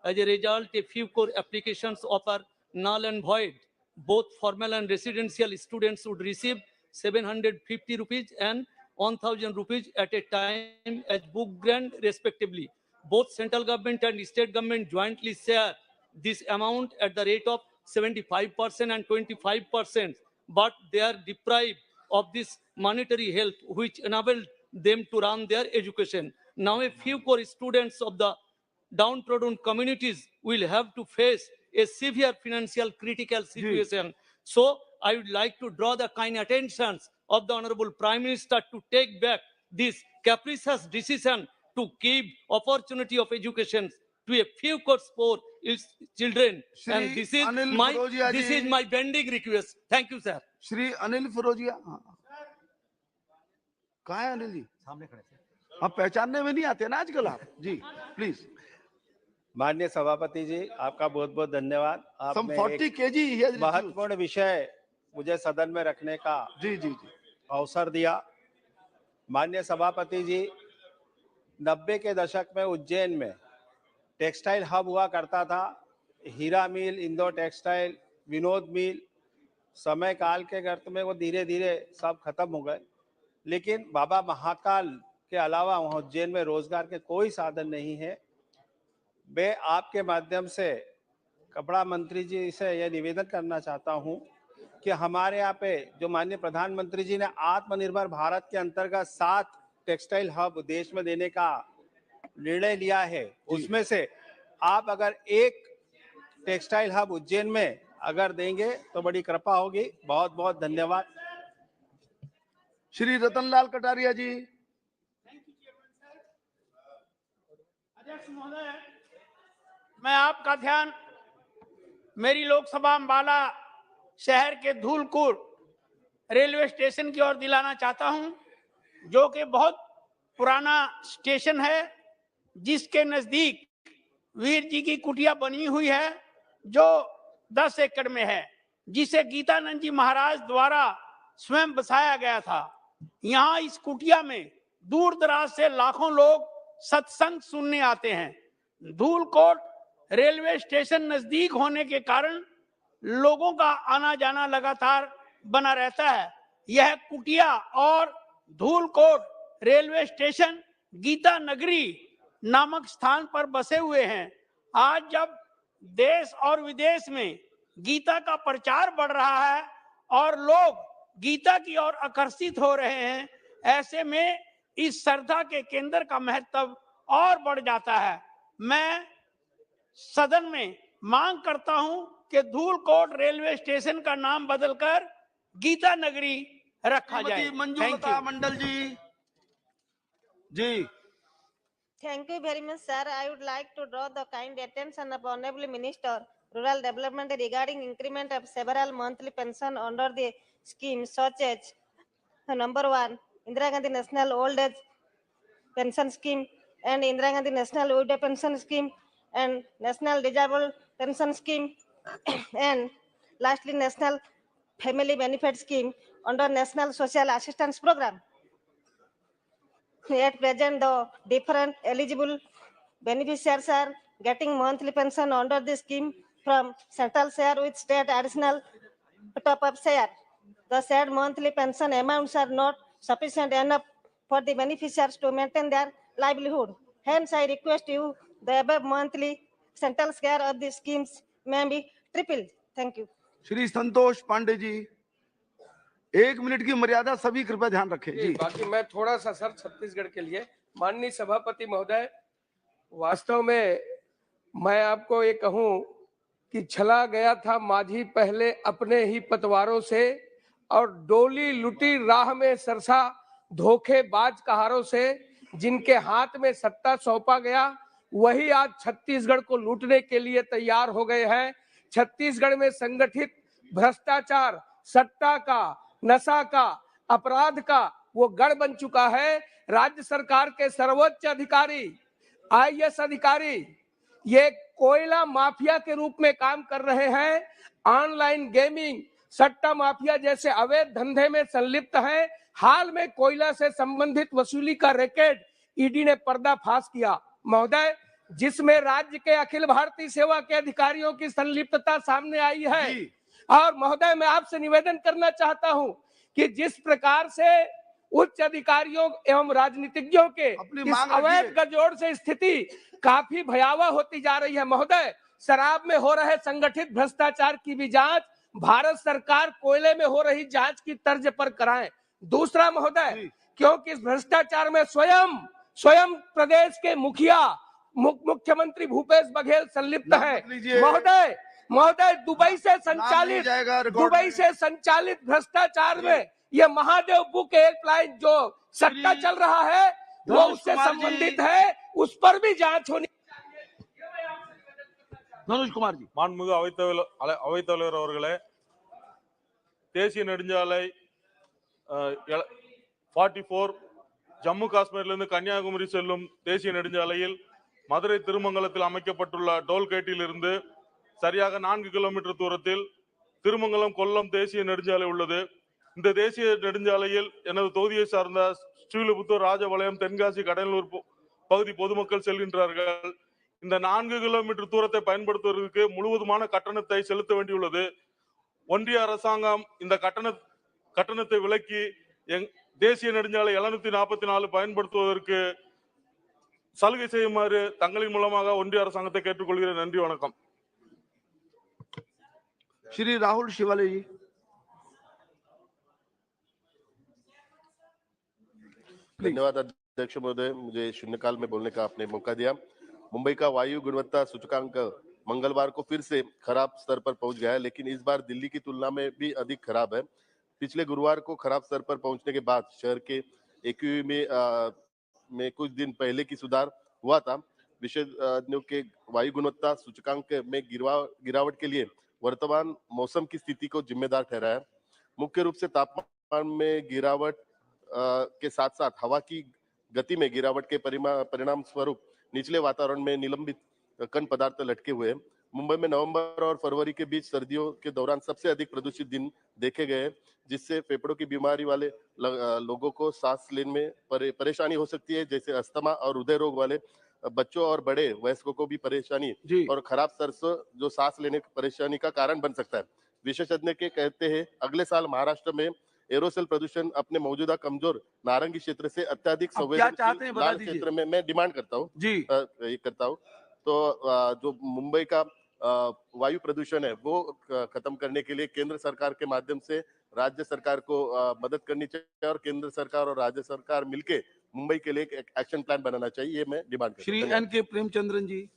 As a result, a few core applications are null and void. Both formal and residential students would receive 750 rupees and 1000 rupees at a time as book grant respectively. Both central government and state government jointly share this amount at the rate of 75% and 25%, but they are deprived of this monetary help which enabled them to run their education. Now a few core students of the downtrodden communities will have to face a severe financial critical situation. So I would like to draw the kind attention of the Honorable Prime Minister to take back this capricious decision to give opportunity of education to a few course for its children. And this is my bending request. Thank you, sir. Shri Anil Firojiya. कहाँ है अनिल जी? सामने खड़े थे। आप पहचानने में नहीं आते ना आजकल आप जी, प्लीज। माननीय सभापति जी, आपका बहुत बहुत धन्यवाद। आपने 40 kg महत्वपूर्ण विषय मुझे सदन में रखने का अवसर दिया। माननीय सभापति जी, 90 के दशक में उज्जैन में टेक्सटाइल हब हुआ करता था। हीरा मिल, इंदौर टेक्सटाइल, विनोद मिल, समय काल के गर्त में वो धीरे धीरे सब खत्म हो गए। लेकिन बाबा महाकाल के अलावा वहाँ उज्जैन में रोजगार के कोई साधन नहीं है। मैं आपके माध्यम से कपड़ा मंत्री जी से यह निवेदन करना चाहता हूँ कि हमारे यहाँ पे जो माननीय प्रधानमंत्री जी ने आत्मनिर्भर भारत के अंतर्गत 7 टेक्सटाइल हब देश में देने का निर्णय लिया है, उसमें से आप अगर एक टेक्सटाइल हब उज्जैन में अगर देंगे तो बड़ी कृपा होगी। बहुत बहुत धन्यवाद। श्री रतनलाल कटारिया जी। अध्यक्ष महोदय, मैं आपका ध्यान मेरी लोकसभा अम्बाला शहर के धूलपुर रेलवे स्टेशन की ओर दिलाना चाहता हूं, जो कि बहुत पुराना स्टेशन है, जिसके नजदीक वीर जी की कुटिया बनी हुई है, जो 10 एकड़ में है, जिसे गीतानंद जी महाराज द्वारा स्वयं बसाया गया था। यहाँ इस कुटिया में दूर दराज से लाखों लोग सत्संग सुनने आते हैं। धूलकोट रेलवे स्टेशन नजदीक होने के कारण लोगों का आना जाना लगातार बना रहता है। यह कुटिया और धूलकोट रेलवे स्टेशन गीता नगरी नामक स्थान पर बसे हुए हैं। आज जब देश और विदेश में गीता का प्रचार बढ़ रहा है और लोग गीता की ओर आकर्षित हो रहे हैं, ऐसे में इस श्रद्धा के केंद्र का महत्व और बढ़ जाता है। मैं सदन में मांग करता हूं कि धूलकोट रेलवे स्टेशन का नाम बदलकर गीता नगरी रखा जाए। मंजूलता मंडल जी। Thank you very much, sir. I would like to draw the kind attention of Honorable Minister, Rural Development regarding increment of several monthly pension under the scheme, such as number 1, Indira Gandhi National Old Age Pension Scheme, and Indira Gandhi National Widow Pension Scheme, and National Disabled Pension Scheme, and lastly, National Family Benefit Scheme under National Social Assistance Program. At present, the different eligible beneficiaries are getting monthly pension under the scheme from central share with state additional top-up share. The said monthly pension amounts are not sufficient enough for the beneficiaries to maintain their livelihood. Hence, I request you the above monthly central share of the schemes may be tripled. Thank you. Shri Santosh Pandey ji, 1 minute की मर्यादा, सभी कृपया ध्यान रखें जी। बाकी मैं थोड़ा सा सर छत्तीसगढ़ के लिए, माननीय सभापति महोदय, वास्तव में मैं आपको ये कहूं कि छला गया था माझी पहले अपने ही पतवारों से, और डोली लुटी राह में सरसा धोखेबाज कहारों से। जिनके हाथ में सत्ता सौंपा गया वही आज छत्तीसगढ़ को लूटने के लिए तैयार हो गए हैं। छत्तीसगढ़ में संगठित भ्रष्टाचार, सट्टा का, नशा का, अपराध का वो गढ़ बन चुका है। राज्य सरकार के सर्वोच्च अधिकारी, आईएएस अधिकारी ये कोयला माफिया के रूप में काम कर रहे हैं। ऑनलाइन गेमिंग, सट्टा माफिया जैसे अवैध धंधे में संलिप्त हैं। हाल में कोयला से संबंधित वसूली का रैकेट ईडी ने पर्दाफाश किया महोदय, जिसमें राज्य के अखिल भारतीय सेवा के अधिकारियों की संलिप्तता सामने आई है। और महोदय, मैं आपसे निवेदन करना चाहता हूं कि जिस प्रकार से उच्च अधिकारियों एवं राजनीतिज्ञों के इस अवैध गठजोड़ से स्थिति काफी भयावह होती जा रही है महोदय। शराब में हो रहे संगठित भ्रष्टाचार की भी जांच भारत सरकार कोयले में हो रही जांच की तर्ज पर कराएं। दूसरा महोदय, क्योंकि इस भ्रष्टाचार में स्वयं प्रदेश के मुखिया मुख्यमंत्री भूपेश बघेल संलिप्त है महोदय। दुबई से संचालित भ्रष्टाचार में यह महादेव बुक हेल्पलाइन जो सट्टा चल रहा है वो उससे संबंधित है, उस पर भी जांच होनी। मनोज कुमार जी। மாண்புமிகு அவைத்தலைவர் அவர்களே, தேசிய நெடுஞ்சாலை 44 ஜம்மு காஷ்மீரிலிருந்து கன்னியாகுமரி செல்லும் தேசிய நெடுஞ்சாலையில் மதுரை திருமங்கலத்தில் அமைக்கப்பட்டுள்ள டோல்கேட்டில் இருந்து சரியாக 4 கிலோமீட்டர் தூரத்தில் திருமங்கலம் கொல்லம் தேசிய நெடுஞ்சாலை உள்ளது. இந்த தேசிய நெடுஞ்சாலையில் எனது தொகுதியை சார்ந்த ஸ்ரீவில்லிபுத்தூர், ராஜபாளையம், தென்காசி, கடலூர் பகுதி பொதுமக்கள் செல்கின்றார்கள். இந்த 4 கிலோமீட்டர் தூரத்தை பயன்படுத்துவதற்கு முழுவதுமான கட்டணத்தை செலுத்த வேண்டியுள்ளது. ஒன்றிய அரசாங்கம் இந்த கட்டணத்தை விலக்கி தேசிய நெடுஞ்சாலை 744 பயன்படுத்துவதற்கு சலுகை செய்யுமாறு தங்களின் மூலமாக ஒன்றிய அரசாங்கத்தை கேட்டுக்கொள்கிறேன். நன்றி, வணக்கம். श्री राहुल शिवाले जी। धन्यवाद अध्यक्ष महोदय, मुझे शून्यकाल में बोलने का आपने मौका दिया। मुंबई का वायु गुणवत्ता सूचकांक मंगलवार को फिर से खराब स्तर पर पहुंच गया है, लेकिन इस बार दिल्ली की तुलना में भी अधिक खराब है। पिछले गुरुवार को खराब स्तर पर पहुंचने के बाद शहर के एक्यूई में कुछ दिन पहले की सुधार हुआ था। विशेषज्ञों के वायु गुणवत्ता सूचकांक में गिरावट के लिए वर्तमान मौसम की स्थिति को जिम्मेदार ठहराया। मुख्य रूप से तापमान में गिरावट के साथ साथ हवा की गति में गिरावट के परिणाम स्वरूप निचले वातावरण में निलंबित कण पदार्थ लटके हुए हैं। मुंबई में नवंबर और फरवरी के बीच सर्दियों के दौरान सबसे अधिक प्रदूषित दिन देखे गए, जिससे फेफड़ों की बीमारी वाले लोगों को सांस लेने में परेशानी हो सकती है, जैसे अस्थमा और हृदय रोग वाले बच्चों और बड़े वयस्कों को भी परेशानी और खराब सरसों जो सांस लेने की परेशानी का कारण बन सकता है। विशेषज्ञ के कहते हैं अगले साल महाराष्ट्र में एरोसोल प्रदूषण अपने मौजूदा कमजोर नारंगी क्षेत्र से अत्यधिक संवेदनशील लाल क्षेत्र में मैं डिमांड करता हूँ तो जो मुंबई का वायु प्रदूषण है वो खत्म करने के लिए केंद्र सरकार के माध्यम से राज्य सरकार को मदद करनी चाहिए और केंद्र सरकार और राज्य सरकार मिलके मुंबई के लिए एक एक्शन प्लान बनाना चाहिए, ये मैं डिमांड करता हूं। श्री एन के प्रेमचंद्रन जी।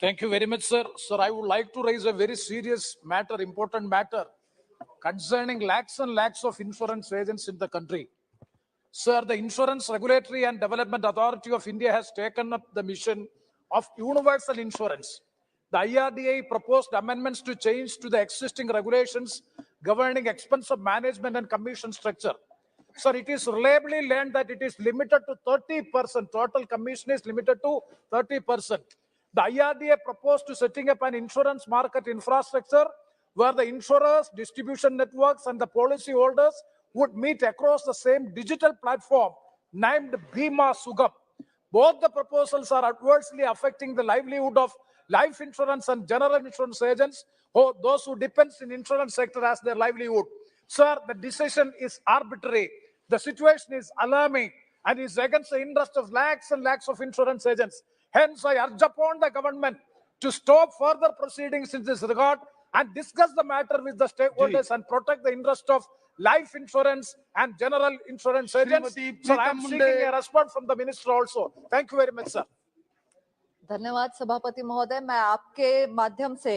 Thank you very much, sir. Sir, I would like to raise a very serious matter, important matter, concerning lakhs and lakhs of insurance agents in the country. Sir, the Insurance Regulatory and Development Authority of India has taken up the mission of universal insurance. The IRDA proposed amendments to change to the existing regulations governing expense of management and commission structure. Sir, it is reliably learned that it is limited to 30%. Total commission is limited to 30%. The IRDA proposed to setting up an insurance market infrastructure where the insurers, distribution networks, and the policy holders would meet across the same digital platform named Bima Sugam. Both the proposals are adversely affecting the livelihood of life insurance and general insurance agents, those who depend in insurance sector as their livelihood. Sir, the decision is arbitrary. The situation is alarming and is against the interest of lakhs and lakhs of insurance agents. Hence, I urge upon the government to stop further proceedings in this regard and discuss the matter with the stakeholders and protect the interest of life insurance and general insurance agents. Sir, I am seeking a response from the minister also. Thank you very much, sir. धन्यवाद सभापति महोदय। मैं आपके माध्यम से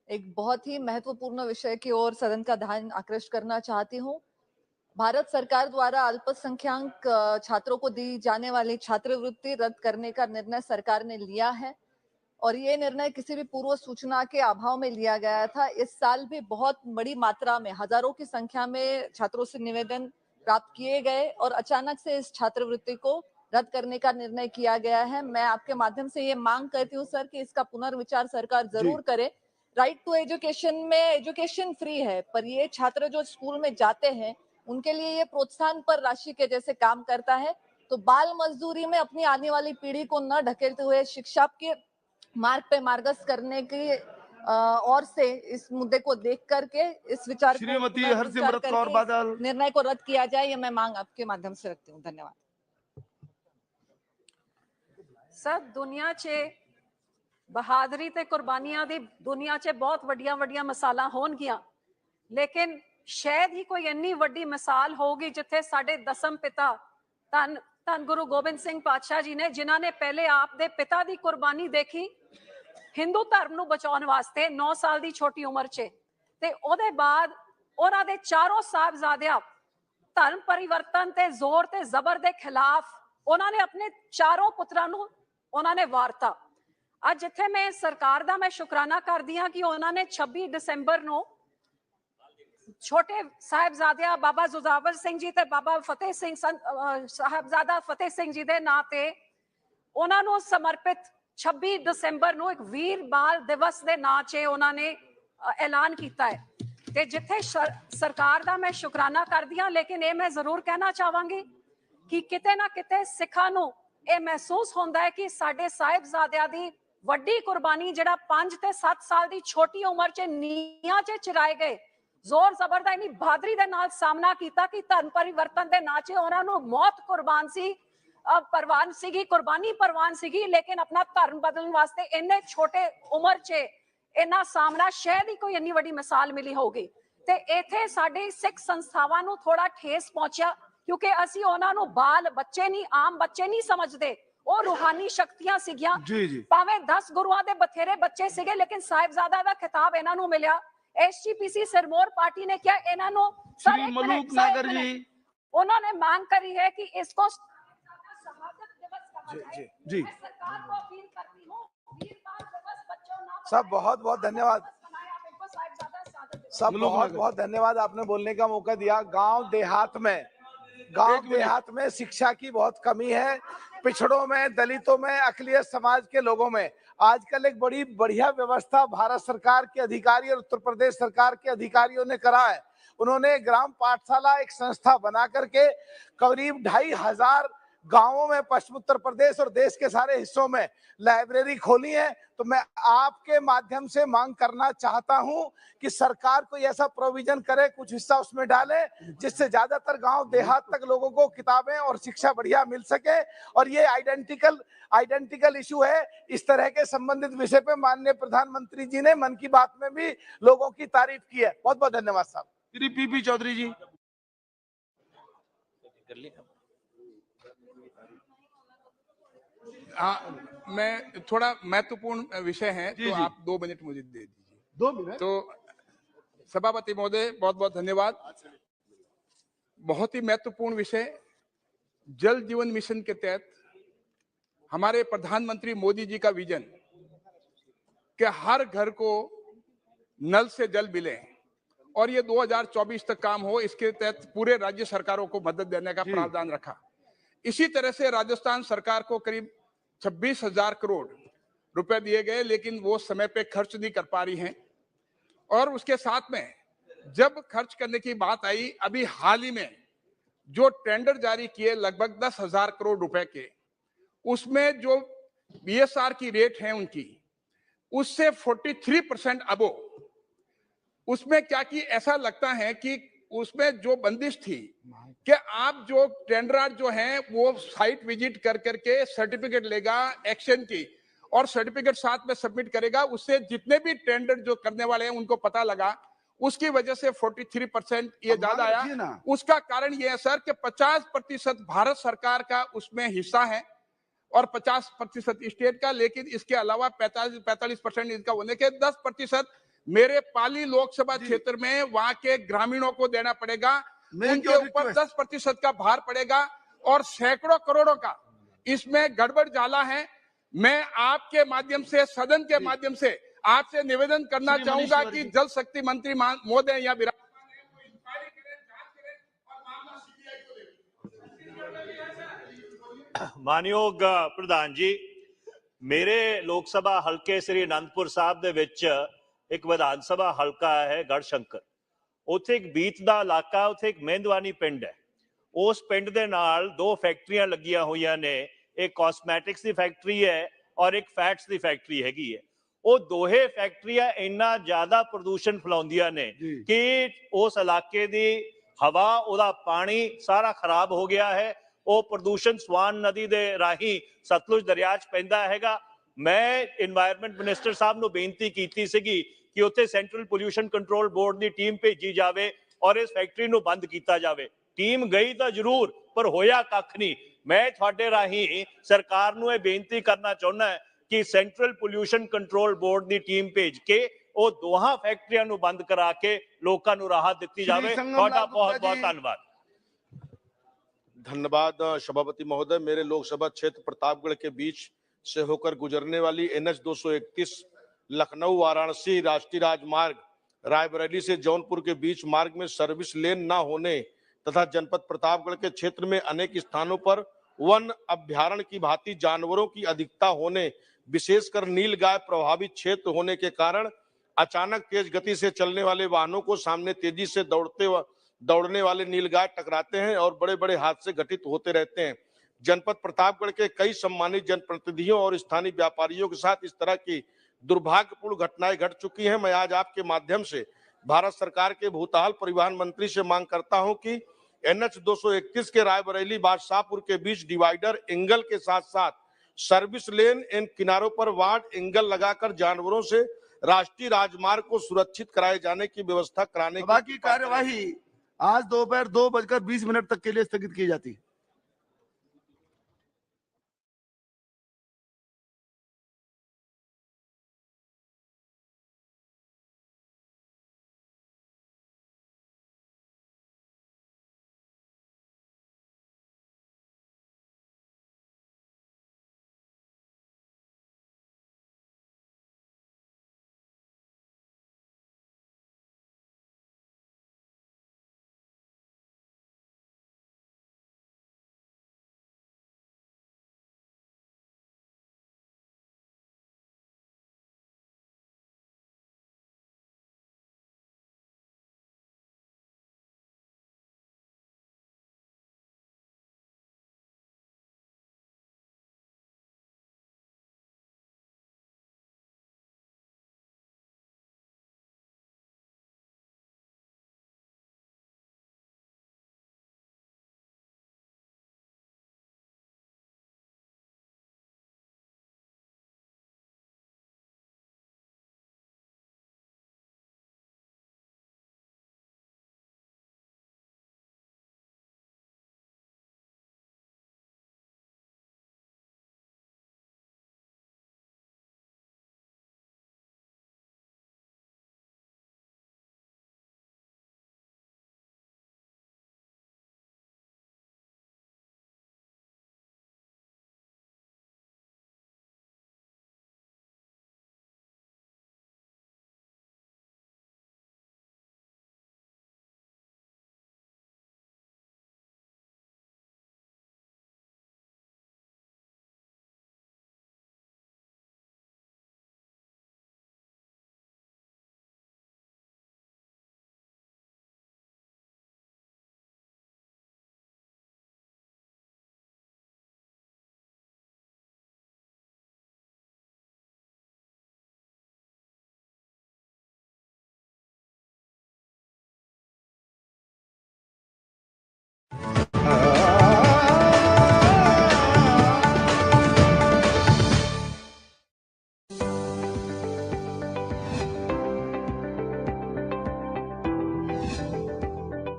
एक बहुत ही महत्वपूर्ण विषय की ओर सदन का ध्यान आकृष्ट करना चाहती हूँ। भारत सरकार द्वारा अल्पसंख्यक छात्रों को दी जाने वाली छात्रवृत्ति रद्द करने का निर्णय सरकार ने लिया है और ये निर्णय किसी भी पूर्व सूचना के अभाव में लिया गया था। इस साल भी बहुत बड़ी मात्रा में हजारों की संख्या में छात्रों से निवेदन प्राप्त किए गए और अचानक से इस छात्रवृत्ति को रद्द करने का निर्णय किया गया है। मैं आपके माध्यम से ये मांग करती हूँ सर कि इसका पुनर्विचार सरकार जरूर करे। राइट टू एजुकेशन में एजुकेशन फ्री है, पर ये छात्र जो स्कूल में जाते हैं उनके लिए ये प्रोत्साहन पर राशि के जैसे काम करता है। तो बाल मजदूरी में अपनी आने वाली पीढ़ी को न ढकेलते हुए शिक्षा के मार्ग पे मार्गस्थ करने की और से इस मुद्दे को देख करके इस विचार श्रीमती हरसिमरत कौर बादल निर्णय को रद्द किया जाए, ये मैं मांग आपके माध्यम से रखती हूँ। धन्यवाद सर। दुनिया च बहादरी ते कुर्बानियां दी दुनिया च बहुत वड्डियां वड्डियां मिसालां होणगियां, लेकिन शायद ही कोई इन्नी वड्डी मिसाल होगी जिथे साडे दसम पिता धन गुरु गोबिंद सिंह पातशाह जी ने, जिन्हां ने पहले आप दे पिता दी कुर्बानी देखी हिंदू धर्म नूं बचाउण वास्ते 9 साल दी छोटी उम्र च, ते ओदे बाद उन्हां दे चारों साहबजादियां धर्म परिवर्तन ते जोर ते जबर दे खिलाफ उन्हां ने अपने चारों पुत्रां नूं उन्हां ने वारता। अज जिथे मैं सरकार दा मैं शुकराना करदी हां कि उन्हां ने 26 दिसंबर नूं छोटे साहिबजादिया बाबा जोरावर सिंह जी ते बाबा फतेह सिंह साहिबजादा फतेह सिंह जी दे नां ते उन्हां नूं समर्पित 26 दिसंबर नूं एक वीर बाल दिवस दे नां च उन्हां ने ऐलान कीता है। ते जिथे सरकार दा मैं शुकराना करदी हां, लेकिन ये मैं जरूर कहना चाहांगी कि किते ना किते सिखां नूं ये महसूस होंदा है कि साडे साहिबजादिया दी वड्डी कुर्बानी जिहड़ा 5 ते 7 साल दी छोटी उम्र च नीहां च चिराए गए जोर जबर दा इन्नी बहादरी दे नाल सामना कीता कि धर्म परिवर्तन दे नां च उन्हां नूं मौत कुर्बान सी परवान सीगी, कुर्बानी परवान सीगी, लेकिन अपना धर्म बदलण वास्ते इन्ने छोटे उम्र च इन्ना सामना शायद ही कोई इन्नी वड्डी मिसाल मिली होगी। ते इथे साडे सिख संस्थावां नूं थोड़ा ठेस पहुंचिया क्योंकि असीं उन्हां नूं बाल बच्चे नहीं आम बच्चे नहीं समझदे, ਉਹ रूहानी शक्तियां सीगियां। भावें 10 गुरुआं दे बथेरे बच्चे सीगे, लेकिन साहिबजादा दा खिताब इन्हां नूं मिलिया। एसजीपीसी सिरमौर पार्टी ने क्या इन्हां नूं श्री मलूक नागर जी उन्होंने मांग करी है कि इसको जी सरकार को अपील करती हूं सब बहुत बहुत धन्यवाद। सब बहुत बहुत धन्यवाद, आपने बोलने का मौका दिया। गांव देहात में शिक्षा की बहुत कमी है, पिछड़ों में, दलितों में, अकलियत समाज के लोगों में। आजकल एक बड़ी बढ़िया व्यवस्था भारत सरकार के अधिकारी और उत्तर प्रदेश सरकार के अधिकारियों ने करा है। उन्होंने ग्राम पाठशाला एक संस्था बना करके करीब 2500 गांवों में पश्चिम उत्तर प्रदेश और देश के सारे हिस्सों में लाइब्रेरी खोली है। तो मैं आपके माध्यम से मांग करना चाहता हूं कि सरकार कोई ऐसा प्रोविजन करे, कुछ हिस्सा उसमें डाले, जिससे ज्यादातर गांव देहात तक लोगों को किताबें और शिक्षा बढ़िया मिल सके। और ये आइडेंटिकल इशू है। इस तरह के संबंधित विषय पे माननीय प्रधानमंत्री जी ने मन की बात में भी लोगों की तारीफ की है। बहुत बहुत धन्यवाद साहब। श्री पीपी चौधरी जी। हाँ, मैं थोड़ा महत्वपूर्ण विषय है तो आप 2 मिनट मुझे दे दीजिए। 2 मिनट। तो सभापति महोदय बहुत बहुत धन्यवाद। बहुत ही महत्वपूर्ण विषय, जल जीवन मिशन के तहत हमारे प्रधानमंत्री मोदी जी का विजन कि हर घर को नल से जल मिले और ये 2024 तक काम हो, इसके तहत पूरे राज्य सरकारों को मदद देने का प्रावधान रखा। इसी तरह से राजस्थान सरकार को करीब 26,000 करोड़ रुपए दिए गए, लेकिन वो समय पे खर्च नहीं कर पा रही हैं। और उसके साथ में जब खर्च करने की बात आई, अभी हाल ही में जो टेंडर जारी किए लगभग 10,000 करोड़ रुपए के, उसमें जो बीएसआर की रेट है उनकी, उससे 43% अबो। उसमें क्या कि ऐसा लगता है कि उसमें जो बंदिश थी कि आप जो टेंडर जो हैं वो साइट विजिट कर करके सर्टिफिकेट लेगा एक्शन की और सर्टिफिकेट साथ में सबमिट करेगा, उससे जितने भी टेंडर जो करने वाले हैं उनको पता लगा, उसकी वजह से 43% ये ज्यादा आया। उसका कारण ये है सर कि 50% भारत सरकार का उसमें हिस्सा है और 50% स्टेट का, लेकिन इसके अलावा 45% इनका होने के 10% मेरे पाली लोकसभा क्षेत्र में वहां के ग्रामीणों को देना पड़ेगा। उनके ऊपर 10% का भार पड़ेगा और सैकड़ों करोड़ों का इसमें गड़बड़ जाला है। मैं आपके माध्यम से, सदन के माध्यम से आपसे निवेदन करना चाहूंगा कि जल शक्ति मंत्री महोदय यहाँ ਮਾਨਯੋਗ ਪ੍ਰਧਾਨ ਜੀ, ਮੇਰੇ ਲੋਕ ਸਭਾ ਹਲਕੇ ਸ੍ਰੀ ਅਨੰਦਪੁਰ ਸਾਹਿਬ ਦੇ ਵਿੱਚ ਇੱਕ ਵਿਧਾਨ ਸਭਾ ਹਲਕਾ ਹੈ ਗੜਸ਼ੰਕਰ। ਉੱਥੇ ਇੱਕ ਬੀਤ ਦਾ ਇਲਾਕਾ, ਉੱਥੇ ਇੱਕ ਮਹਿੰਦਵਾਨੀ ਪਿੰਡ ਹੈ। ਉਸ ਪਿੰਡ ਦੇ ਨਾਲ 2 ਫੈਕਟਰੀਆਂ ਲੱਗੀਆਂ ਹੋਈਆਂ ਨੇ। ਇੱਕ ਕਾਸਮੈਟਿਕਸ ਦੀ ਫੈਕਟਰੀ ਹੈ ਔਰ ਇੱਕ ਫੈਟਸ ਦੀ ਫੈਕਟਰੀ ਹੈਗੀ ਹੈ। ਉਹ ਦੋਹੇ ਫੈਕਟਰੀਆਂ ਇੰਨਾ ਜ਼ਿਆਦਾ ਪ੍ਰਦੂਸ਼ਣ ਫੈਲਾਉਂਦੀਆਂ ਨੇ ਕਿ ਉਸ ਇਲਾਕੇ ਦੀ ਹਵਾ, ਉਹਦਾ ਪਾਣੀ ਸਾਰਾ ਖਰਾਬ ਹੋ ਗਿਆ ਹੈ। ਉਹ ਪ੍ਰਦੂਸ਼ਣ ਸਵਾਨ ਨਦੀ ਦੇ ਰਾਹੀਂ ਸਤਲੁਜ ਦਰਿਆ 'ਚ ਪੈਂਦਾ ਹੈਗਾ। ਮੈਂ ਇਨਵਾਇਰਨਮੈਂਟ ਮਿਨਿਸਟਰ ਸਾਹਿਬ ਨੂੰ ਬੇਨਤੀ ਕੀਤੀ ਸੀਗੀ ਕਿ ਉੱਥੇ ਸੈਂਟਰਲ ਪੋਲਿਊਸ਼ਨ ਕੰਟਰੋਲ ਬੋਰਡ ਦੀ ਟੀਮ ਭੇਜੀ ਜਾਵੇ ਔਰ ਇਸ ਫੈਕਟਰੀ ਨੂੰ ਬੰਦ ਕੀਤਾ ਜਾਵੇ। ਟੀਮ ਗਈ ਤਾਂ ਜ਼ਰੂਰ, ਪਰ ਹੋਇਆ ਕੱਖ ਨਹੀਂ। ਮੈਂ ਤੁਹਾਡੇ ਰਾਹੀਂ ਸਰਕਾਰ ਨੂੰ ਇਹ ਬੇਨਤੀ ਕਰਨਾ ਚਾਹੁੰਦਾ ਕਿ ਸੈਂਟਰਲ ਪੋਲਿਊਸ਼ਨ ਕੰਟਰੋਲ ਬੋਰਡ ਦੀ ਟੀਮ ਭੇਜ ਕੇ ਉਹ ਦੋਹਾਂ ਫੈਕਟਰੀਆਂ ਨੂੰ ਬੰਦ ਕਰਾ ਕੇ ਲੋਕਾਂ ਨੂੰ ਰਾਹਤ ਦਿੱਤੀ ਜਾਵੇ। ਤੁਹਾਡਾ बहुत बहुत धन्यवाद। धन्यवाद सभापति महोदय। मेरे लोकसभा क्षेत्र प्रतापगढ़ के बीच से होकर गुजरने वाली NH 231 लखनऊ वाराणसी राष्ट्रीय राजमार्ग रायबरेली से जौनपुर के बीच मार्ग में सर्विस लेन न होने तथा जनपद प्रतापगढ़ के क्षेत्र में अनेक स्थानों पर वन अभ्यारण्य की भांति जानवरों की अधिकता होने, विशेषकर नीलगाय प्रभावित क्षेत्र होने के कारण अचानक तेज गति से चलने वाले वाहनों को सामने तेजी से दौड़ने वाले नीलगाय टकराते हैं और बड़े बड़े हादसे घटित होते रहते हैं। जनपद प्रतापगढ़ के कई सम्मानित जनप्रतिनिधियों और स्थानीय व्यापारियों के साथ इस तरह की दुर्भाग्यपूर्ण घटनाएं घट चुकी हैं। मैं आज आपके माध्यम से भारत सरकार के भूतपूर्व परिवहन मंत्री से मांग करता हूं कि NH 231 के रायबरेली बादशाहपुर के बीच डिवाइडर एंगल के साथ साथ सर्विस लेन इन किनारों पर वार्ड एंगल लगाकर जानवरों से राष्ट्रीय राजमार्ग को सुरक्षित कराए जाने की व्यवस्था कराने की कार्यवाही आज दोपहर 2:20 तक के लिए स्थगित की जाती है।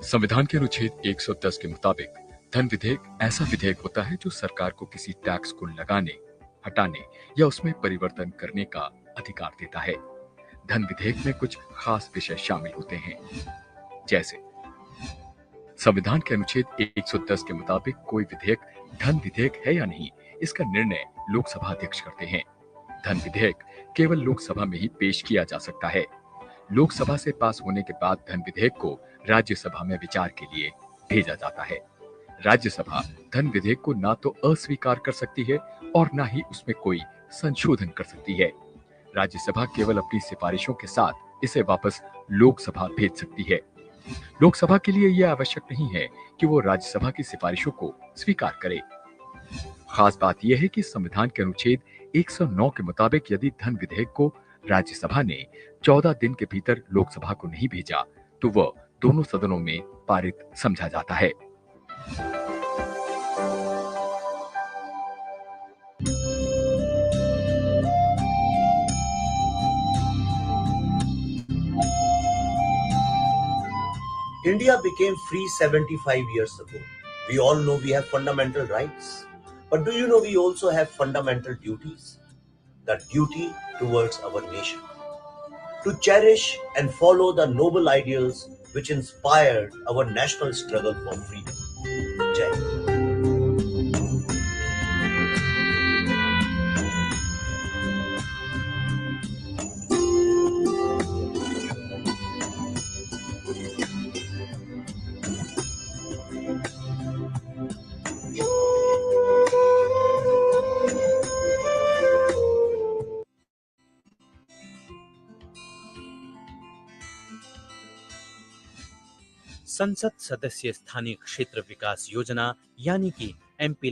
संविधान के अनुच्छेद 110 के मुताबिक धन विधेयक ऐसा विधेयक होता है जो सरकार को किसी टैक्स को लगाने, हटाने या उसमें परिवर्तन करने का अधिकार देता है। धन विधेयक में कुछ खास विषय शामिल होते हैं, जैसे संविधान के अनुच्छेद 110 के मुताबिक कोई विधेयक धन विधेयक है या नहीं, इसका निर्णय लोकसभा अध्यक्ष करते हैं। धन विधेयक केवल लोकसभा में ही पेश किया जा सकता है। लोकसभा से पास होने के बाद धन विधेयक को राज्यसभा में विचार के लिए भेजा जाता है। राज्यसभा धन विधेयक को ना तो अस्वीकार कर सकती है और ना ही उसमें कोई संशोधन कर सकती है। राज्यसभा केवल अपनी सिफारिशों के साथ इसे वापस लोकसभा भेज सकती है। लोकसभा के लिए यह आवश्यक नहीं है कि वो राज्यसभा की सिफारिशों को स्वीकार करे। खास बात यह है कि संविधान के अनुच्छेद 109 के मुताबिक यदि धन विधेयक को राज्यसभा ने 14 दिन के भीतर लोकसभा को नहीं भेजा तो वह दोनों सदनों में पारित समझा जाता है। India became free 75 years ago. We all know we have fundamental rights. But do you know we also have fundamental duties? The duty towards our nation. To cherish and follow the noble ideals which inspired our national struggle for freedom. Jai Hind. संसद सदस्य स्थानीय क्षेत्र विकास योजना यानी कि MP